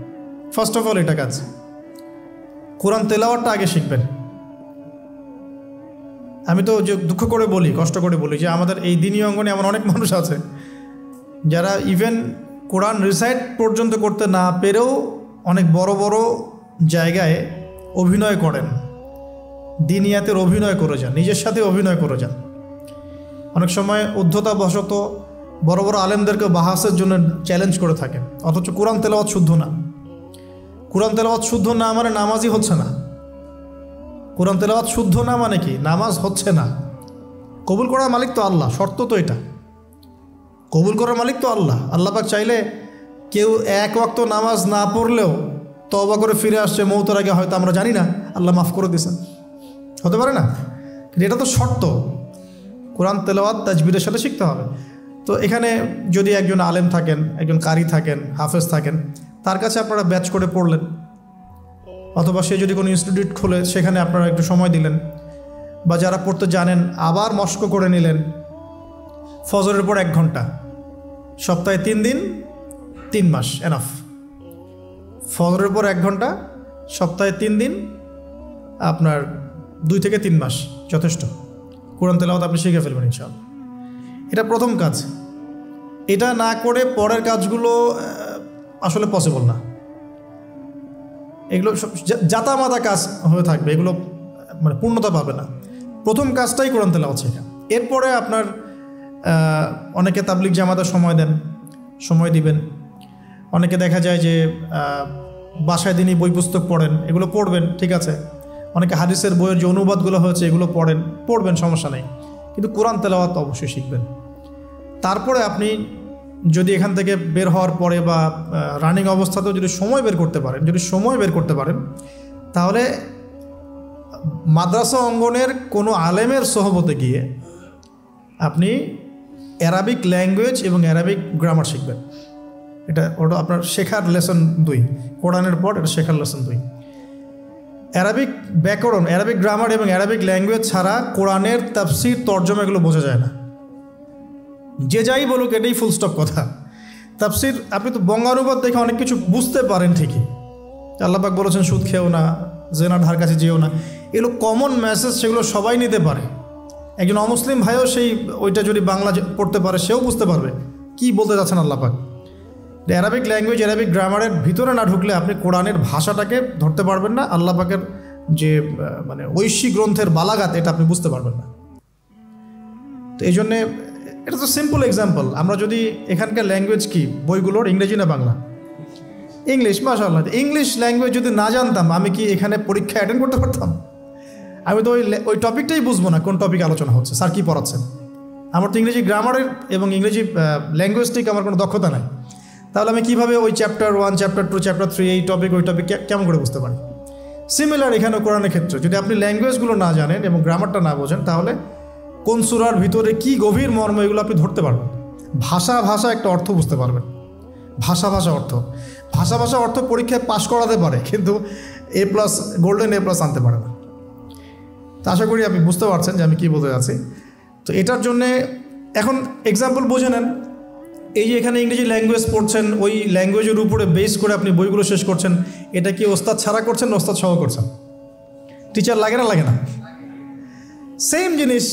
ফার্স্ট অফ অল এটা কাজ, কোরআন তেলাওয়াতটা আগে শিখবেন। আমি তো যে দুঃখ করে বলি, কষ্ট করে বলি যে আমাদের এই দিনী অঙ্গনে এমন অনেক মানুষ আছে যারা ইভেন কোরআন রিসাইট পর্যন্ত করতে না পেরেও অনেক বড় বড় জায়গায় অভিনয় করেন, দিনিয়াতের অভিনয় করে যান, নিজের সাথে অভিনয় করে যান। অনেক সময় উদ্ধতাবশত বড় বড় আলেমদেরকে বাহাসের জন্য চ্যালেঞ্জ করে থাকেন, অথচ কোরআন তেলাওয়াত শুদ্ধ না। কোরআন তেলাওয়াত শুদ্ধ না মানে নামাজই হচ্ছে না। কোরআন তেলাওয়াত শুদ্ধ না মানে কি? নামাজ হচ্ছে না। কবুল করার মালিক তো আল্লাহ, শর্ত তো এটা। কবুল করার মালিক তো আল্লাহ। আল্লাহ পাক চাইলে কেউ এক ওয়াক্ত নামাজ না পড়লেও তওবা করে ফিরে আসছে মৌতের আগে, হয়তো আমরা জানি না, আল্লাহ মাফ করে দিয়েছেন, হতে পারে না? কিন্তু এটা তো শর্ত, কোরআন তেলাওয়াত তাজবিরের সাথে শিখতে হবে। তো এখানে যদি একজন আলেম থাকেন, একজন কারি থাকেন, হাফেজ থাকেন, তার কাছে আপনারা ব্যাচ করে পড়লেন, অথবা সে যদি কোনো ইনস্টিটিউট খোলে সেখানে আপনারা একটু সময় দিলেন, বা যারা পড়তে জানেন আবার মস্ক করে নিলেন। ফজরের পর 1 ঘন্টা, সপ্তাহে 3 দিন, 3 মাস এনাফ। ফজরের পর 1 ঘন্টা, সপ্তাহে 3 দিন, আপনার 2 থেকে 3 মাস যথেষ্ট। কোরআন তেলাওয়াত আপনি শিখে ফেলবেন ইনশাআল্লাহ। এটা প্রথম কাজ। এটা না করে পরের কাজগুলো আসলে পসিবল না। এগুলো সব জাতামাতা কাজ হয়ে থাকবে, এগুলো মানে পূর্ণতা পাবে না। প্রথম কাজটাই কোরআন তেলাওয়াত শেখা। এরপরে আপনার অনেকে তাবলিগ জামাতে সময় দেন, সময় দিবেন। অনেকে দেখা যায় যে বাসায় দিনই বই পুস্তক পড়েন, এগুলো পড়বেন, ঠিক আছে। অনেকে হাদিসের বইয়ের যে অনুবাদগুলো হয়েছে এগুলো পড়বেন, সমস্যা নেই। কিন্তু কোরআন তেলাওয়াত অবশ্যই শিখবেন। তারপরে আপনি যদি এখান থেকে বের হওয়ার পরে বা রানিং অবস্থাতেও যদি সময় বের করতে পারেন, তাহলে মাদ্রাসা অঙ্গনের কোনো আলেমের সোহবতে গিয়ে আপনি অ্যারাবিক ল্যাঙ্গুয়েজ এবং অ্যারাবিক গ্রামার শিখবেন। ওটা আপনার শেখার লেসন 2, কোরআনের পর এটা শেখার লেসন 2। অ্যারাবিক ব্যাকরণ, অ্যারাবিক গ্রামার এবং অ্যারাবিক ল্যাঙ্গুয়েজ ছাড়া কোরআনের তাফসির, তর্জমা এগুলো বোঝা যায় না। যে যাই বলুক, এটাই ফুল স্টপ কথা। তাফসির আপনি তো বঙ্গানুবাদ দেখে অনেক কিছু বুঝতে পারেন ঠিকই। আল্লাহ পাক বলেছেন সুদ খেও না, জেনার ধার কাছে যেও না, এগুলো কমন মেসেজ, সেগুলো সবাই নিতে পারে। একজন অমুসলিম ভাইও ওইটা যদি বাংলা পড়তে পারে, সেও বুঝতে পারবে কি বলতে যাচ্ছেন আল্লাহ পাক। অ্যারাবিক ল্যাঙ্গুয়েজ, অ্যারাবিক গ্রামারের ভিতরে না ঢুকলে আপনি কোরআনের ভাষাটাকে ধরতে পারবেন না। আল্লাহ পাকের যে মানে ঐশী গ্রন্থের বালাগাত, এটা আপনি বুঝতে পারবেন না। তো এই জন্যে এটা তো সিম্পল এক্সাম্পল। আমরা যদি এখানকার ল্যাঙ্গুয়েজ কি বইগুলোর, ইংরেজি না বাংলা? ইংলিশ। মাশাআল্লাহ, ইংলিশ ল্যাঙ্গুয়েজ যদি না জানতাম, আমি কি এখানে পরীক্ষা অ্যাটেন্ড করতে পারতাম? আমি তো ওই টপিকটাই বুঝবো না, কোন টপিক আলোচনা হচ্ছে, স্যার কী পড়াচ্ছেন। আমার তো ইংরেজি গ্রামারের এবং ইংরেজি ল্যাঙ্গুয়েজটিক আমার কোনো দক্ষতা নাই। তাহলে আমি কীভাবে ওই চ্যাপ্টার 1, চ্যাপ্টার 2, চ্যাপ্টার 3, এই টপিক ওই টপিক কেমন করে বুঝতে পারি? সিমিলার এখানে কোরআনের ক্ষেত্রে যদি আপনি ল্যাঙ্গুয়েজগুলো না জানেন এবং গ্রামারটা না বোঝেন, তাহলে কোন সূরার ভিতরে কি গভীর মর্ম, এগুলো আপনি ধরতে পারবেন। ভাষা একটা অর্থ বুঝতে পারবেন। ভাষা অর্থ পরীক্ষায় পাশ করাতে পারে, কিন্তু A+, গোল্ডেন A+ আনতে পারে না। তো আশা করি আপনি বুঝতে পারছেন যে আমি কী বলতে যাচ্ছি। তো এটার জন্যে এখন এক্সাম্পল বুঝে নেন। এই যে এখানে ইংরেজি ল্যাঙ্গুয়েজ পড়ছেন, ওই ল্যাঙ্গুয়েজের উপরে বেস করে আপনি বইগুলো শেষ করছেন। এটা কি ওস্তাদ ছাড়া করছেন না ওস্তাদ সহ করছেন? টিচার লাগে না? সেম জিনিস।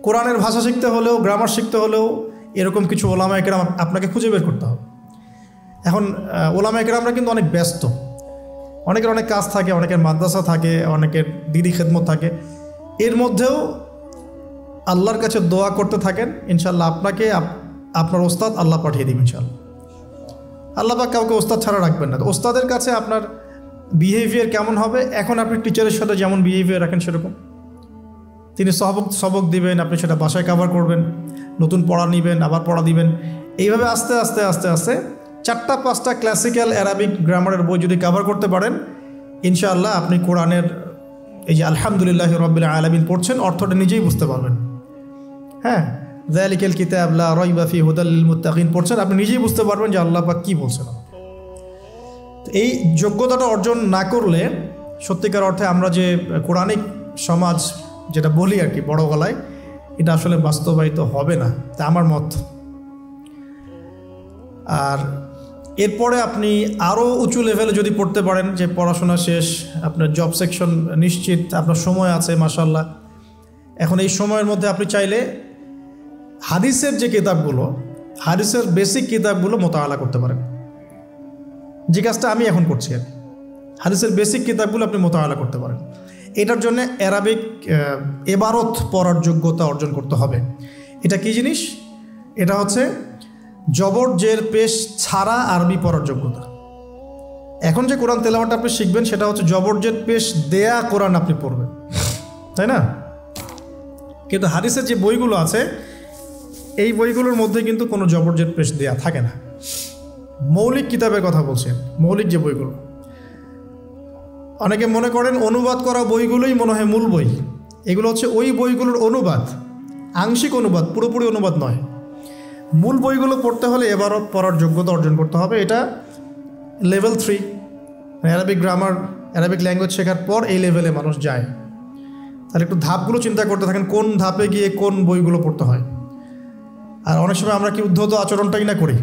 কোরআনের ভাষা শিখতে হলেও, গ্রামার শিখতে হলেও এরকম কিছু ওলামা একরাম আপনাকে খুঁজে বের করতে হবে। এখন ওলামা একরামরা কিন্তু অনেক ব্যস্ত, অনেকের অনেক কাজ থাকে, অনেকের মাদ্রাসা থাকে, অনেকের দিদি খেদমত থাকে। এর মধ্যেও আল্লাহর কাছে দোয়া করতে থাকেন, ইনশাল্লাহ আপনাকে আপনার ওস্তাদ আল্লাহ পাঠিয়ে দিবেন ইনশাআল্লাহ। আল্লাহ পাক কাউকে ওস্তাদ ছাড়া রাখবেন না। তো ওস্তাদের কাছে আপনার বিহেভিয়ার কেমন হবে, এখন আপনি টিচারের সাথে যেমন বিহেভিয়ার রাখেন সেরকম, তিনি সবক দিবেন, আপনি সেটা বাসায় কভার করবেন, নতুন পড়া নেবেন, আবার পড়া দিবেন, এইভাবে আস্তে আস্তে আস্তে আস্তে 4-5টা ক্লাসিক্যাল অ্যারাবিক গ্রামারের বই যদি কভার করতে পারেন, ইনশাআল্লাহ আপনি কোরআনের এই যে আলহামদুলিল্লাহ রাব্বিল আলামিন পড়ছেন অর্থটা নিজেই বুঝতে পারবেন। হ্যাঁ, যালিকাল কিতাব লা রাইবা ফিহি হুদাল লিল মুত্তাকিন পড়ছেন, আপনি নিজেই বুঝতে পারবেন যে আল্লাহ পাক কী বলছেন। এই যোগ্যতাটা অর্জন না করলে সত্যিকার অর্থে আমরা যে কোরআনিক সমাজ যেটা বলি আর কি বড় গলায়, এটা আসলে বাস্তবায়িত হবে না, তা আমার মত। আর এরপরে আপনি আরও উঁচু লেভেলে যদি পড়তে পারেন, যে পড়াশোনা শেষ, আপনার জব সেকশন নিশ্চিত, আপনার সময় আছে মাশাআল্লাহ, এখন এই সময়ের মধ্যে আপনি চাইলে হাদিসের যে কিতাবগুলো, হাদিসের বেসিক কিতাবগুলো মোতালা করতে পারেন, যে কাজটা আমি এখন করছি আর হাদিসের বেসিক কিতাবগুলো আপনি মোতালা করতে পারেন। এটার জন্য অ্যারাবিক এবারত পড়ার যোগ্যতা অর্জন করতে হবে। এটা কি জিনিস? এটা হচ্ছে জবর জের পেশ ছাড়া আরবি পড়ার যোগ্যতা। এখন যে কোরআন তেলাওয়াতটা আপনি শিখবেন সেটা হচ্ছে জবর জের পেশ দেয়া কোরআন আপনি পড়বেন, তাই না? কিন্তু হাদিসের যে বইগুলো আছে এই বইগুলোর মধ্যে কিন্তু কোনো জবর জের পেশ দেয়া থাকে না। মৌলিক কিতাবের কথা বলছেন, মৌলিক যে বইগুলো, অনেকে মনে করেন অনুবাদ করা বইগুলোই মনে হয় মূল বই। এগুলো হচ্ছে ওই বইগুলোর অনুবাদ, আংশিক অনুবাদ, পুরোপুরি অনুবাদ নয়। মূল বইগুলো পড়তে হলে এবারত পড়ার যোগ্যতা অর্জন করতে হবে। এটা level 3, Arabic grammar, Arabic language শেখার পর এই লেভেলে মানুষ যায়। তাহলে একটু ধাপগুলো চিন্তা করতে থাকেন, কোন ধাপে গিয়ে কোন বইগুলো পড়তে হয়। আর অনেক সময় আমরা কি উদ্ধত আচরণটাই না করি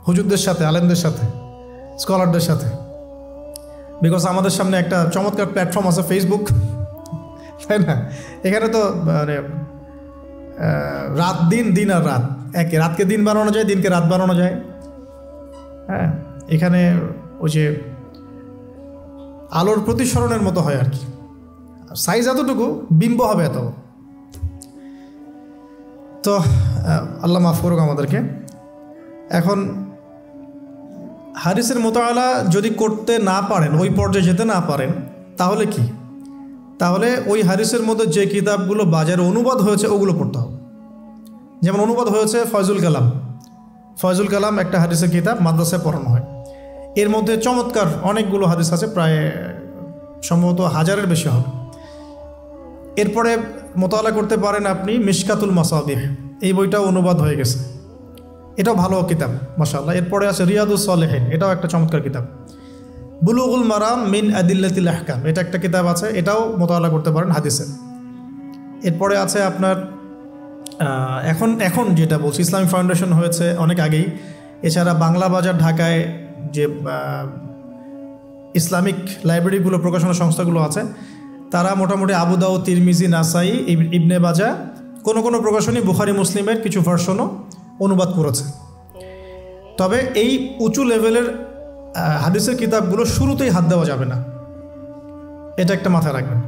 হুজুরদের সাথে, আলেমদের সাথে, স্কলারদের সাথে। বিকজ আমাদের সামনে একটা চমৎকার প্ল্যাটফর্ম আছে ফেসবুক, তাই না? এখানে তো মানে রাত দিন, দিন আর রাত একে, রাতকে দিন বানানো যায়, দিনকে রাত বানানো যায়। হ্যাঁ, এখানে ওই যে আলোর প্রতিসরণের মতো হয় আর কি, সাইজ এতটুকু, বিম্ব হবে এত। তো আল্লাহ মাফ করুক আমাদেরকে। এখন হাদিসের মোতালা যদি করতে না পারেন, ওই পর্যায়ে যেতে না পারেন, তাহলে কি? তাহলে ওই হাদিসের মধ্যে যে কিতাবগুলো বাজারে অনুবাদ হয়েছে ওগুলো পড়তে হবে। যেমন অনুবাদ হয়েছে ফয়জুল কালাম, ফয়জুল কালাম একটা হাদিসের কিতাব, মাদ্রাসায় পড়ানো হয়। এর মধ্যে চমৎকার অনেকগুলো হাদিস আছে, প্রায় সম্ভবত 1000-এর বেশি হবে। এরপরে মোতালা করতে পারেন আপনি মিশকাতুল মাসাবিহ, এই বইটাও অনুবাদ হয়ে গেছে, এটাও ভালো কিতাব মাশাআল্লাহ। এরপরে আছে রিয়াদুস সালেহিন, এটাও একটা চমৎকার কিতাব। বুলুগুল মারাম মিন আদিল্লাতিল আহকাম, এটা একটা কিতাব আছে, এটাও মোতালা করতে পারেন হাদিসের। এরপরে আছে আপনার এখন যেটা বলছি, ইসলামিক ফাউন্ডেশন হয়েছে অনেক আগেই। এছাড়া বাংলা বাজার ঢাকায় যে ইসলামিক লাইব্রেরিগুলো, প্রকাশনা সংস্থাগুলো আছে, তারা মোটামুটি আবু দাউদ, তিরমিজি, নাসাই, ইবনে বাজা, কোনো প্রকাশনী বুখারী মুসলিমের কিছু ভার্সনও অনুবাদ করেছে। তবে এই উঁচু লেভেলের হাদিসের কিতাবগুলো শুরুতেই হাত দেওয়া যাবে না, এটা একটা মাথায় রাখবেন।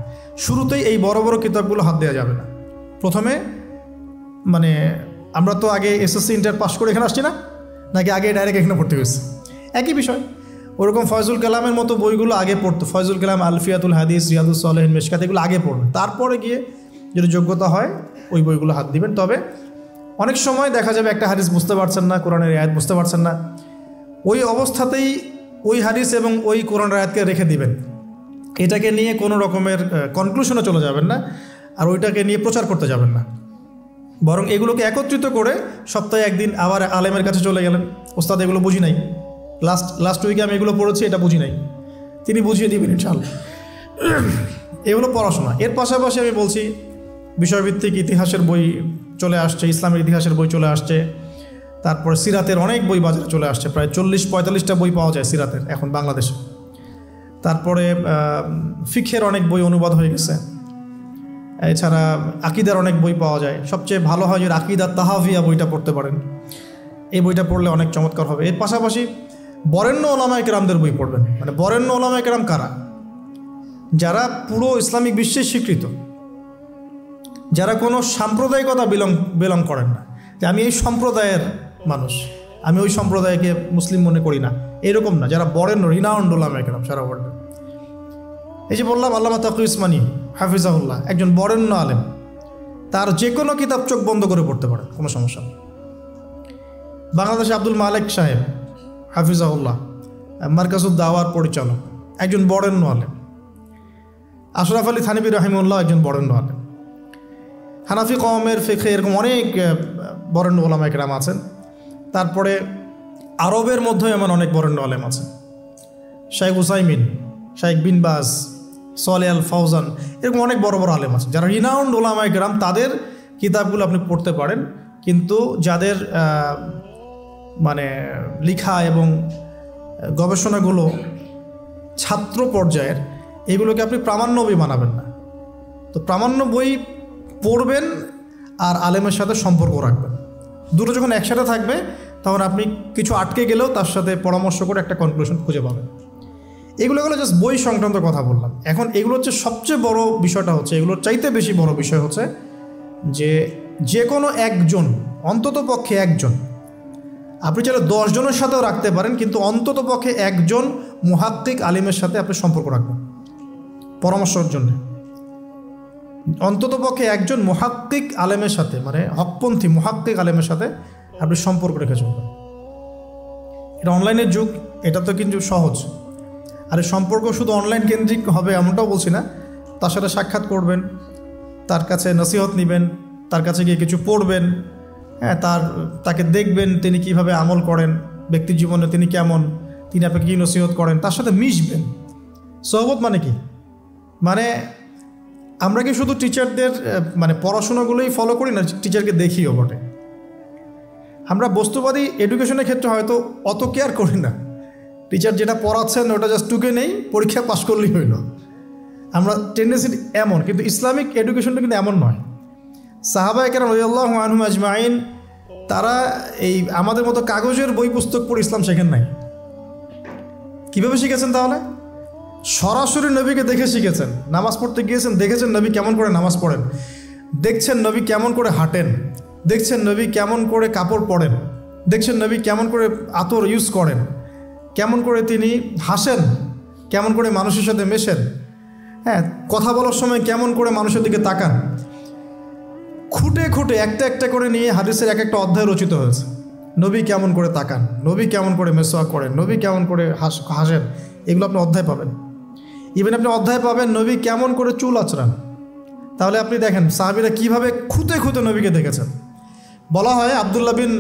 শুরুতেই এই বড় বড় কিতাবগুলো হাত দেওয়া যাবে না। প্রথমে মানে আমরা তো আগে এসএসসি ইন্টার পাস করে এখানে আসছি না, নাকি আগে ডাইরেক্ট এখানে পড়তে হয়েছে? একই বিষয়। ওরকম ফয়জুল কালামের মতো বইগুলো আগে পড়তো, ফয়জুল কালাম, আলফিয়াতুল হাদিস, রিয়াদুস সালেহিন, মিশকাত, এগুলো আগে পড়বেন। তারপরে গিয়ে যদি যোগ্যতা হয় ওই বইগুলো হাত দিবেন। তবে অনেক সময় দেখা যাবে একটা হাদিস বুঝতে পারছেন না, কোরআনের আয়াত বুঝতে পারছেন না, ওই অবস্থাতেই ওই হাদিস এবং ওই কোরআনের আয়াতকে রেখে দিবেন। এটাকে নিয়ে কোনো রকমের কনক্লুশনে চলে যাবেন না, আর ওইটাকে নিয়ে প্রচার করতে যাবেন না। বরং এগুলোকে একত্রিত করে সপ্তাহে একদিন আবার আলেমের কাছে চলে গেলেন, ওস্তাদ এগুলো বুঝি নাই, লাস্ট উইকে আমি এগুলো পড়েছি, এটা বুঝি নাই, তিনি বুঝিয়ে দিবেন ইনশাআল্লাহ। এগুলো পড়াশোনা। এর পাশাপাশি আমি বলছি বিষয়ভিত্তিক ইতিহাসের বই চলে আসছে, ইসলামের ইতিহাসের বই চলে আসছে, তারপর সিরাতের অনেক বই বাজারে চলে আসছে, প্রায় 40-45টা বই পাওয়া যায় সিরাতের এখন বাংলাদেশে। তারপরে ফিকহের অনেক বই অনুবাদ হয়ে গেছে। এছাড়া আকিদার অনেক বই পাওয়া যায়। সবচেয়ে ভালো হয় যে আকিদা তাহাভিয়া বইটা পড়তে পারেন, এই বইটা পড়লে অনেক চমৎকার হবে। এর পাশাপাশি বরেণ্য ওলামায়ে কেরামদের বই পড়বেন। মানে বরেণ্য ওলামায়ে কেরাম কারা? যারা পুরো ইসলামিক বিশ্বে স্বীকৃত, যারা কোনো সাম্প্রদায়িকতা বিলং করেন না, যে আমি এই সম্প্রদায়ের মানুষ, আমি ওই সম্প্রদায়কে মুসলিম মনে করি না, এরকম না। যারা বরেণ্য রিনাউন্ড ওলামা একরাম সারা ওয়ার্ল্ডে, এই যে বললাম আল্লামা তাকি উসমানী হাফিজাহুল্লাহ একজন বরেণ্য আলেম, তার যে কোনো কিতাব চোখ বন্ধ করে পড়তে পারে, কোনো সমস্যা নেই। বাংলাদেশে আব্দুল মালেক সাহেব হাফিজাহুল্লাহ মার্কাজুদ দাওয়ার পরিচালক, একজন বরেণ্য আলেম। আশরাফ আলী থানভী রাহিমউল্লাহ একজন বরেণ্য আলেম। হানাফি কওমের ফিকহে এরকম অনেক বরেণ্য ওলামা একরাম আছেন। তারপরে আরবের মধ্যেও এমন অনেক বরেণ্য আলেম আছেন, শাইখ উসাইমিন, শাইখ বিন বাজ, সালেহ আল ফাউজান, এরকম অনেক বড় বড় আলেম আছে যারা রিনাউন্ড ওলামা একরাম। তাদের কিতাবগুলো আপনি পড়তে পারেন, কিন্তু যাদের মানে লেখা এবং গবেষণাগুলো ছাত্র পর্যায়ের, এগুলোকে আপনি প্রামাণ্য বই বানাবেন না। তো প্রামাণ্য বই পড়বেন আর আলেমের সাথে সম্পর্ক রাখবেন। দুটো যখন একসাথে থাকবে তখন আপনি কিছু আটকে গেলেও তার সাথে পরামর্শ করে একটা কনক্লুশন খুঁজে পাবেন। এগুলো জাস্ট বই সংক্রান্ত কথা বললাম। এখন এগুলো হচ্ছে সবচেয়ে বড় বিষয়টা হচ্ছে, এগুলোর চাইতে বেশি বড় বিষয় হচ্ছে যে কোনো একজন, অন্তত পক্ষে একজন, আপনি চাইলে 10 জনের সাথেও রাখতে পারেন, কিন্তু অন্তত পক্ষে একজন মুহাক্কিক আলিমের সাথে আপনি সম্পর্ক রাখবেন পরামর্শের জন্য। অন্তত পক্ষে একজন মুহাক্কিক আলেমের সাথে, মানে হকপন্থী মুহাক্কিক আলেমের সাথে আপনি সম্পর্ক রেখে চলবেন। এটা অনলাইনের যুগ, এটা তো কিন্তু সহজ। আর এই সম্পর্ক শুধু অনলাইন কেন্দ্রিক হবে এমনটাও বলছি না। তার সাথে সাক্ষাৎ করবেন, তার কাছে নসিহত নেবেন, তার কাছে গিয়ে কিছু পড়বেন, হ্যাঁ, তাকে দেখবেন তিনি কিভাবে আমল করেন, ব্যক্তি জীবনে তিনি কেমন, তিনি আপনাকে কী নসিহত করেন, তার সাথে মিশবেন। সোহবত মানে কি? মানে আমরা কি শুধু টিচারদের মানে পড়াশোনাগুলোই ফলো করি না, টিচারকে দেখিও বটে। আমরা বস্তুবাদী এডুকেশনের ক্ষেত্রে হয়তো অত কেয়ার করি না, টিচার যেটা পড়াচ্ছেন ওটা জাস্ট টুকে নেই, পরীক্ষা পাশ করলেই হইল। আমরা টেন্ডেন্সি এমন, কিন্তু ইসলামিক এডুকেশনটা কিন্তু এমন নয়। সাহাবায়ে কেরাম রাদিয়াল্লাহু আনহুম আজমাইন তারা এই আমাদের মতো কাগজের বই পুস্তক পড়ে ইসলাম শেখেন নাই। কীভাবে শিখেছেন? তাহলে সরাসরি নবীকে দেখে শিখেছেন। নামাজ পড়তে গিয়েছেন, দেখেছেন নবী কেমন করে নামাজ পড়েন, দেখছেন নবী কেমন করে হাঁটেন, দেখছেন নবী কেমন করে কাপড় পরেন, দেখছেন নবী কেমন করে আতর ইউজ করেন, কেমন করে তিনি হাসেন, কেমন করে মানুষের সাথে মেশেন, হ্যাঁ, কথা বলার সময় কেমন করে মানুষের দিকে তাকান। খুঁটে খুঁটে একটা একটা করে নিয়ে হাদিসের এক একটা অধ্যায় রচিত হয়েছে। নবী কেমন করে তাকান, নবী কেমন করে মেসওয়াক করেন, নবী কেমন করে হাসেন, এগুলো আপনি অধ্যায় পাবেন। ইভেন আপনি অধ্যায় পাবেন নবী কেমন করে চুল আঁচড়ান। তাহলে আপনি দেখেন সাহাবীরা কীভাবে খুঁতে খুঁতে নবীকে দেখেছেন। বলা হয় আব্দুল্লাহ বিন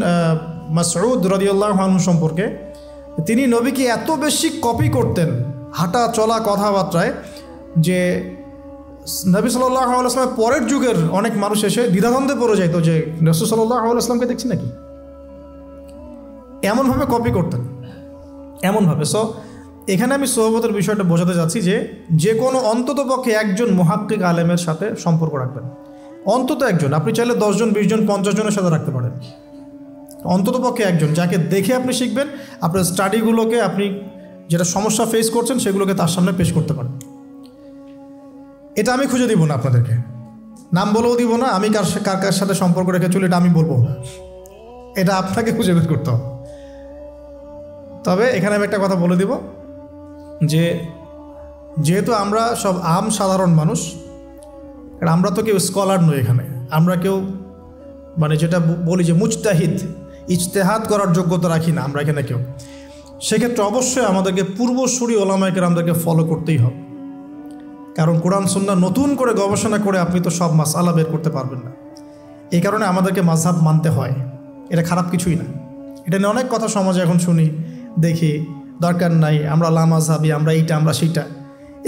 মাসউদ রাদিয়াল্লাহু আনহু সম্পর্কে, তিনি নবীকে এত বেশি কপি করতেন হাঁটা চলা কথাবার্তায় যে নবী সাল্লাল্লাহু আলাইহি ওয়াসাল্লামের পরের যুগের অনেক মানুষ এসে দ্বিধাদ্বন্দ্বে পড়ে যেত যে রাসূল সাল্লাল্লাহু আলাইহি ওয়াসাল্লামকে দেখছি নাকি। এমনভাবে কপি করতেন, এমনভাবে। সো এখানে আমি সোহবতের বিষয়টা বোঝাতে যাচ্ছি যে কোনো অন্তত পক্ষে একজন মুহাক্কিক আলেমের সাথে সম্পর্ক রাখবেন। অন্তত একজন, আপনি চাইলে 10 জন 20 জন 50 জনের সাথে রাখতে পারেন। অন্তত পক্ষে একজন যাকে দেখে আপনি শিখবেন, আপনার স্টাডিগুলোকে, আপনি যেটা সমস্যা ফেস করছেন সেগুলোকে তার সামনে পেশ করতে পারেন। এটা আমি খুঁজে দিব না আপনাদেরকে, নাম বলেও দিব না, আমি কার সাথে সম্পর্ক রেখে চলি এটা আমি বলবো না, এটা আপনাকে খুঁজে বের করতে হবে। তবে এখানে আমি একটা কথা বলে দিব যে যেহেতু আমরা সব সাধারণ মানুষ, কারণ আমরা তো কেউ স্কলার নই, এখানে আমরা কেউ মানে যেটা বলি যে মুজতাহিদ, ইজতেহাদ করার যোগ্যতা রাখি না আমরা এখানে কেউ। সেক্ষেত্রে অবশ্যই আমাদেরকে পূর্বসূরি ওলামায়ে কেরামদেরকে ফলো করতেই হবে, কারণ কোরআন সুন্নাহ নতুন করে গবেষণা করে আপনি তো সব মাসআলা বের করতে পারবেন না। এই কারণে আমাদেরকে মাযহাব মানতে হয়, এটা খারাপ কিছুই না। এটা নিয়ে অনেক কথা সমাজে এখন শুনি, দেখি, দরকার নাই, আমরা লা মাযহাবী, আমরা এইটা, আমরা সেইটা।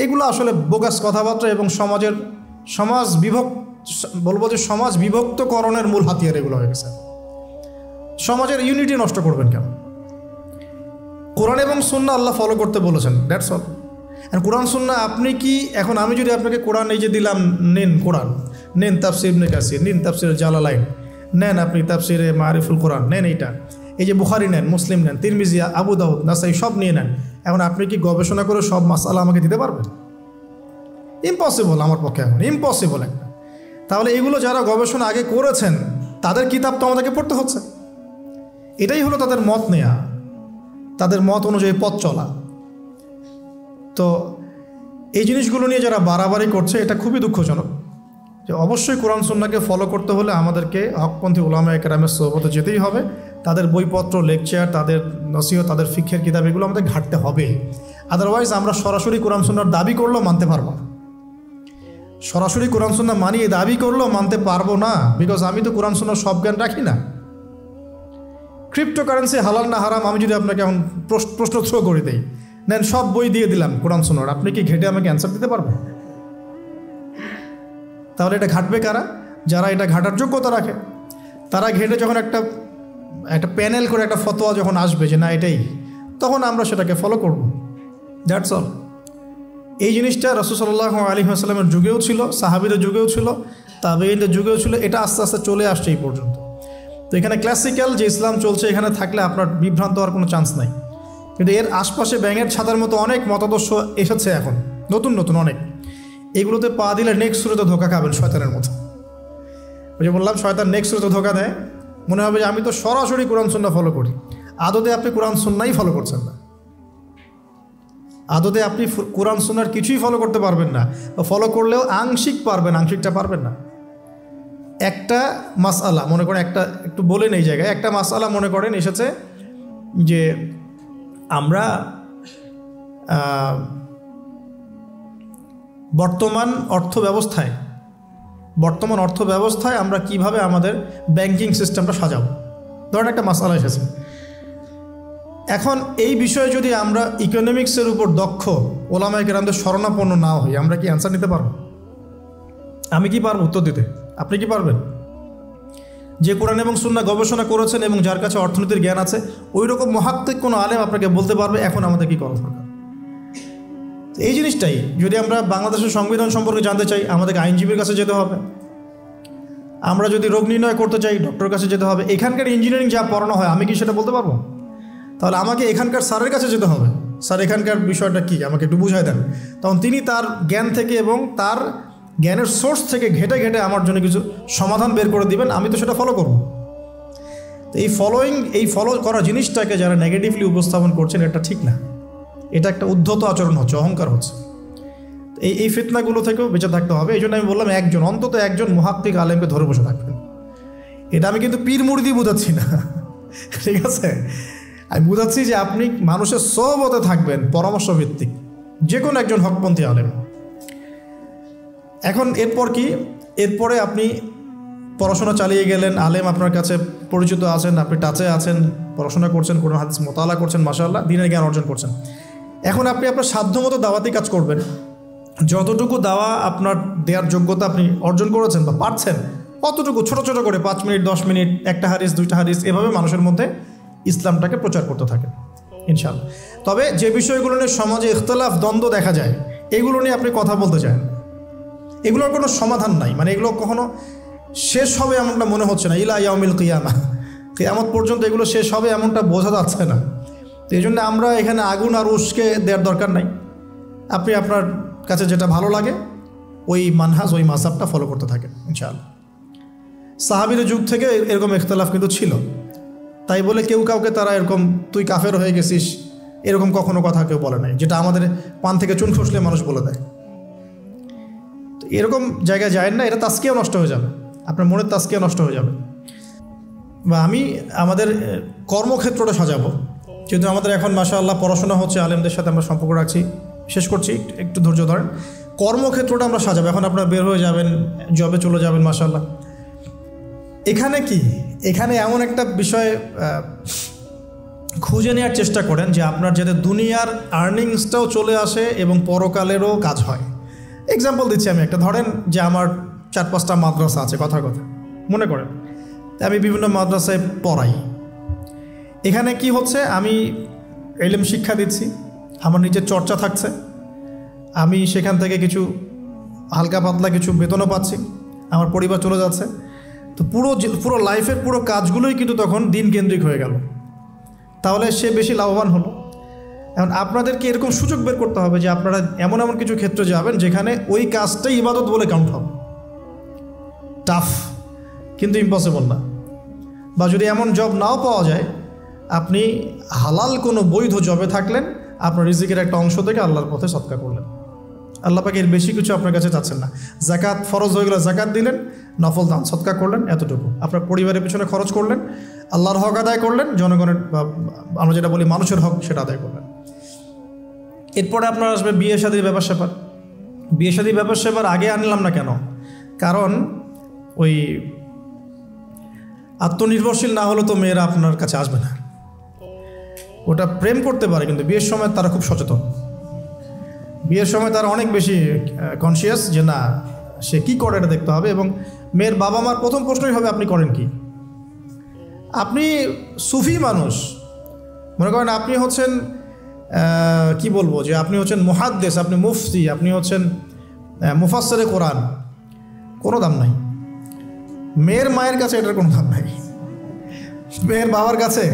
এগুলো আসলে বোগাস কথাবার্তা এবং সমাজ বিভক্তকরণের মূল হাতিয়ার এগুলো হয়ে গেছে। সমাজের ইউনিটি নষ্ট করবেন কেন? কোরআন এবং সুন্নাহ আল্লাহ ফলো করতে বলেছেন, দ্যাটস অল। আর কোরআন সুন্নাহ আপনি কি, এখন আমি যদি আপনাকে কোরআন এই যে দিলাম, নেন কোরআন, নেন তাফসীর ইবনে কাসির, নেন তাফসীর জালালাইন, নেন আপনি তাফসীরে মারিফুল কোরআন, নেন এইটা, এই যে বুখারী নেন, মুসলিম নেন, তিরমিজি, আবু দাউদ, নাসাই সব নিয়ে নেন। এখন আপনি কি গবেষণা করে সব মাসআলা আমাকে দিতে পারবেন? ইম্পসিবল আমার পক্ষে, এখন ইম্পসিবল একটা। তাহলে এগুলো যারা গবেষণা আগে করেছেন তাদের কিতাব তো আমাদেরকে পড়তে হচ্ছে। এটাই হলো তাদের মত নেয়া, তাদের মত অনুযায়ী পথ চলা। তো এই জিনিসগুলো নিয়ে যারা বাড়াবাড়ি করছে এটা খুবই দুঃখজনক। যে অবশ্যই কোরআন সুন্নাহকে ফলো করতে হলে আমাদেরকে হকপন্থী উলামায়ে কেরামের সোহবতে যেতেই হবে। তাদের বইপত্র, লেকচার, তাদের নসিহত, তাদের ফিকহের কিতাব এগুলো আমাদের ঘাটতে হবে। আদারওয়াইজ আমরা সরাসরি কোরআন সুন্নাহর দাবি করলেও মানতে পারবো না। সরাসরি কোরআন সুন্নাহ মানিয়ে দাবি করলেও মানতে পারবো না, বিকজ আমি তো কোরআন সুন্নাহর সব জ্ঞান রাখি না। ক্রিপ্টোকারেন্সি হালাল না হারাম আমি যদি আপনাকে এখন প্রশ্ন থ্রো করে দিই, নেন সব বই দিয়ে দিলাম কোরআন সুন্নাহর, আপনি কি ঘেটে আমাকে অ্যান্সার দিতে পারবেন? তাহলে এটা ঘাটবে কারা? যারা এটা ঘাটার যোগ্যতা রাখে। তারা ঘেটে যখন একটা প্যানেল করে একটা ফতোয়া যখন আসবে যে না এটাই, তখন আমরা সেটাকে ফলো করব। That's all. এই জিনিসটা রাসূল সাল্লাল্লাহু আলাইহি ওয়াসাল্লামের যুগেও ছিল, সাহাবীদের যুগেও ছিল, তাবেঈনদের যুগেও ছিল। এটা আস্তে আস্তে চলে আসছে এই পর্যন্ত। তো এখানে ক্লাসিক্যাল যে ইসলাম চলছে এখানে থাকলে আপনার বিভ্রান্ত হওয়ার কোনো চান্স নাই। কিন্তু এর আশপাশে ব্যাঙের ছাতার মতো অনেক মতাদর্শ এসেছে এখন, নতুন নতুন অনেক। এগুলোতে পা দিলে নেক্সট শুরুতে ধোকা খাবেন শয়তানের মতো। ওই যে বললাম শয়তান নেক্সট শুরুতে ধোকা দেয়, মনে হবে যে আমি তো সরাসরি কোরআন সুন্নাহ ফলো করি। আদতে আপনি কোরআন সুন্নাহই ফলো করছেন না। আদতে আপনি কোরআন সুন্নাহর কিছুই ফলো করতে পারবেন না, ফলো করলেও আংশিক পারবেন, আংশিকটা পারবেন না। একটা মাসআলা মনে করেন, একটু বলেন এই জায়গায়, একটা মাসআলা মনে করেন এসেছে যে আমরা বর্তমান অর্থব্যবস্থায় আমরা কিভাবে আমাদের ব্যাংকিং সিস্টেমটা সাজাবো, ধরেন একটা মাসআলা এসেছে। এখন এই বিষয়ে যদি আমরা ইকোনমিক্সের উপর দক্ষ ওলামায়ে কেরামদের শরণাপন্ন না হই, আমরা কি অ্যান্সার নিতে পারবো? আমি কি পারবো উত্তর দিতে? আপনি কি পারবেন? যে কোরআন এবং সুন্নাহ গবেষণা করেছেন এবং যার কাছে অর্থনীতির জ্ঞান আছে, ওই রকম মহাত্মিক কোনো আলেম আপনাকে বলতে পারবে এখন আমাদের কী করা দরকার। এই জিনিসটাই যদি আমরা বাংলাদেশের সংবিধান সম্পর্কে জানতে চাই, আমাদেরকে আইনজীবীর কাছে যেতে হবে। আমরা যদি রোগ নির্ণয় করতে চাই, ডক্টরের কাছে যেতে হবে। এখানকার ইঞ্জিনিয়ারিং যা পড়ানো হয় আমি কি সেটা বলতে পারবো? তাহলে আমাকে এখানকার স্যারের কাছে যেতে হবে, স্যার এখানকার বিষয়টা কী আমাকে একটু বুঝাই দেন। তখন তিনি তার জ্ঞান থেকে এবং তার জ্ঞানের সোর্স থেকে ঘেটে ঘেটে আমার জন্য কিছু সমাধান বের করে দিবেন, আমি তো সেটা ফলো করব। তো এই ফলো করা জিনিসটাকে যারা নেগেটিভলি উপস্থাপন করছেন এটা ঠিক না, এটা একটা উদ্ধত আচরণ হচ্ছে, অহংকার হচ্ছে। এই ফিতনাগুলো থেকেও বেঁচে থাকতে হবে। এই জন্য আমি বললাম অন্তত একজন মুহাক্কিক আলেমকে ধরে বসে থাকবেন। এটা আমি কিন্তু পীর মুরিদি বুঝাচ্ছি না, ঠিক আছে? আমি বুঝাচ্ছি যে আপনি মানুষের সোহবতে থাকবেন, পরামর্শ ভিত্তিক, যে কোনো একজন হকপন্থী আলেম। এখন এরপর কি? এরপরে আপনি পড়াশোনা চালিয়ে গেলেন, আলেম আপনার কাছে পরিচিত আছেন, আপনি টাচে আছেন, পড়াশোনা করছেন, কোরআন হাদিস মোতালা করছেন, মাশাআল্লাহ দ্বীনের জ্ঞান অর্জন করছেন। এখন আপনি আপনার সাধ্যমতো দাওয়াতি কাজ করবেন। যতটুকু দাওয়া আপনার দেওয়ার যোগ্যতা আপনি অর্জন করেছেন বা পারছেন, অতটুকু ছোট ছোট করে 5 মিনিট 10 মিনিট, একটা হাদিস 2টা হাদিস, এভাবে মানুষের মধ্যে ইসলামটাকে প্রচার করতে থাকেন ইনশাআল্লাহ। তবে যে বিষয়গুলো নিয়ে সমাজে ইখতিলাফ, দ্বন্দ্ব দেখা যায়, এগুলো নিয়ে আপনি কথা বলতে চান, এগুলোর কোনো সমাধান নাই। মানে এগুলো কখনো শেষ হবে এমনটা মনে হচ্ছে না। ইলা ইয়াউমিল কিয়ামা, কিয়ামত পর্যন্ত এগুলো শেষ হবে এমনটা বোঝা যাচ্ছে না। তো এই জন্য আমরা এখানে আগুন আর উস্কে দেওয়ার দরকার নাই। আপনি আপনার কাছে যেটা ভালো লাগে ওই মানহাজ, ওই মাযহাবটা ফলো করতে থাকেন ইনশাআল্লাহ। সাহাবীদের যুগ থেকে এরকম ইখতিলাফ কিন্তু ছিল, তাই বলে কেউ কাউকে তারা এরকম তুই কাফের হয়ে গেছিস এরকম কখনো কথা কেউ বলে নাই, যেটা আমাদের পান থেকে চুন খসলে মানুষ বলে দেয়। তো এরকম জায়গায় যায় না, এটা তাস্কিয়া নষ্ট হয়ে যাবে, আপনার মনের তাস্কিয়া নষ্ট হয়ে যাবে। বা আমি আমাদের কর্মক্ষেত্রটা সাজাবো, যেহেতু আমাদের এখন মাশাআল্লাহ পড়াশোনা হচ্ছে, আলেমদের সাথে আমরা সম্পর্ক রাখছি, শেষ করছি, একটু ধৈর্য ধরেন। কর্মক্ষেত্রটা আমরা সাজাবো। এখন আপনারা বের হয়ে যাবেন, জবে চলে যাবেন মাশাআল্লাহ। এখানে কি, এখানে এমন একটা বিষয় খুঁজে নেওয়ার চেষ্টা করেন যে আপনার যাতে দুনিয়ার আর্নিংসটাও চলে আসে এবং পরকালেরও কাজ হয়। এক্সাম্পল দিচ্ছি আমি একটা, ধরেন যে আমার 4-5টা মাদ্রাসা আছে, কথার কথা মনে করেন, আমি বিভিন্ন মাদ্রাসায় পড়াই। এখানে কি হচ্ছে, আমি ইলম শিক্ষা দিচ্ছি, আমার নিজের চর্চা থাকছে, আমি সেখান থেকে কিছু হালকা পাতলা কিছু বেতনও পাচ্ছি, আমার পরিবার চলে যাচ্ছে। তো পুরো লাইফের পুরো কাজগুলোই কিন্তু তখন দিন কেন্দ্রিক হয়ে গেল, তাহলে সে বেশি লাভবান হলো। এখন আপনাদেরকে এরকম সুযোগ বের করতে হবে যে আপনারা এমন এমন কিছু ক্ষেত্রে যাবেন যেখানে ওই কাজটাই ইবাদত বলে কাউন্ট হবে। টাফ কিন্তু ইম্পসিবল না। বা যদি এমন জব নাও পাওয়া যায়, আপনি হালাল কোনো বৈধ জবে থাকলেন, আপনার রিজিকের একটা অংশ থেকে আল্লাহর পথে সদকা করলেন। আল্লাহ পাক এর বেশি কিছু আপনার কাছে চাচ্ছেন না। জাকাত ফরজ হয়ে গেলে জাকাত দিলেন, নফল দান সদকা করলেন, এতটুকু। আপনার পরিবারের পিছনে খরচ করলেন, আল্লাহর হক আদায় করলেন, জনগণের বা আমরা যেটা বলি মানুষের হক সেটা আদায় করলেন। এরপরে আপনার আসবে বিয়ে শাদীর ব্যাপার স্যাপার। বিয়ে শাদীর ব্যাপার স্যাপার আগে আনলাম না কেন? কারণ ওই আত্মনির্ভরশীল না হলে তো মেয়েরা আপনার কাছে আসবে না। ওটা প্রেম করতে পারে, কিন্তু বিয়ের সময় তারা খুব সচেতন। বিয়ের সময় তারা অনেক বেশি কনসিয়াস যে না, সে কি করে এটা দেখতে হবে। এবং মেয়ের বাবা মার প্রথম প্রশ্নই হবে আপনি করেন কি। আপনি সুফি মানুষ, মনে করেন আপনি হচ্ছেন কি বলবো, যে আপনি হচ্ছেন মুহাদ্দিস, আপনি মুফতি, আপনি হচ্ছেন মুফাসসিরে কোরআন, কোনো দাম নাই। মেয়ের মায়ের কাছে এটার কোনো দাম নাই, মেয়ের বাবার কাছে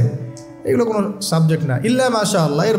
এগুলো কোনো সাবজেক্ট না। ইল্লা মাশাআল্লাহ, এর